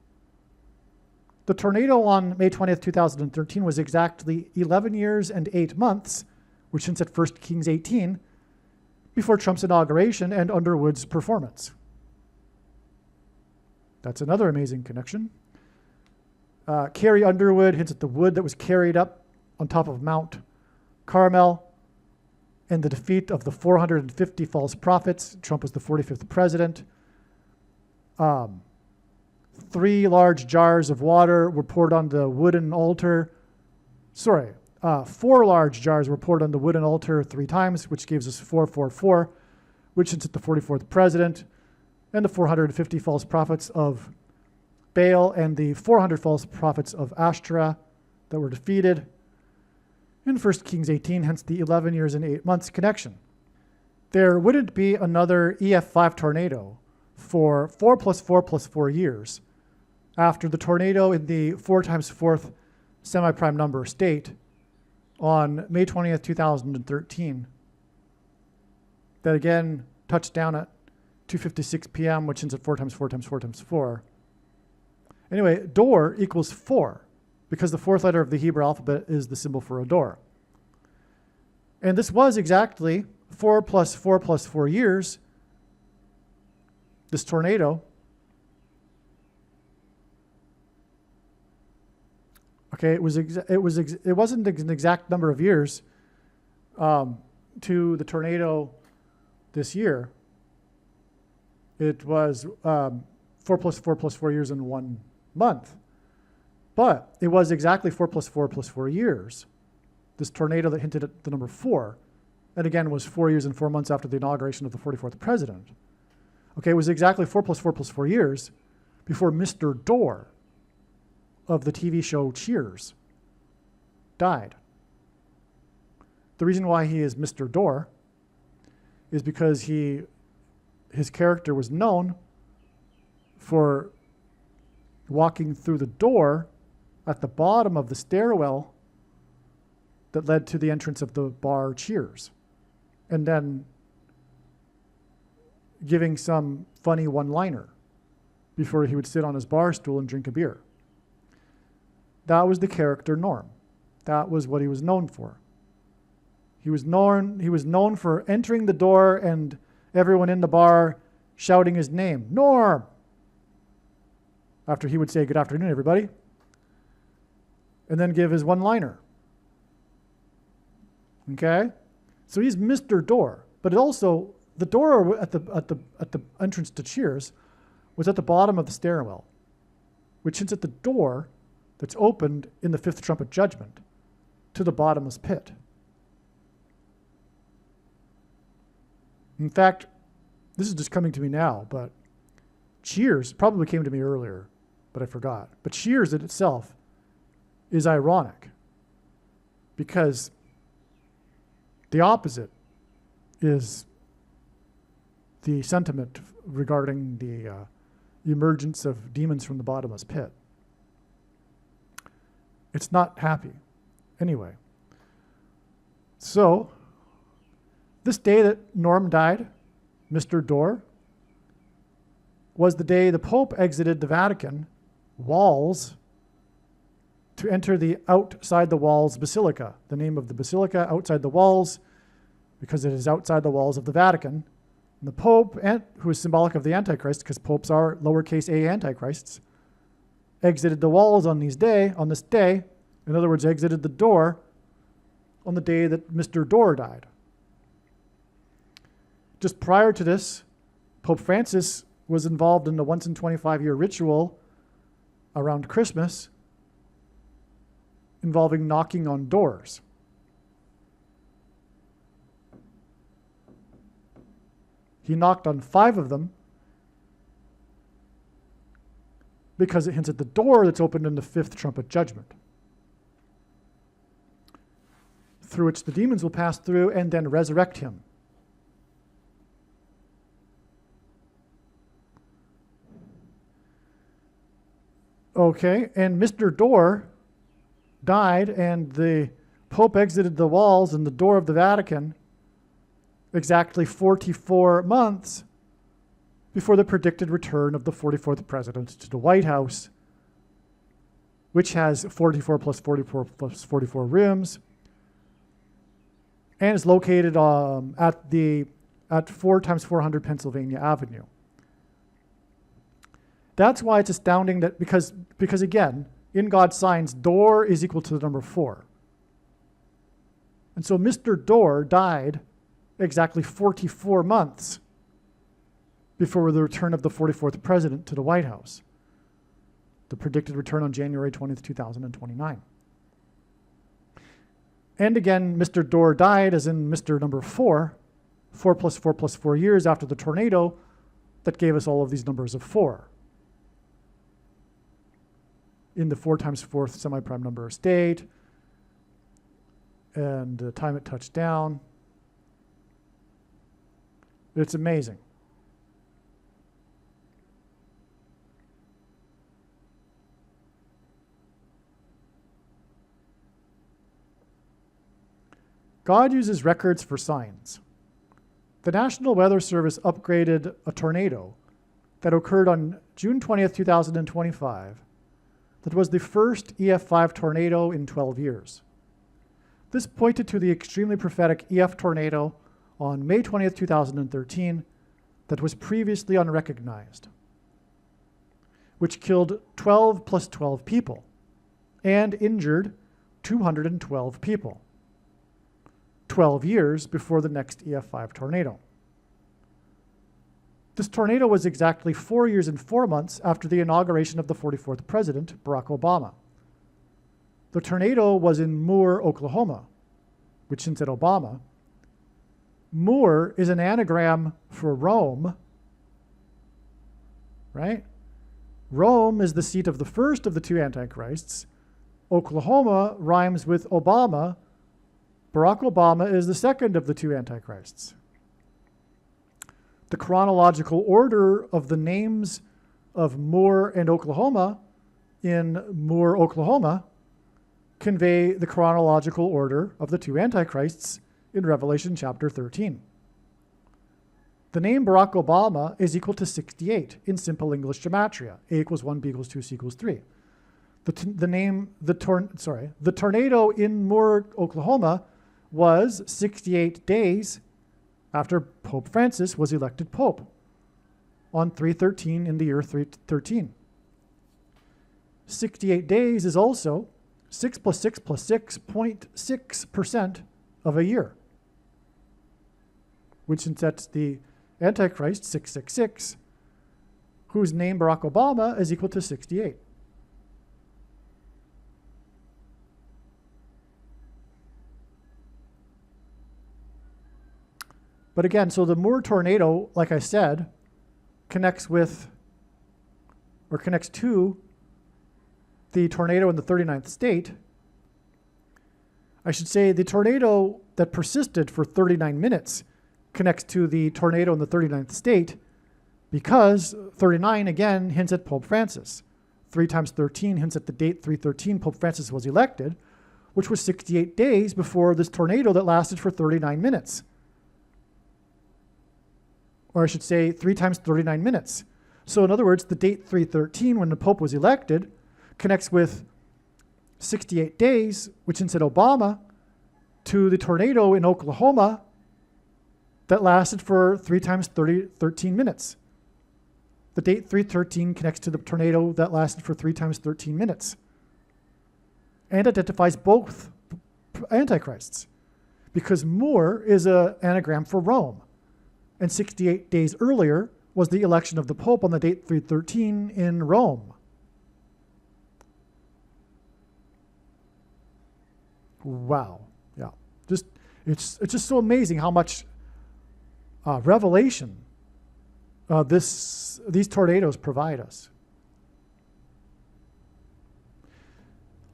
A: The tornado on May 20th, 2013 was exactly 11 years and 8 months, which hints at 1 Kings 18, before Trump's inauguration and Underwood's performance. That's another amazing connection. Carrie Underwood hints at the wood that was carried up on top of Mount Carmel and the defeat of the 450 false prophets. Trump was the 45th president. 3 large jars of water were poured on the wooden altar. 4 large jars were poured on the wooden altar 3 times, which gives us 444, which is at the 44th president, and the 450 false prophets of Baal and the 400 false prophets of Ashtoreth that were defeated in 1 Kings 18, hence the 11 years and 8 months connection. There wouldn't be another EF5 tornado for 4 plus 4 plus 4 years after the tornado in the 4 times 4th semi-prime number state on May 20th, 2013. That again touched down at 2:56 p.m., which ends at 4 times 4 times 4 times 4. Anyway, door equals 4, because the 4th letter of the Hebrew alphabet is the symbol for a door. And this was exactly 4 plus 4 plus 4 years, this tornado. Okay, it wasn't an exact number of years to the tornado this year. It was 4 plus 4 plus 4 years in 1 month. But it was exactly 4 plus 4 plus 4 years. This tornado that hinted at the number 4, and again was 4 years and 4 months after the inauguration of the 44th president. Okay, it was exactly 4 plus 4 plus 4 years before Mr. Door of the TV show Cheers died. The reason why he is Mr. Door is because his character was known for walking through the door at the bottom of the stairwell that led to the entrance of the bar Cheers, and then giving some funny one-liner before he would sit on his bar stool and drink a beer. That was the character Norm. That was what he was known for. He was known for entering the door and everyone in the bar shouting his name, Norm, after he would say, "Good afternoon, everybody," and then give his one-liner. Okay? So he's Mr. Door, but it also, the door at the entrance to Cheers was at the bottom of the stairwell, which hints at the door that's opened in the 5th trumpet judgment to the bottomless pit. In fact, this is just coming to me now, but Cheers probably came to me earlier, but I forgot. But Cheers in itself is ironic because The opposite is the sentiment regarding the emergence of demons from the bottomless pit. It's not happy. Anyway, so this day that Norm died, Mr. Dorr, was the day the Pope exited the Vatican walls to enter the outside the walls basilica. The name of the basilica, outside the walls, because it is outside the walls of the Vatican. And the Pope, who is symbolic of the Antichrist, because popes are lowercase a antichrists, exited the walls on this day, in other words, exited the door on the day that Mr. Dorr died. Just prior to this, Pope Francis was involved in the once in 25-year ritual around Christmas involving knocking on doors. He knocked on 5 of them because it hints at the door that's opened in the 5th trumpet judgment, through which the demons will pass through and then resurrect him. Okay, and Mr. Dorr died, and the Pope exited the walls and the door of the Vatican exactly 44 months before the predicted return of the 44th president to the White House, which has 44 plus 44 plus 44 rooms, and is located at 4 times 400 Pennsylvania Avenue. That's why it's astounding that because again, in God's signs, Dorr is equal to the number 4. And so Mr. Dorr died exactly 44 months before the return of the 44th president to the White House. The predicted return on January 20th, 2029. And again, Mr. Dorr died, as in Mr. number 4, 4 plus 4 plus 4 years after the tornado that gave us all of these numbers of 4. In the 4 times 4th semi-prime number state, and the time it touched down. It's amazing. God uses records for signs. The National Weather Service upgraded a tornado that occurred on June 20th, 2025, that was the first EF5 tornado in 12 years. This pointed to the extremely prophetic EF tornado on May 20th, 2013 that was previously unrecognized, which killed 12 plus 12 people and injured 212 people, 12 years before the next EF5 tornado. This tornado was exactly 4 years and 4 months after the inauguration of the 44th president, Barack Obama. The tornado was in Moore, Oklahoma, which hints at Obama. Moore is an anagram for Rome, right? Rome is the seat of the first of the 2 antichrists. Oklahoma rhymes with Obama. Barack Obama is the second of the 2 antichrists. The chronological order of the names of Moore and Oklahoma in Moore, Oklahoma, convey the chronological order of the 2 antichrists in Revelation chapter 13. The name Barack Obama is equal to 68 in simple English gematria. A equals 1, B equals 2, C equals 3. The tornado in Moore, Oklahoma was 68 days after Pope Francis was elected Pope on 3/13 in the year 313. 68 days is also 6 plus 6 plus 6.6% of a year, which sets the Antichrist 666, whose name Barack Obama is equal to 68. But again, so the Moore tornado, like I said, connects to the tornado in the 39th state. I should say the tornado that persisted for 39 minutes connects to the tornado in the 39th state, because 39 again hints at Pope Francis. 3 times 13 hints at the date 313 Pope Francis was elected, which was 68 days before this tornado that lasted for 39 minutes. Or I should say 3 times 39 minutes. So in other words, the date 313 when the Pope was elected connects with 68 days, which hints at Obama, to the tornado in Oklahoma that lasted for 3 times 13 minutes. The date 313 connects to the tornado that lasted for 3 times 13 minutes and identifies both antichrists, because Moore is an anagram for Rome, and 68 days earlier was the election of the Pope on the date 313 in Rome. Wow. Yeah. It's just so amazing how much revelation these tornadoes provide us.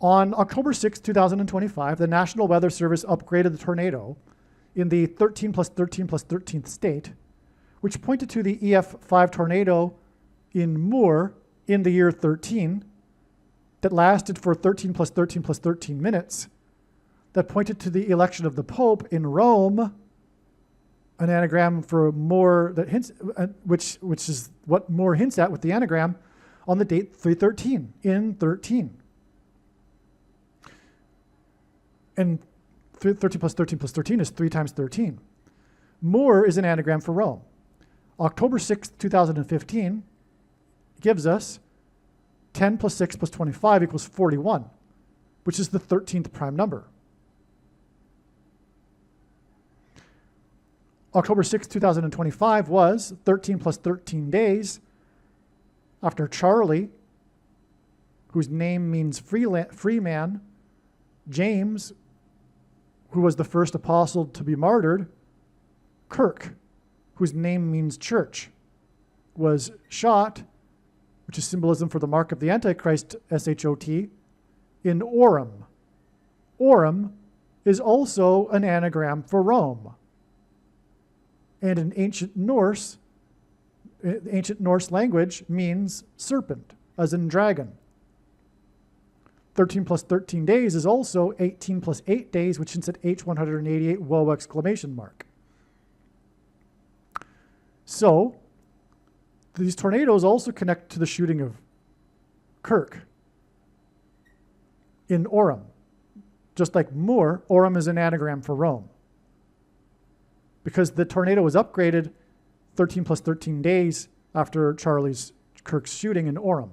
A: On October 6, 2025, the National Weather Service upgraded the tornado in the 13 plus 13 plus 13th state, which pointed to the EF5 tornado in Moore in the year 13 that lasted for 13 plus 13 plus 13 minutes, that pointed to the election of the Pope in Rome, an anagram for Moore that hints, which is what Moore hints at with the anagram, on the date 313 in 13. And 13 plus 13 plus 13 is 3 times 13. Moore is an anagram for Rome. October 6, 2015 gives us 10 plus 6 plus 25 equals 41, which is the 13th prime number. October 6, 2025 was 13 plus 13 days after Charlie, whose name means free man, James, who was the first apostle to be martyred, Kirk, whose name means church, was shot, which is symbolism for the mark of the Antichrist, S-H-O-T, in Orem. Orem is also an anagram for Rome. And in ancient Norse language means serpent, as in dragon. 13 plus 13 days is also 18 plus 8 days, which hints at H188, whoa, exclamation mark. So these tornadoes also connect to the shooting of Kirk in Orem. Just like Moore, Orem is an anagram for Rome, because the tornado was upgraded 13 plus 13 days after Kirk's shooting in Orem.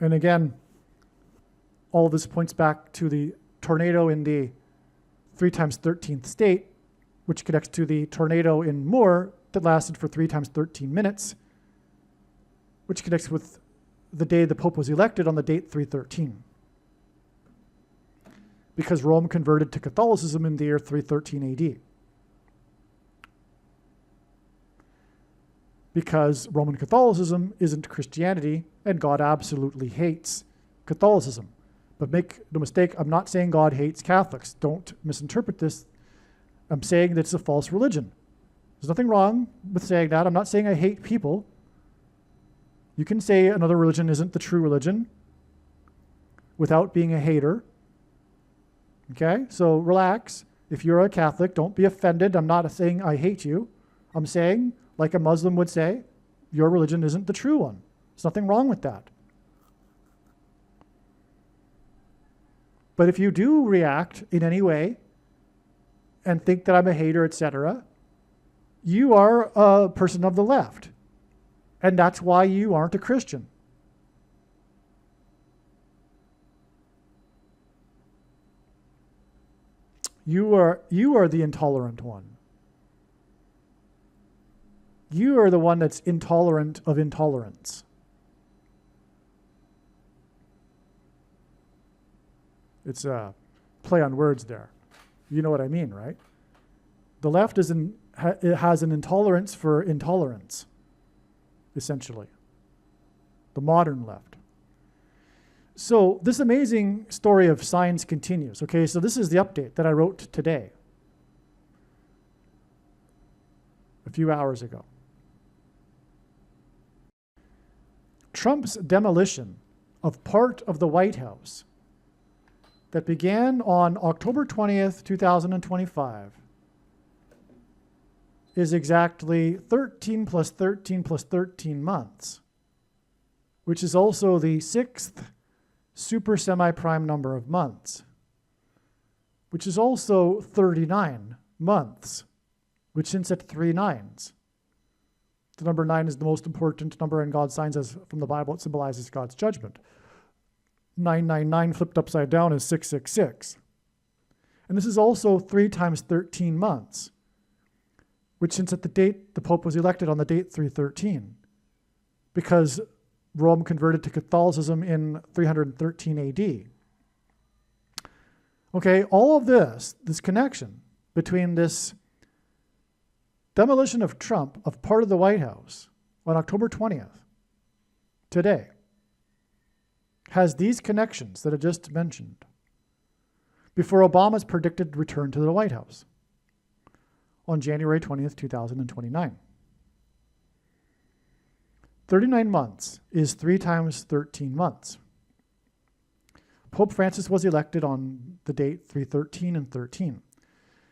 A: And again, all of this points back to the tornado in the 3 times 13th state, which connects to the tornado in Moore that lasted for 3 times 13 minutes, which connects with the day the Pope was elected on the date 313. Because Rome converted to Catholicism in the year 313 AD. Because Roman Catholicism isn't Christianity, and God absolutely hates Catholicism. But make no mistake, I'm not saying God hates Catholics. Don't misinterpret this. I'm saying that it's a false religion. There's nothing wrong with saying that. I'm not saying I hate people. You can say another religion isn't the true religion without being a hater. Okay, so relax. If you're a Catholic, don't be offended. I'm not saying I hate you. I'm saying, like a Muslim would say, your religion isn't the true one. There's nothing wrong with that. But if you do react in any way and think that I'm a hater, etc., you are a person of the left. And that's why you aren't a Christian. You are the intolerant one. You are the one that's intolerant of intolerance. It's a play on words there. You know what I mean, right? The left has an intolerance for intolerance, essentially. The modern left. So this amazing story of signs continues. Okay, so this is the update that I wrote today, a few hours ago. Trump's demolition of part of the White House that began on October 20th, 2025 is exactly 13 plus 13 plus 13 months, which is also the sixth super semi-prime number of months, which is also 39 months, which hints at 3 nines. The number 9 is the most important number in God's signs, as from the Bible it symbolizes God's judgment. 999 flipped upside down is 666. And this is also 3 times 13 months, which hints at the date the Pope was elected on, the date 313, because Rome converted to Catholicism in 313 AD. Okay, all of this connection between this demolition of Trump of part of the White House on October 20th, today, has these connections that I just mentioned before Obama's predicted return to the White House on January 20th, 2029. 39 months is 3 times 13 months. Pope Francis was elected on the date 313 and 13,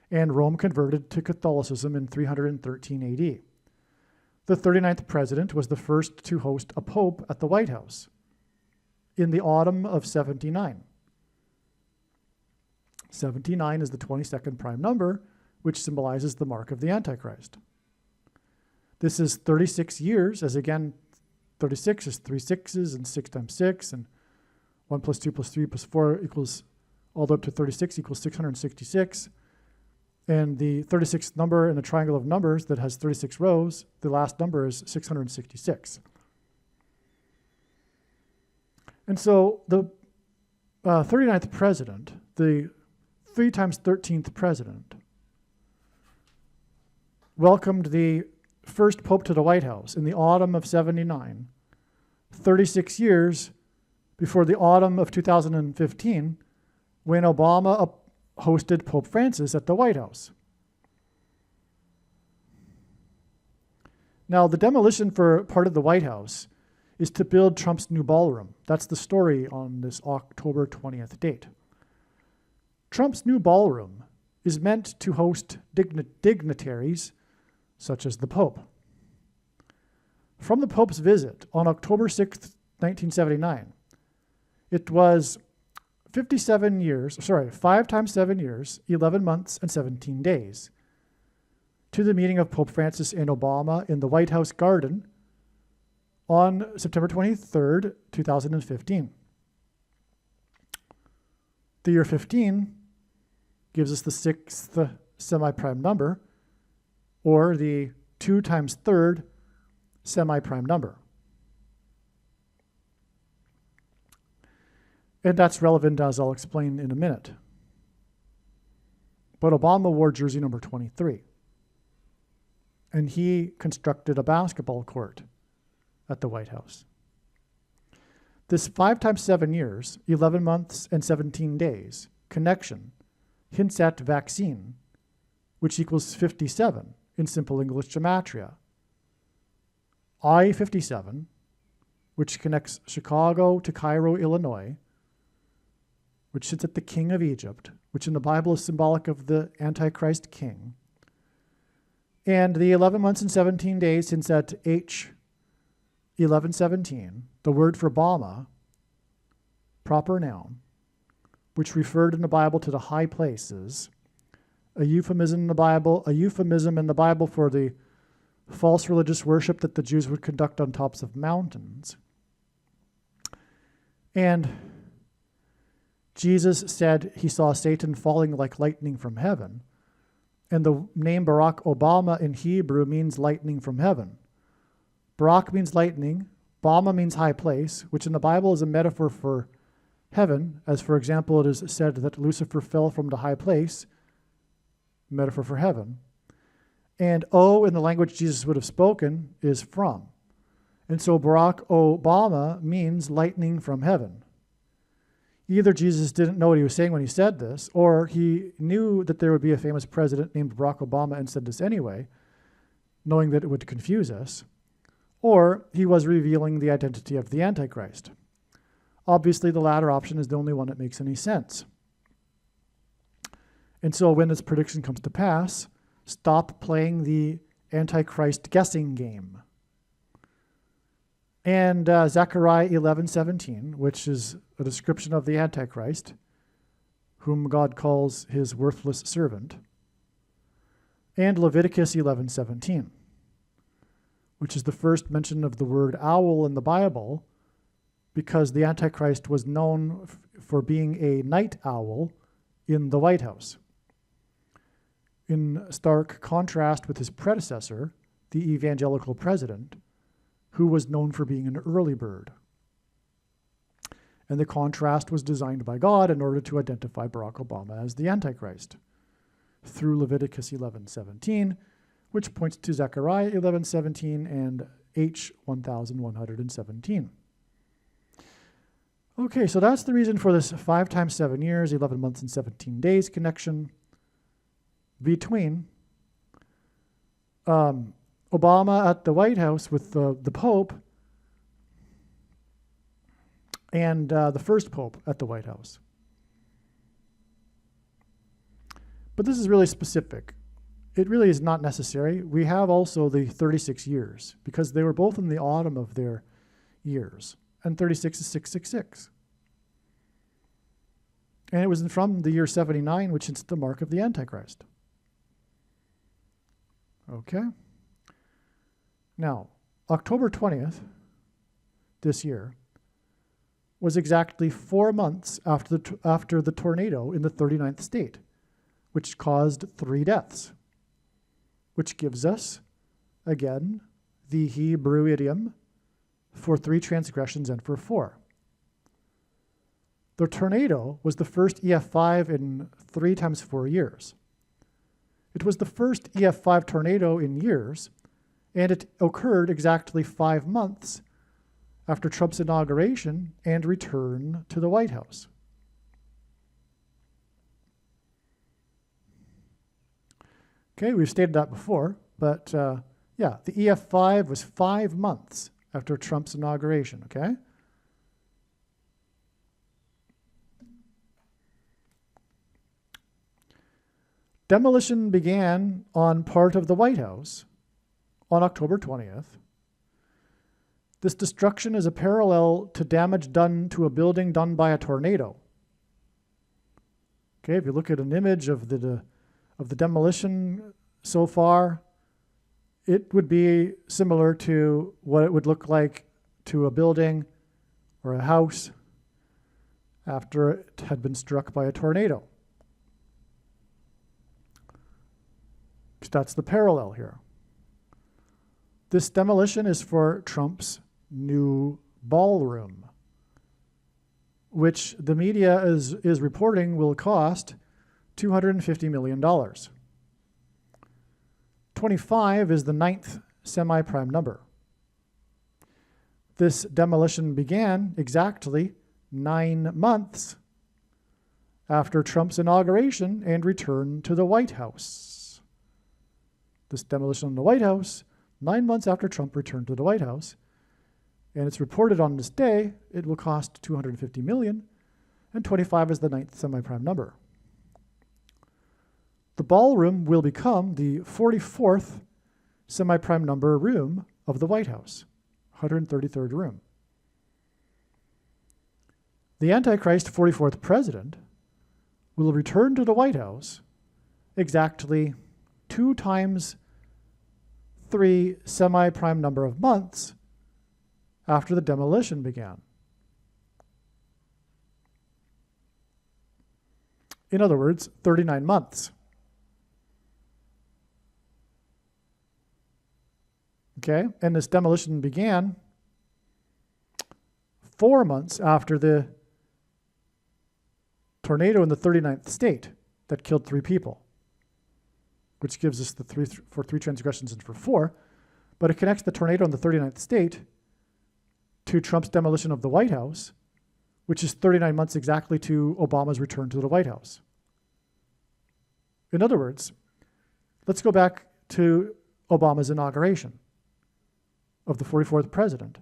A: and Rome converted to Catholicism in 313 AD. The 39th president was the first to host a pope at the White House in the autumn of 79. 79 is the 22nd prime number, which symbolizes the mark of the Antichrist. This is 36 years, as again, 36 is 3 sixes, and 6 times 6, and 1 plus 2 plus 3 plus 4 equals, all the way up to 36 equals 666. And the 36th number in the triangle of numbers that has 36 rows, the last number is 666. And so the 39th president, the 3 times 13th president, welcomed the first pope to the White House in the autumn of 79, 36 years before the autumn of 2015, when Obama hosted Pope Francis at the White House. Now, the demolition for part of the White House is to build Trump's new ballroom. That's the story on this October 20th date. Trump's new ballroom is meant to host dignitaries such as the Pope. From the Pope's visit on October 6th, 1979, it was 5 times 7 years, 11 months, and 17 days, to the meeting of Pope Francis and Obama in the White House garden on September 23rd, 2015. The year 15 gives us the 6th semi-prime number, or the 2 times 3rd semi-prime number. And that's relevant, as I'll explain in a minute. But Obama wore jersey number 23. And he constructed a basketball court at the White House. This 5 times 7 years, 11 months, and 17 days connection hints at vaccine, which equals 57 in simple English gematria. I-57, which connects Chicago to Cairo, Illinois, which sits at the king of Egypt, which in the Bible is symbolic of the Antichrist king. And the 11 months and 17 days hints at H1117, the word for Bama, proper noun, which referred in the Bible to the high places, a euphemism in the Bible for the false religious worship that the Jews would conduct on tops of mountains. And Jesus said he saw Satan falling like lightning from heaven. And the name Barack Obama in Hebrew means lightning from heaven. Barak means lightning. Bama means high place, which in the Bible is a metaphor for heaven, as for example, it is said that Lucifer fell from the high place, metaphor for heaven. And O, in the language Jesus would have spoken, is from. And so Barack Obama means lightning from heaven. Either Jesus didn't know what he was saying when he said this, or he knew that there would be a famous president named Barack Obama and said this anyway, knowing that it would confuse us, or he was revealing the identity of the Antichrist. Obviously, the latter option is the only one that makes any sense. And so when this prediction comes to pass, stop playing the Antichrist guessing game. And Zechariah 11:17, which is a description of the Antichrist, whom God calls his worthless servant, and Leviticus 11:17, which is the first mention of the word owl in the Bible, because the Antichrist was known for being a night owl in the White House, in stark contrast with his predecessor, the evangelical president, who was known for being an early bird. And the contrast was designed by God in order to identify Barack Obama as the Antichrist through Leviticus 11:17, which points to Zechariah 11:17 and H 1117. Okay, so that's the reason for this 5 times 7 years, 11 months and 17 days connection between Obama at the White House with the Pope and the first Pope at the White House. But this is really specific. It really is not necessary. We have also the 36 years, because they were both in the autumn of their years. And 36 is 666. And it was from the year 79, which is the mark of the Antichrist. Okay? Now, October 20th this year was exactly 4 months after the tornado in the 39th state, which caused 3 deaths, which gives us, again, the Hebrew idiom for 3 transgressions and for 4. The tornado was the first EF5 in 3 times 4 years. It was the first EF5 tornado in years, and it occurred exactly 5 months after Trump's inauguration and return to the White House. Okay, we've stated that before, but yeah, the EF5 was 5 months after Trump's inauguration, okay? Demolition began on part of the White House on October 20th. This destruction is a parallel to damage done to a building done by a tornado. Okay, if you look at an image of the demolition so far, it would be similar to what it would look like to a building or a house after it had been struck by a tornado. That's the parallel here. This demolition is for Trump's new ballroom, which the media is reporting will cost $250 million. 25 is the 9th semi-prime number. This demolition began exactly 9 months after Trump's inauguration and return to the White House. This demolition in the White House, 9 months after Trump returned to the White House, and it's reported on this day, it will cost $250 million, and 25 is the 9th semi-prime number. The ballroom will become the 44th semi-prime number room of the White House, 133rd room. The Antichrist 44th president will return to the White House exactly 2 times 3 semi-prime number of months after the demolition began. In other words, 39 months. Okay, and this demolition began 4 months after the tornado in the 39th state that killed 3 people, which gives us the 3 transgressions and for 4, but it connects the tornado in the 39th state to Trump's demolition of the White House, which is 39 months exactly to Obama's return to the White House. In other words, let's go back to Obama's inauguration of the 44th president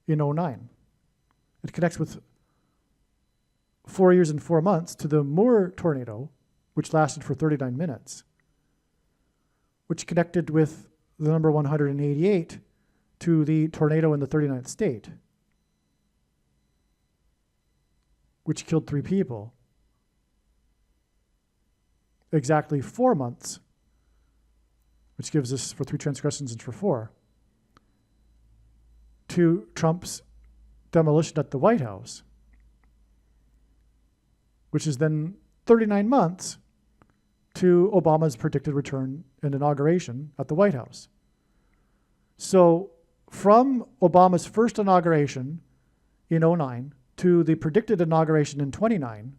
A: in 2009. It connects with 4 years and 4 months to the Moore tornado, which lasted for 39 minutes, which connected with the number 188 to the tornado in the 39th state, which killed 3 people. Exactly 4 months, which gives us for 3 transgressions and for 4, to Trump's demolition at the White House, which is then 39 months to Obama's predicted return and inauguration at the White House. So from Obama's first inauguration in 2009 to the predicted inauguration in 2029,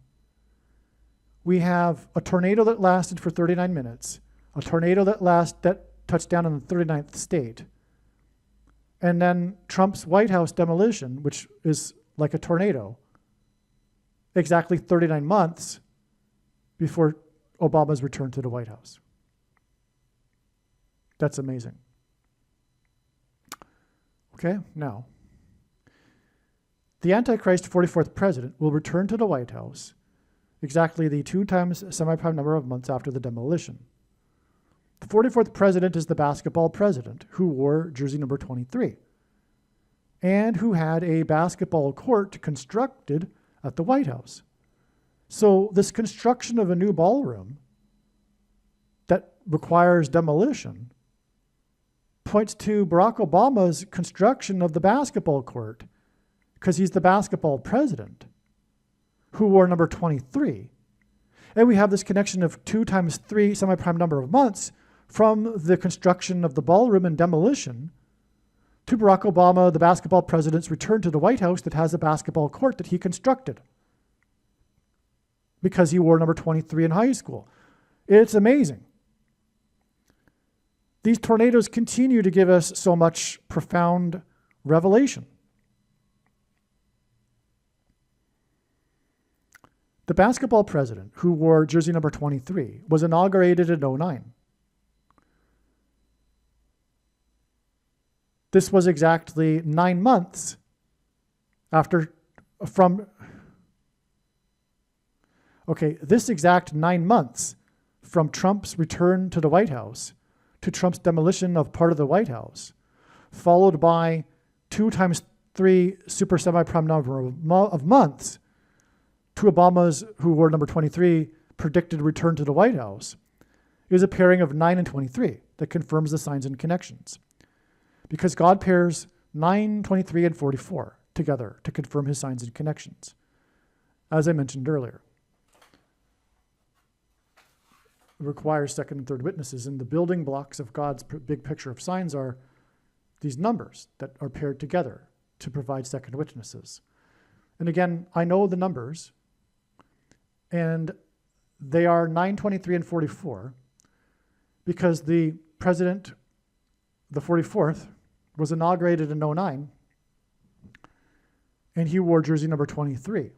A: we have a tornado that lasted for 39 minutes, a tornado that touched down in the 39th state, and then Trump's White House demolition, which is like a tornado, exactly 39 months before Obama's return to the White House. That's amazing. Okay, now, the Antichrist 44th president will return to the White House exactly the 2 times semi-prime number of months after the demolition. The 44th president is the basketball president who wore jersey number 23 and who had a basketball court constructed at the White House. So this construction of a new ballroom that requires demolition points to Barack Obama's construction of the basketball court, because he's the basketball president who wore number 23. And we have this connection of 2 times 3 semi-prime number of months from the construction of the ballroom and demolition to Barack Obama, the basketball president's return to the White House that has a basketball court that he constructed because he wore number 23 in high school. It's amazing. These tornadoes continue to give us so much profound revelation. The basketball president who wore jersey number 23 was inaugurated in 2009. This was exactly 9 months this exact 9 months from Trump's return to the White House to Trump's demolition of part of the White House, followed by 2 times 3 super semi-prime number of months to Obama's, who wore number 23, predicted return to the White House, is a pairing of 9 and 23 that confirms the signs and connections. Because God pairs 9, 23, and 44 together to confirm his signs and connections, as I mentioned earlier. It requires second and third witnesses, and the building blocks of God's big picture of signs are these numbers that are paired together to provide second witnesses. And again, I know the numbers, and they are 9, 23, and 44, because the president, the 44th, was inaugurated in 2009, and he wore jersey number 23,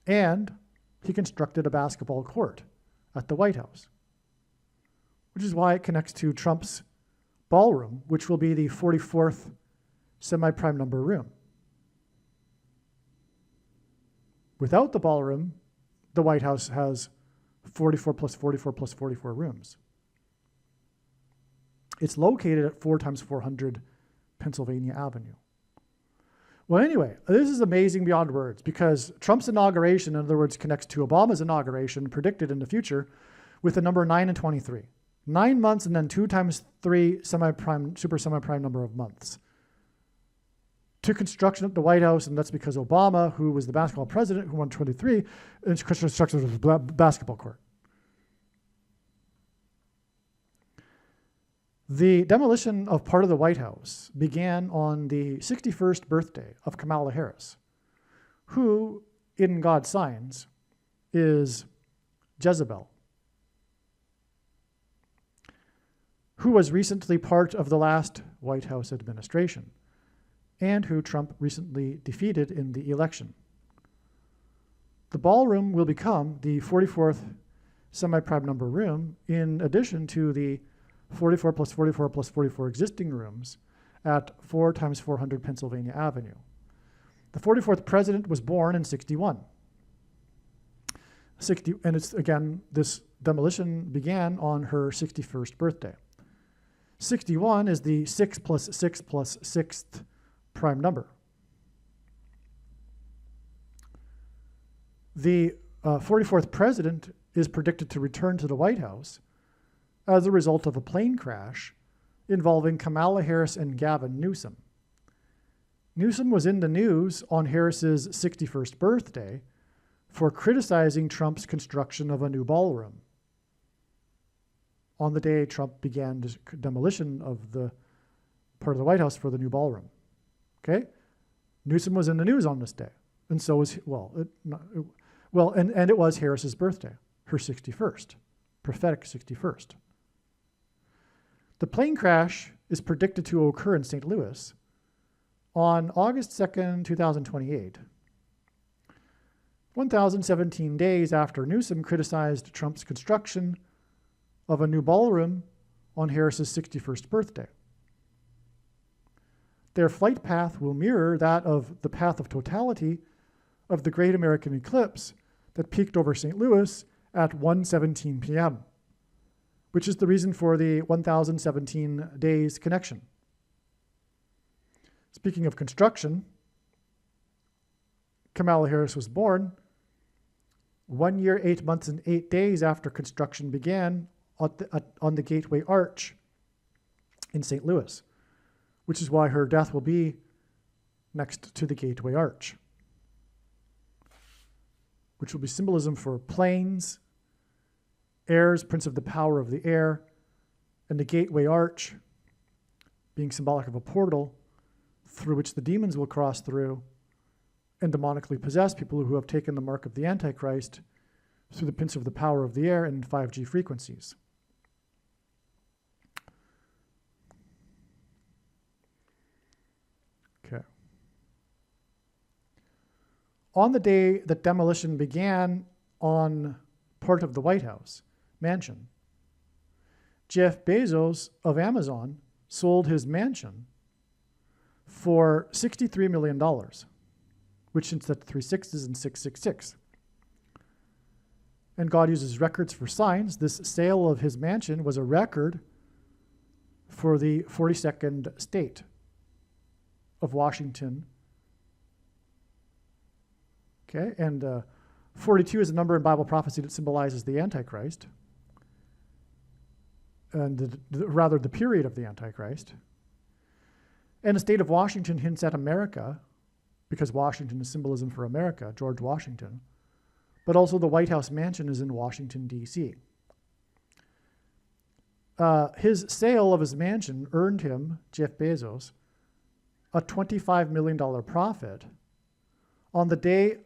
A: and he constructed a basketball court at the White House, which is why it connects to Trump's ballroom, which will be the 44th semi-prime number room. Without the ballroom, the White House has 44 plus 44 plus 44 rooms. It's located at 4 times 400 Pennsylvania Avenue. Well, anyway, this is amazing beyond words, because Trump's inauguration, in other words, connects to Obama's inauguration predicted in the future with the number 9 and 23. 9 months and then 2 times 3 semi-prime, super semi-prime number of months to construction at the White House, and that's because Obama, who was the basketball president, who won 23, constructed a basketball court. The demolition of part of the White House began on the 61st birthday of Kamala Harris, who, in God's signs, is Jezebel, who was recently part of the last White House administration, and who Trump recently defeated in the election. The ballroom will become the 44th semi-prime number room in addition to the 44 plus 44 plus 44 existing rooms at 4 times 400 Pennsylvania Avenue. The 44th president was born in 61. And it's, again, this demolition began on her 61st birthday. 61 is the 6 plus 6 plus 6th prime number. The 44th president is predicted to return to the White House as a result of a plane crash involving Kamala Harris and Gavin Newsom. Newsom was in the news on Harris's 61st birthday for criticizing Trump's construction of a new ballroom. On the day Trump began demolition of the part of the White House for the new ballroom. Okay? Newsom was in the news on this day. And so was, and it was Harris's birthday, her 61st, prophetic 61st. The plane crash is predicted to occur in St. Louis on August 2nd, 2028, 1,017 days after Newsom criticized Trump's construction of a new ballroom on Harris's 61st birthday. Their flight path will mirror that of the path of totality of the Great American Eclipse that peaked over St. Louis at 1:17 p.m., which is the reason for the 1,017 days connection. Speaking of construction, Kamala Harris was born 1 year, 8 months, and 8 days after construction began on the Gateway Arch in St. Louis, which is why her death will be next to the Gateway Arch, which will be symbolism for planes, airs, prince of the power of the air, and the Gateway Arch being symbolic of a portal through which the demons will cross through and demonically possess people who have taken the mark of the Antichrist through the prince of the power of the air and 5G frequencies. Okay. On the day that demolition began on part of the White House mansion, Jeff Bezos of Amazon sold his mansion for $63 million, which instead of 3 sixes and 666. And God uses records for signs. This sale of his mansion was a record for the 42nd state of Washington. Okay, and 42 is a number in Bible prophecy that symbolizes the Antichrist, and rather the period of the Antichrist. And the state of Washington hints at America, because Washington is symbolism for America, George Washington. But also the White House mansion is in Washington, D.C. His sale of his mansion earned him, Jeff Bezos, a $25 million profit on the day.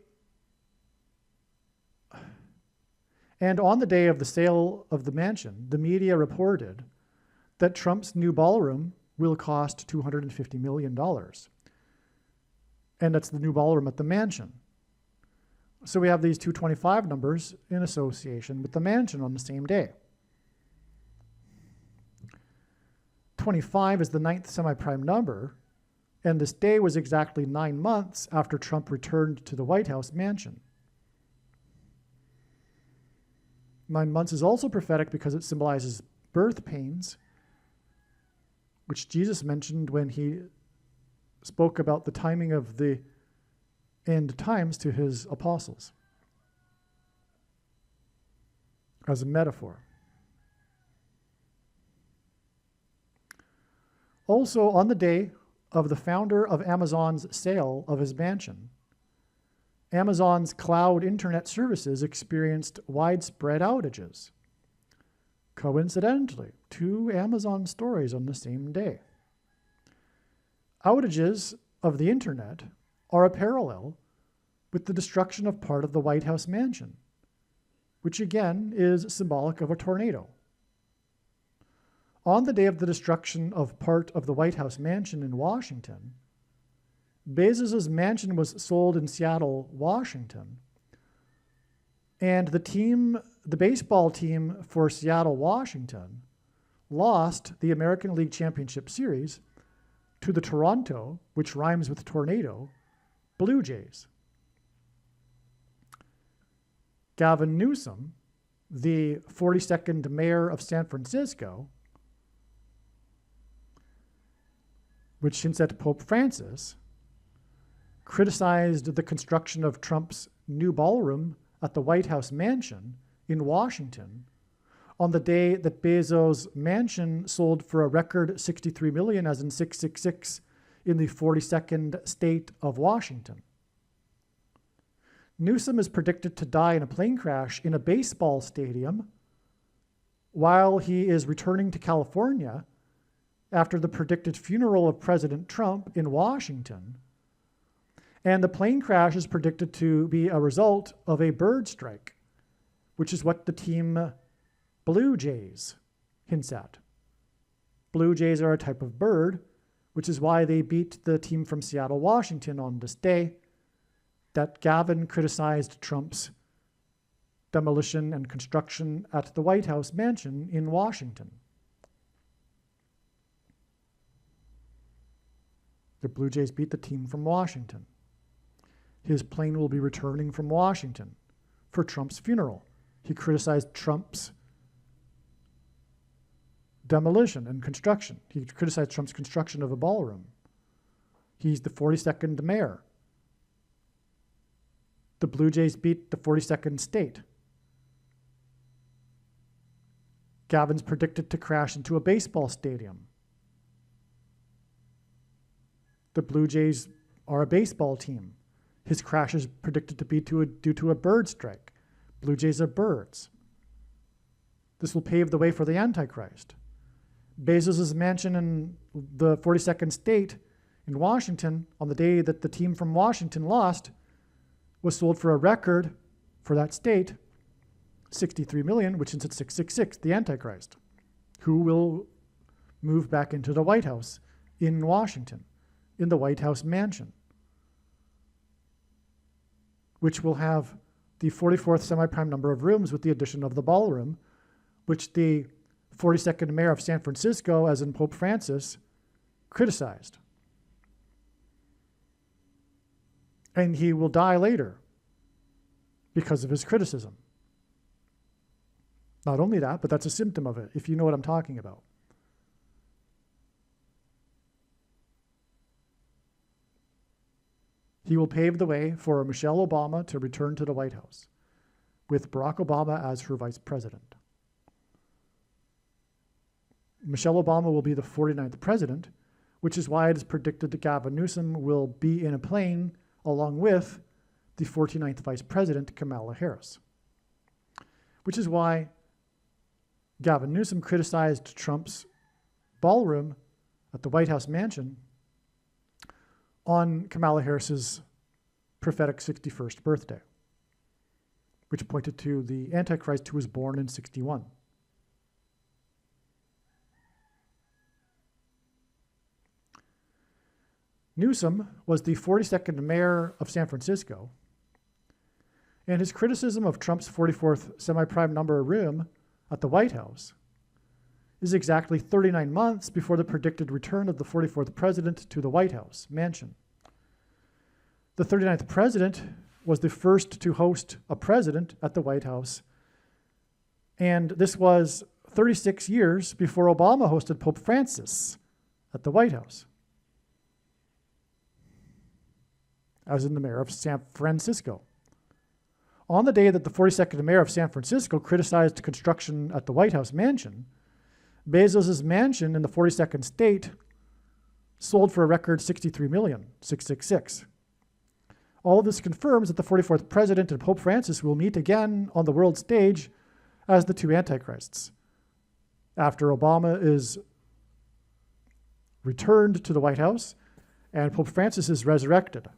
A: And on the day of the sale of the mansion, the media reported that Trump's new ballroom will cost $250 million. And that's the new ballroom at the mansion. So we have these 225 numbers in association with the mansion on the same day. 25 is the 9th semi-prime number, and this day was exactly 9 months after Trump returned to the White House mansion. 9 months is also prophetic because it symbolizes birth pains, which Jesus mentioned when he spoke about the timing of the end times to his apostles as a metaphor. Also, on the day of the founder of Amazon's sale of his mansion, Amazon's cloud internet services experienced widespread outages. Coincidentally, 2 Amazon stories on the same day. Outages of the internet are a parallel with the destruction of part of the White House mansion, which again is symbolic of a tornado. On the day of the destruction of part of the White House mansion in Washington, Bezos' mansion was sold in Seattle, Washington, And the baseball team for Seattle, Washington, lost the American League Championship Series to the Toronto, which rhymes with tornado, Blue Jays. Gavin Newsom, the 42nd mayor of San Francisco, which hints at Pope Francis, criticized the construction of Trump's new ballroom at the White House mansion in Washington on the day that Bezos' mansion sold for a record $63 million, as in 666, in the 42nd state of Washington. Newsom is predicted to die in a plane crash in a baseball stadium while he is returning to California after the predicted funeral of President Trump in Washington. And the plane crash is predicted to be a result of a bird strike, which is what the team Blue Jays hints at. Blue Jays are a type of bird, which is why they beat the team from Seattle, Washington on this day that Gavin criticized Trump's demolition and construction at the White House mansion in Washington. The Blue Jays beat the team from Washington. His plane will be returning from Washington for Trump's funeral. He criticized Trump's demolition and construction. He criticized Trump's construction of a ballroom. He's the 42nd mayor. The Blue Jays beat the 42nd state. Gavin's predicted to crash into a baseball stadium. The Blue Jays are a baseball team. His crash is predicted to be due to a bird strike. Blue Jays are birds. This will pave the way for the Antichrist. Bezos' mansion in the 42nd state in Washington, on the day that the team from Washington lost, was sold for a record for that state, $63 million, which is at 666, the Antichrist, who will move back into the White House in Washington, in the White House mansion, which will have the 44th semi-prime number of rooms with the addition of the ballroom, which the 42nd mayor of San Francisco, as in Pope Francis, criticized. And he will die later because of his criticism. Not only that, but that's a symptom of it, if you know what I'm talking about. He will pave the way for Michelle Obama to return to the White House, with Barack Obama as her vice president. Michelle Obama will be the 49th president, which is why it is predicted that Gavin Newsom will be in a plane along with the 49th vice president, Kamala Harris. Which is why Gavin Newsom criticized Trump's ballroom at the White House mansion on Kamala Harris's prophetic 61st birthday, which pointed to the Antichrist who was born in 61. Newsom was the 42nd mayor of San Francisco, and his criticism of Trump's 44th semi-prime number room at the White House is exactly 39 months before the predicted return of the 44th president to the White House mansion. The 39th president was the first to host a president at the White House, and this was 36 years before Obama hosted Pope Francis at the White House, as in the mayor of San Francisco. On the day that the 42nd mayor of San Francisco criticized construction at the White House mansion, Bezos' mansion in the 42nd state sold for a record $63 million, 666. All of this confirms that the 44th president and Pope Francis will meet again on the world stage as the two antichrists, after Obama is returned to the White House and Pope Francis is resurrected.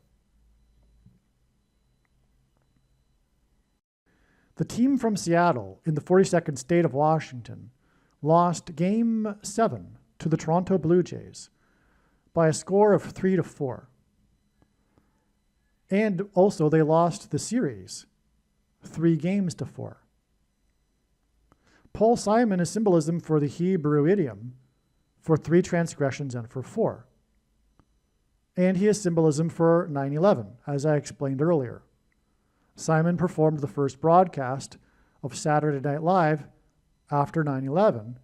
A: The team from Seattle in the 42nd state of Washington lost Game 7 to the Toronto Blue Jays by a score of 3-4. And also they lost the series 3-4. Paul Simon is symbolism for the Hebrew idiom for 3 transgressions and for 4. And he is symbolism for 9/11, as I explained earlier. Simon performed the first broadcast of Saturday Night Live after 9/11,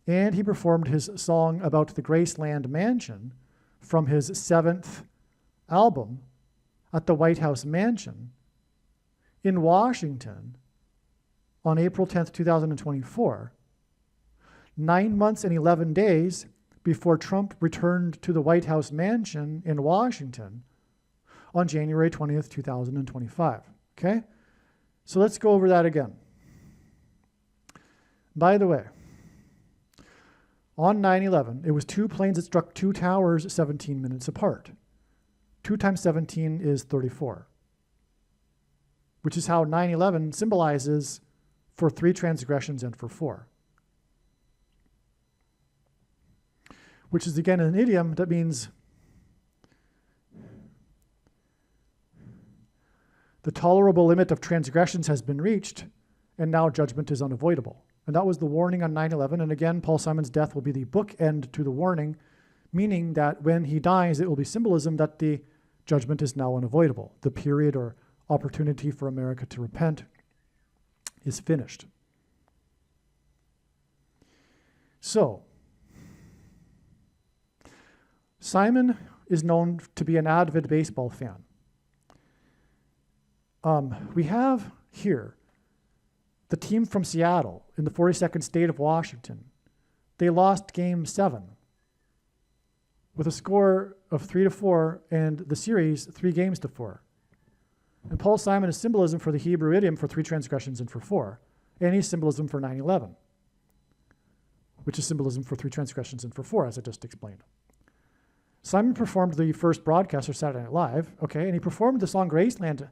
A: and he performed his song about the Graceland Mansion from his 7th album at the White House Mansion in Washington on April 10th, 2024, 9 months and 11 days before Trump returned to the White House Mansion in Washington on January 20th, 2025. Okay? So let's go over that again. By the way, on 9/11, it was 2 planes that struck 2 towers 17 minutes apart. 2 times 17 is 34, which is how 9/11 symbolizes for 3 transgressions and for 4. Which is, again, an idiom that means the tolerable limit of transgressions has been reached, and now judgment is unavoidable. And that was the warning on 9/11. And again, Paul Simon's death will be the bookend to the warning, meaning that when he dies, it will be symbolism that the judgment is now unavoidable. The period or opportunity for America to repent is finished. So, Simon is known to be an avid baseball fan. We have here the team from Seattle in the 42nd state of Washington. They lost Game 7 with a score of 3-4 and the series 3-4. And Paul Simon is symbolism for the Hebrew idiom for 3 transgressions and for 4. And he's symbolism for 9/11, which is symbolism for 3 transgressions and for 4, as I just explained. Simon performed the first broadcast of Saturday Night Live, okay, and he performed the song Graceland.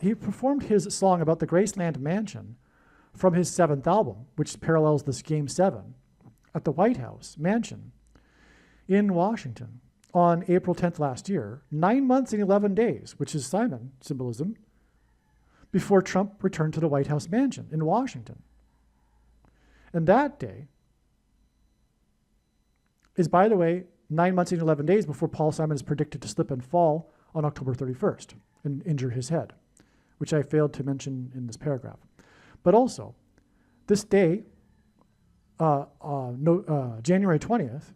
A: He performed his song about the Graceland Mansion from his 7th album, which parallels this Game 7, at the White House Mansion in Washington on April 10th last year, 9 months and 11 days, which is Simon symbolism, before Trump returned to the White House Mansion in Washington. And that day is, by the way, 9 months and 11 days before Paul Simon is predicted to slip and fall on October 31st and injure his head, which I failed to mention in this paragraph. But also, this day, January 20th,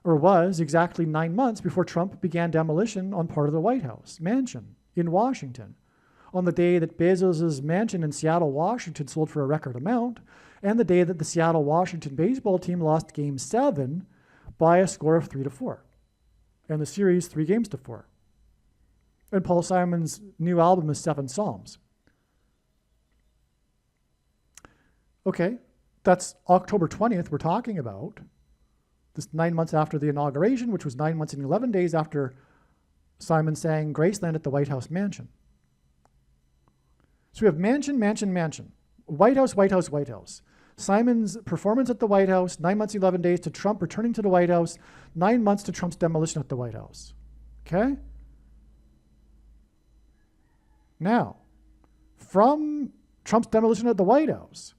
A: was exactly 9 months before Trump began demolition on part of the White House Mansion in Washington, on the day that Bezos' mansion in Seattle, Washington sold for a record amount, and the day that the Seattle Washington baseball team lost Game 7 by a score of 3-4, and the series 3-4. And Paul Simon's new album is 7 Psalms. Okay, that's October 20th we're talking about. This 9 months after the inauguration, which was 9 months and 11 days after Simon sang Graceland at the White House Mansion. So we have mansion, mansion, mansion. White House, White House, White House. Simon's performance at the White House, 9 months, 11 days to Trump returning to the White House, 9 months to Trump's demolition at the White House. Okay? Now, from Trump's demolition at the White House,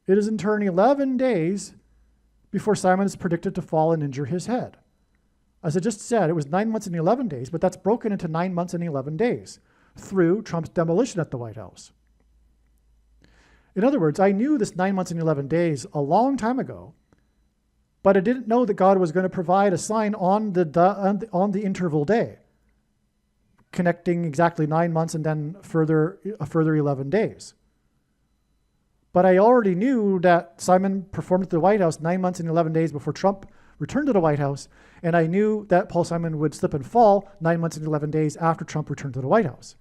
A: it is in turn 11 days before Simon is predicted to fall and injure his head. As I just said, it was 9 months and 11 days, but that's broken into 9 months and 11 days through Trump's demolition at the White House. In other words, I knew this 9 months and 11 days a long time ago, but I didn't know that God was going to provide a sign on the interval day, connecting exactly 9 months and then a further 11 days. But I already knew that Simon performed at the White House 9 months and 11 days before Trump returned to the White House, and I knew that Paul Simon would slip and fall 9 months and 11 days after Trump returned to the White House.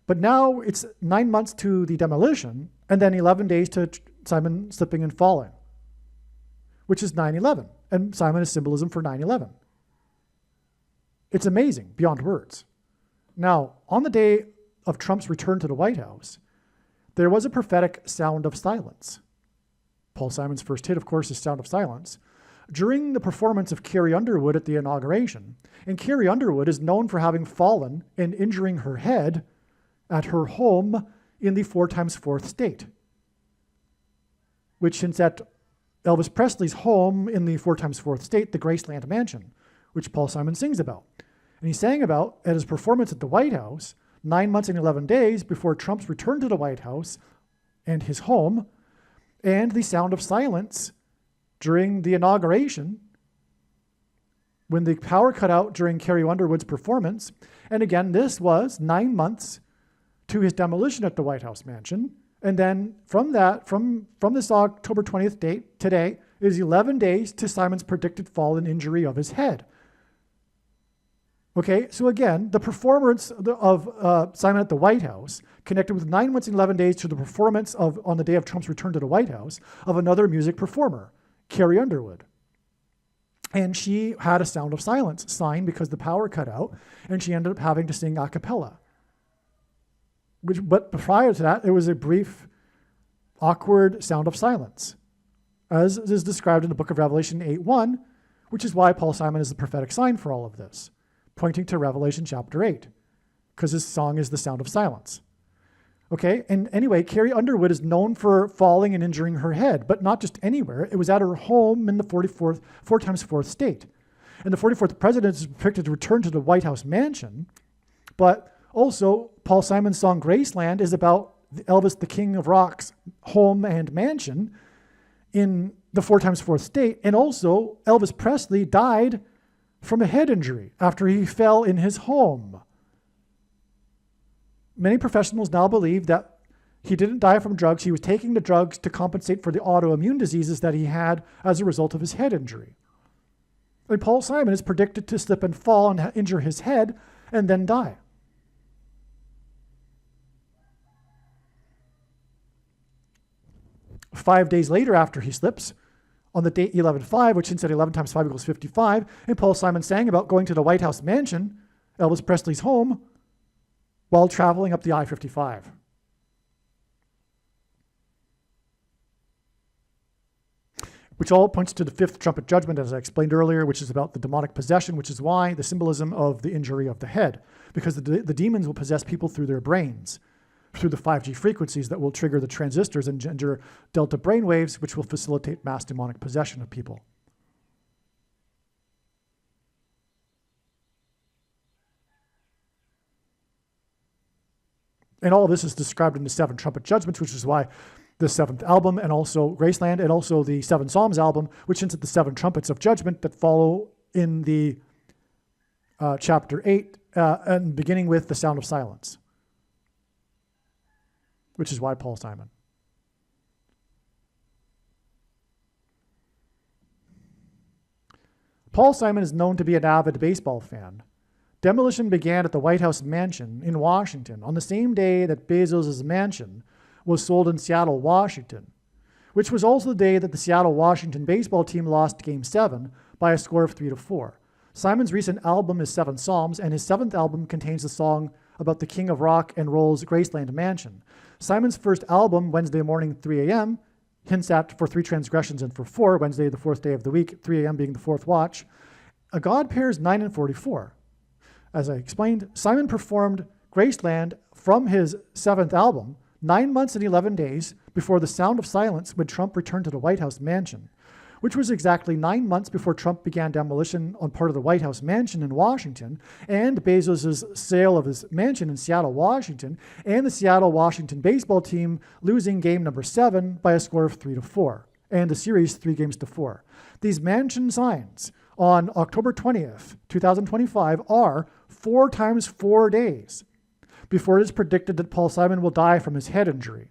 A: But now it's 9 months to the demolition, and then 11 days to Simon slipping and falling, which is 9/11, and Simon is symbolism for 9/11. It's amazing, beyond words. Now, on the day of Trump's return to the White House, there was a prophetic sound of silence. Paul Simon's first hit, of course, is Sound of Silence. during the performance of Carrie Underwood at the inauguration. And Carrie Underwood is known for having fallen and injuring her head at her home in the 4x4th state, which hints at Elvis Presley's home in the 4x4th state, the Graceland Mansion, which Paul Simon sings about. And he sang about at his performance at the White House 9 months and 11 days before Trump's return to the White House and his home, and the sound of silence during the inauguration when the power cut out during Carrie Underwood's performance. And again, this was 9 months to his demolition at the White House mansion. And then from this October 20th date, today, is 11 days to Simon's predicted fall and injury of his head. Okay, so again, the performance of Simon at the White House connected with 9 months and 11 days to the performance on the day of Trump's return to the White House of another music performer, Carrie Underwood. And she had a sound of silence sign because the power cut out, and she ended up having to sing a cappella. But prior to that, it was a brief, awkward sound of silence, as is described in the book of Revelation 8:1, which is why Paul Simon is the prophetic sign for all of this, pointing to Revelation chapter 8, because his song is the sound of silence. Okay, and anyway, Carrie Underwood is known for falling and injuring her head, but not just anywhere. It was at her home in the 4x4th state. And the 44th president is predicted to return to the White House mansion, but also Paul Simon's song Graceland is about Elvis, the King of Rock's home and mansion in the 4x4th state. And also Elvis Presley died from a head injury after he fell in his home. Many professionals now believe that he didn't die from drugs. He was taking the drugs to compensate for the autoimmune diseases that he had as a result of his head injury. And Paul Simon is predicted to slip and fall and injure his head and then die. Five days later after he slips, on the date 11/5, which hints at 11 times 5 equals 55, and Paul Simon sang about going to the White House mansion, Elvis Presley's home, while traveling up the I-55. Which all points to the fifth trumpet judgment, as I explained earlier, which is about the demonic possession, which is why the symbolism of the injury of the head, because the demons will possess people through their brains, through the 5G frequencies that will trigger the transistors and engender delta brainwaves, which will facilitate mass demonic possession of people. And all of this is described in the seven trumpet judgments, which is why the seventh album and also Graceland and also the Seven Psalms album, which hints at the seven trumpets of judgment that follow in the chapter 8 and beginning with the sound of silence, which is why Paul Simon. Paul Simon is known to be an avid baseball fan. Demolition began at the White House mansion in Washington on the same day that Bezos' mansion was sold in Seattle, Washington, which was also the day that the Seattle, Washington baseball team lost Game 7 by a score of 3-4. Simon's recent album is Seven Psalms, and his seventh album contains the song about the King of Rock and Roll's Graceland Mansion. Simon's first album, Wednesday Morning, 3 a.m., hints at For Three Transgressions and For Four, Wednesday, the fourth day of the week, 3 a.m. being the fourth watch. A God pairs 9 and 44. As I explained, Simon performed Graceland from his seventh album 9 months and 11 days before the sound of silence when Trump returned to the White House mansion, which was exactly 9 months before Trump began demolition on part of the White House mansion in Washington and Bezos' sale of his mansion in Seattle, Washington, and the Seattle, Washington baseball team losing game number 7 by a score of 3-4, and the series 3-4. These mansion signs on October 20th, 2025 are 4 times 4 days before it is predicted that Paul Simon will die from his head injury.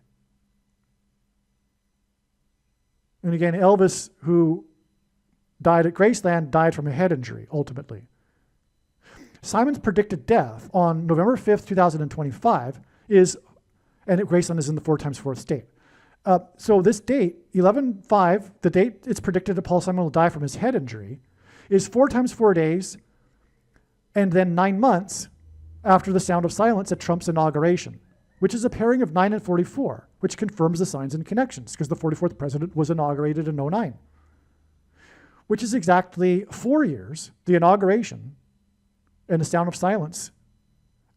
A: And again, Elvis, who died at Graceland, died from a head injury, ultimately. Simon's predicted death on November 5th, 2025 is, and Graceland is in the 4x4th state. So this date, 11/5, the date it's predicted that Paul Simon will die from his head injury, is 4 times 4 days, and then 9 months after the sound of silence at Trump's inauguration, which is a pairing of 9 and 44, which confirms the signs and connections, because the 44th president was inaugurated in 2009. which is exactly 4 years, the inauguration and the Sound of Silence.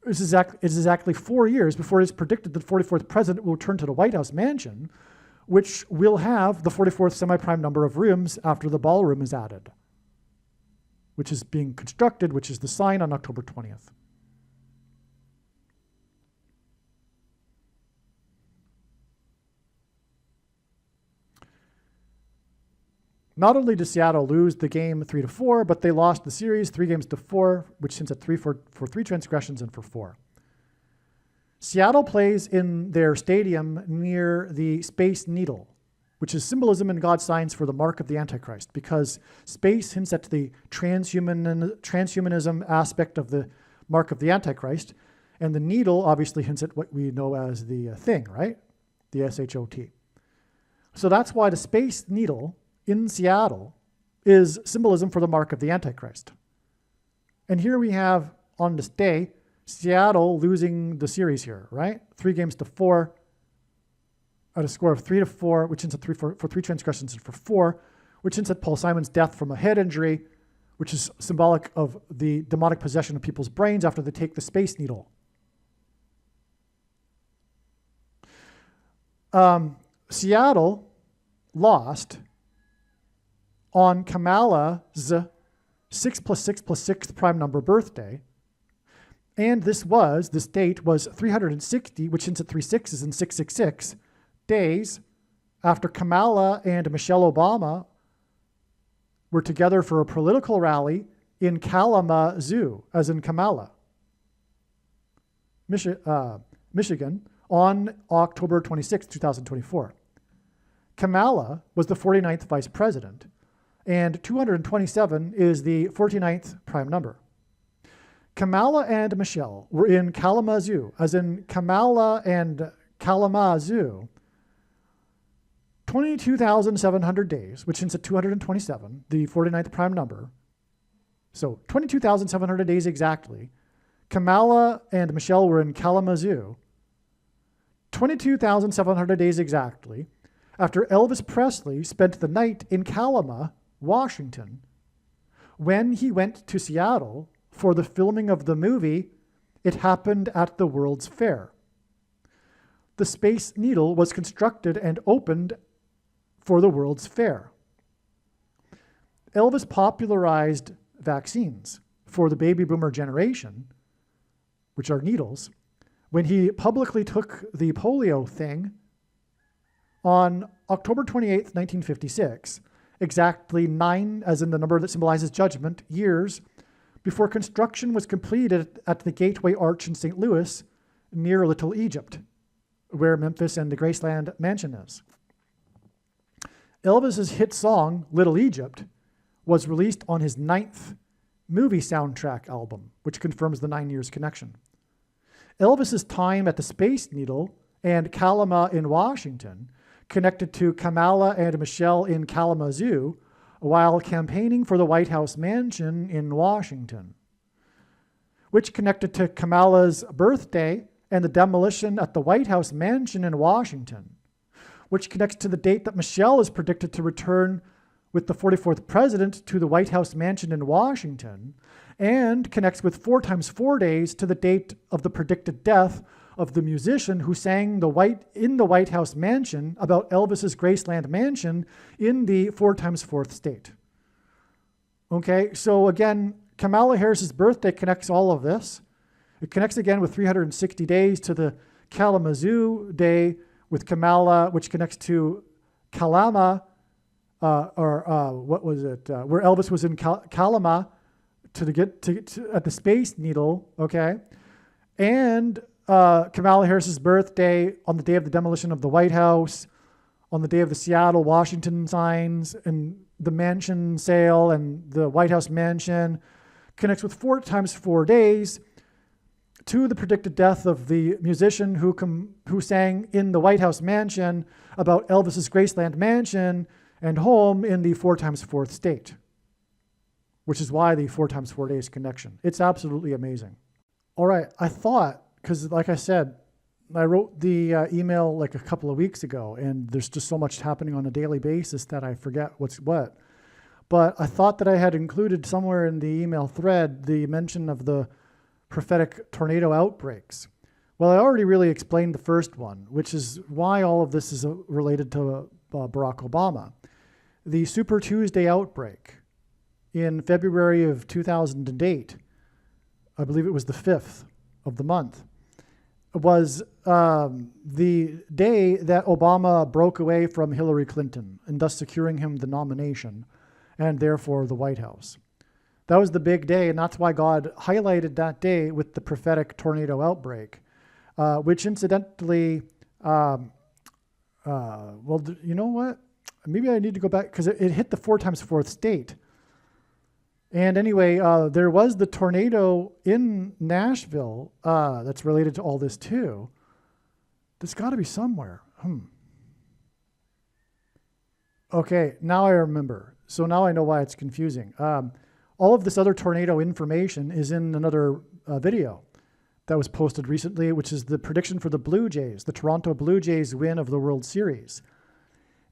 A: It's exactly 4 years before it is predicted that the 44th president will return to the White House mansion, which will have the 44th semi-prime number of rooms after the ballroom is added, which is being constructed, which is the sign on October 20th. Not only did Seattle lose the game 3-4, but they lost the series 3-4, which hints at 3 for 3 transgressions and for 4. Seattle plays in their stadium near the Space Needle, which is symbolism in God's signs for the mark of the Antichrist, because space hints at the transhumanism aspect of the mark of the Antichrist, and the needle obviously hints at what we know as the thing, right? The SHOT. So that's why the Space Needle in Seattle is symbolism for the mark of the Antichrist. And here we have, on this day, Seattle losing the series here, right? 3-4 at a score of 3-4, which hints at 3 for 3 transgressions and for 4, which hints at Paul Simon's death from a head injury, which is symbolic of the demonic possession of people's brains after they take the Space Needle. Seattle lost on Kamala's 6+6+6 prime number birthday. And this date was 360, which hints at 3 6s and 666 days after Kamala and Michelle Obama were together for a political rally in Kalamazoo, as in Kamala, Michigan, on October 26, 2024. Kamala was the 49th vice president, and 227 is the 49th prime number. Kamala and Michelle were in Kalamazoo, as in Kamala and Kalamazoo, 22,700 days, which hints at 227, the 49th prime number. So 22,700 days exactly. Kamala and Michelle were in Kalamazoo, 22,700 days exactly, after Elvis Presley spent the night in Kalama, Washington, when he went to Seattle for the filming of the movie It Happened at the World's Fair. The Space Needle was constructed and opened for the World's Fair. Elvis popularized vaccines for the baby boomer generation, which are needles, when he publicly took the polio thing on October 28th, 1956, exactly 9, as in the number that symbolizes judgment, years before construction was completed at the Gateway Arch in St. Louis near Little Egypt, where Memphis and the Graceland Mansion is. Elvis's hit song, Little Egypt, was released on his 9th movie soundtrack album, which confirms the 9 years connection. Elvis's time at the Space Needle and Kalama in Washington connected to Kamala and Michelle in Kalamazoo while campaigning for the White House mansion in Washington, which connected to Kamala's birthday and the demolition at the White House mansion in Washington, which connects to the date that Michelle is predicted to return with the 44th president to the White House mansion in Washington, and connects with 4 times 4 days to the date of the predicted death of the musician who sang in the White House mansion about Elvis's Graceland mansion in the 4 times 4th state. Okay, so again, Kamala Harris's birthday connects all of this. It connects again with 360 days to the Kalamazoo day with Kamala, which connects to Kalama, where Elvis was in Kalama at the Space Needle, okay? And Kamala Harris's birthday on the day of the demolition of the White House, on the day of the Seattle, Washington signs, and the mansion sale and the White House mansion, connects with 4 times 4 days to the predicted death of the musician who sang in the White House mansion about Elvis's Graceland mansion and home in the 4 times 4th state, which is why the 4 times 4 days connection. It's absolutely amazing. All right, I thought, because like I said, I wrote the email like a couple of weeks ago, and there's just so much happening on a daily basis that I forget what's what. but I thought that I had included somewhere in the email thread the mention of the prophetic tornado outbreaks. Well, I already really explained the first one, which is why all of this is related to Barack Obama. The Super Tuesday outbreak in February of 2008, I believe it was the 5th of the month, was the day that Obama broke away from Hillary Clinton and thus securing him the nomination and therefore the White House. That was the big day, and that's why God highlighted that day with the prophetic tornado outbreak, which incidentally, well, you know what? Maybe I need to go back because it hit the 4x4th state. And anyway, there was the tornado in Nashville that's related to all this too. There's got to be somewhere. Okay, now I remember. So now I know why it's confusing. All of this other tornado information is in another video that was posted recently, which is the prediction for the Blue Jays, the Toronto Blue Jays win of the World Series.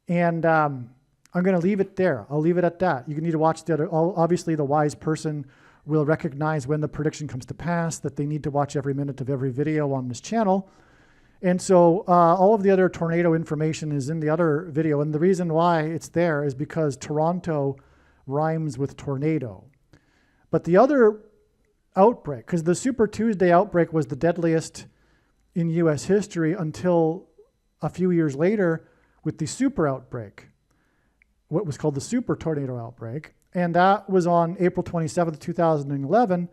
A: And I'm going to leave it there. I'll leave it at that. You need to watch the other. Obviously, the wise person will recognize when the prediction comes to pass, that they need to watch every minute of every video on this channel. And so all of the other tornado information is in the other video. And the reason why it's there is because Toronto rhymes with tornado. But the other outbreak, because the Super Tuesday outbreak was the deadliest in U.S. history until a few years later with the super outbreak, what was called the super tornado outbreak. And that was on April 27th, 2011,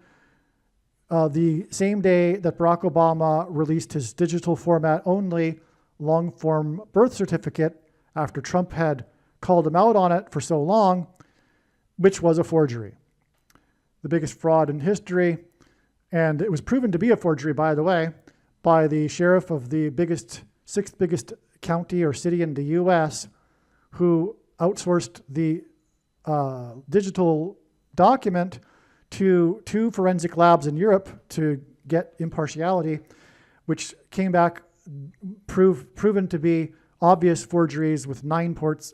A: the same day that Barack Obama released his digital format only long form birth certificate after Trump had called him out on it for so long, which was a forgery. The biggest fraud in history. And it was proven to be a forgery, by the way, by the sheriff of the sixth biggest county or city in the U.S., who outsourced the digital document to 2 forensic labs in Europe to get impartiality, which came back proven to be obvious forgeries with 9 points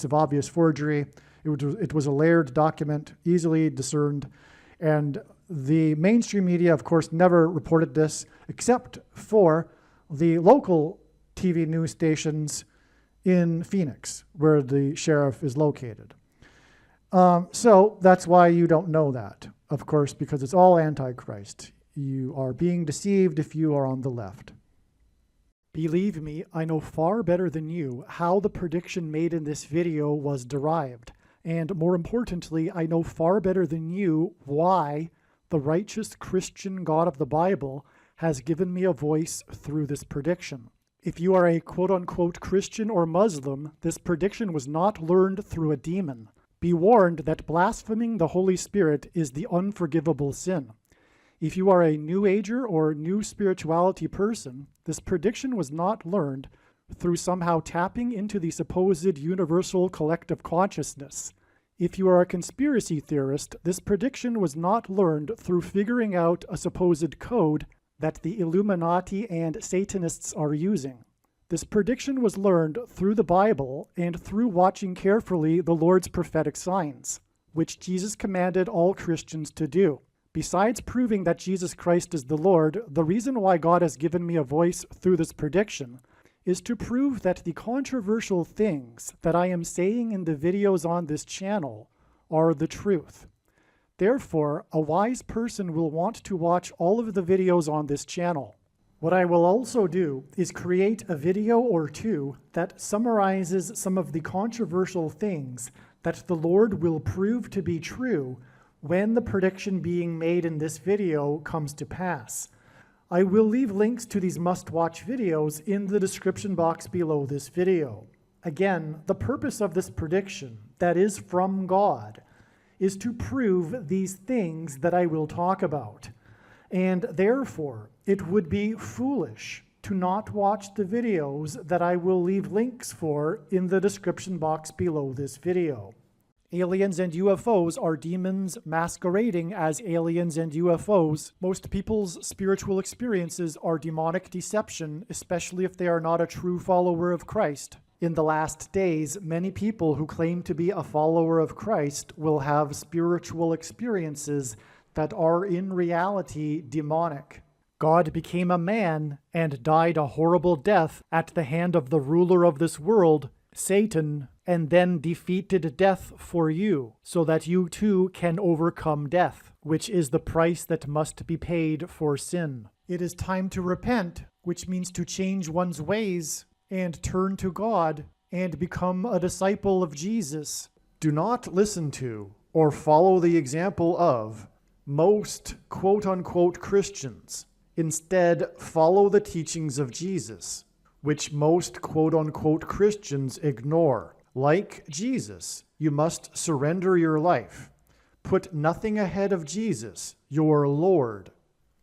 A: of obvious forgery. It was a layered document, easily discerned, and the mainstream media, of course, never reported this except for the local TV news stations in Phoenix, where the sheriff is located. So that's why you don't know that, of course, because it's all Antichrist. You are being deceived if you are on the left. Believe me, I know far better than you how the prediction made in this video was derived. And more importantly, I know far better than you why the righteous Christian God of the Bible has given me a voice through this prediction. If you are a quote-unquote Christian or Muslim, this prediction was not learned through a demon. Be warned that blaspheming the Holy Spirit is the unforgivable sin. If you are a New Ager or New Spirituality person, this prediction was not learned through somehow tapping into the supposed universal collective consciousness. If you are a conspiracy theorist, this prediction was not learned through figuring out a supposed code that the Illuminati and Satanists are using. This prediction was learned through the Bible and through watching carefully the Lord's prophetic signs, which Jesus commanded all Christians to do. Besides proving that Jesus Christ is the Lord, the reason why God has given me a voice through this prediction is to prove that the controversial things that I am saying in the videos on this channel are the truth. Therefore, a wise person will want to watch all of the videos on this channel. What I will also do is create a video or two that summarizes some of the controversial things that the Lord will prove to be true when the prediction being made in this video comes to pass. I will leave links to these must-watch videos in the description box below this video. Again, the purpose of this prediction, that is from God, is to prove these things that I will talk about. And therefore, it would be foolish to not watch the videos that I will leave links for in the description box below this video. Aliens and UFOs are demons masquerading as aliens and UFOs. Most people's spiritual experiences are demonic deception, especially if they are not a true follower of Christ. In the last days, many people who claim to be a follower of Christ will have spiritual experiences that are in reality demonic. God became a man and died a horrible death at the hand of the ruler of this world, Satan, and then defeated death for you, so that you too can overcome death, which is the price that must be paid for sin. It is time to repent, which means to change one's ways and turn to God and become a disciple of Jesus. Do not listen to or follow the example of most quote-unquote Christians. Instead, follow the teachings of Jesus, which most quote-unquote Christians ignore. Like Jesus, you must surrender your life. Put nothing ahead of Jesus, your Lord.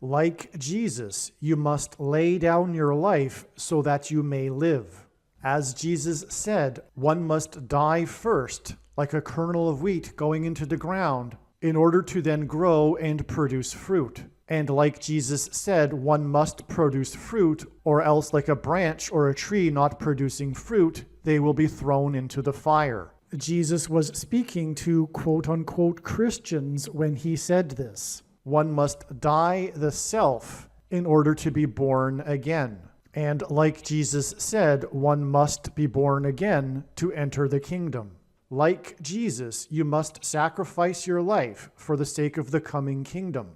A: Like Jesus, you must lay down your life so that you may live. As Jesus said, one must die first, like a kernel of wheat going into the ground, in order to then grow and produce fruit. And like Jesus said, one must produce fruit, or else like a branch or a tree not producing fruit, they will be thrown into the fire. Jesus was speaking to quote-unquote Christians when he said this. One must die the self in order to be born again. And like Jesus said, one must be born again to enter the kingdom. Like Jesus, you must sacrifice your life for the sake of the coming kingdom.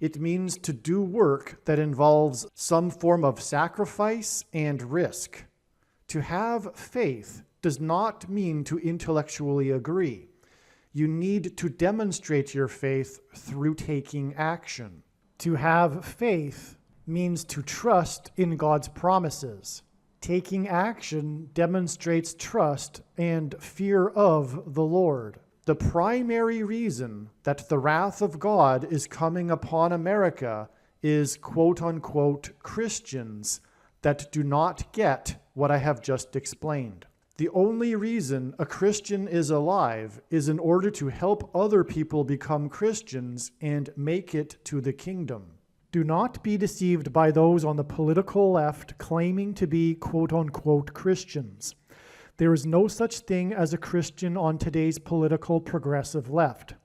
A: It means to do work that involves some form of sacrifice and risk. To have faith does not mean to intellectually agree. You need to demonstrate your faith through taking action. To have faith means to trust in God's promises. Taking action demonstrates trust and fear of the Lord. The primary reason that the wrath of God is coming upon America is quote-unquote Christians that do not get what I have just explained. The only reason a Christian is alive is in order to help other people become Christians and make it to the kingdom. Do not be deceived by those on the political left claiming to be quote-unquote Christians. There is no such thing as a Christian on today's political progressive left.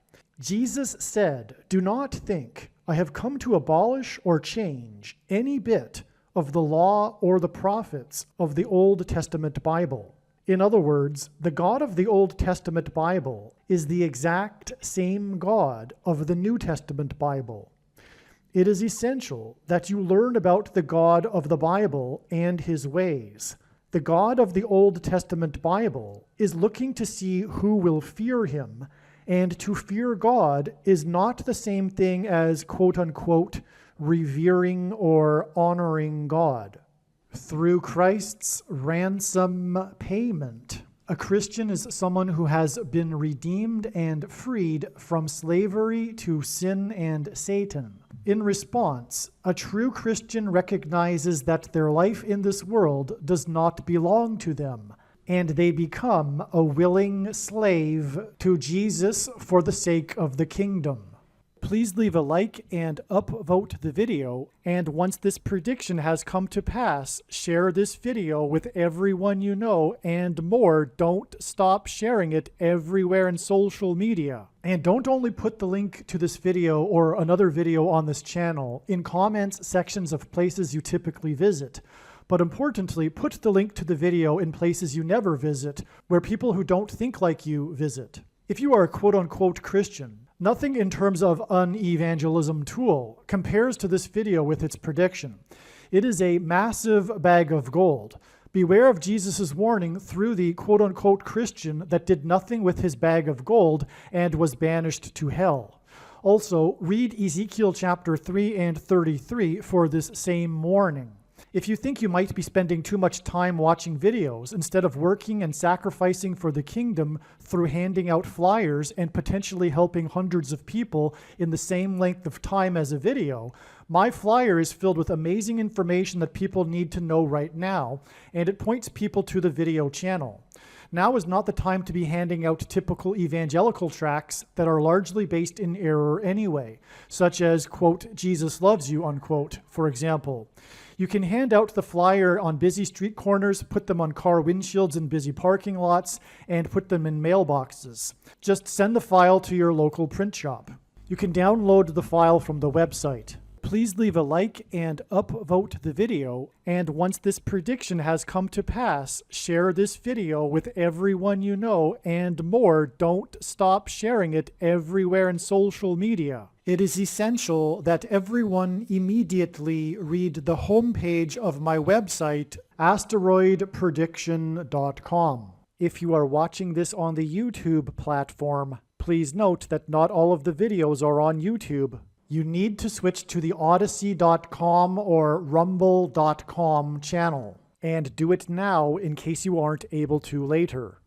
A: Jesus said, "Do not think I have come to abolish or change any bit of the law or the prophets of the Old Testament Bible." In other words, the God of the Old Testament Bible is the exact same God of the New Testament Bible. It is essential that you learn about the God of the Bible and his ways. The God of the Old Testament Bible is looking to see who will fear him, and to fear God is not the same thing as quote-unquote revering or honoring God. Through Christ's ransom payment, a Christian is someone who has been redeemed and freed from slavery to sin and Satan. In response, a true Christian recognizes that their life in this world does not belong to them, and they become a willing slave to Jesus for the sake of the kingdom. Please leave a like and upvote the video, and once this prediction has come to pass, share this video with everyone you know, and more. Don't stop sharing it everywhere in social media. And don't only put the link to this video or another video on this channel in comments sections of places you typically visit, but importantly, put the link to the video in places you never visit, where people who don't think like you visit. If you are a quote-unquote Christian, nothing in terms of an evangelism tool compares to this video with its prediction. It is a massive bag of gold. Beware of Jesus' warning through the quote-unquote Christian that did nothing with his bag of gold and was banished to hell. Also, read Ezekiel chapter 3 and 33 for this same warning. If you think you might be spending too much time watching videos instead of working and sacrificing for the kingdom through handing out flyers and potentially helping hundreds of people in the same length of time as a video, my flyer is filled with amazing information that people need to know right now, and it points people to the video channel. Now is not the time to be handing out typical evangelical tracts that are largely based in error anyway, such as, quote, Jesus loves you, unquote, for example. You can hand out the flyer on busy street corners, put them on car windshields in busy parking lots, and put them in mailboxes. Just send the file to your local print shop. You can download the file from the website. Please leave a like and upvote the video, and once this prediction has come to pass, share this video with everyone you know, and more, don't stop sharing it everywhere in social media. It is essential that everyone immediately read the homepage of my website, asteroidprediction.com. If you are watching this on the YouTube platform, please note that not all of the videos are on YouTube. You need to switch to the Odyssey.com or Rumble.com channel, and do it now in case you aren't able to later.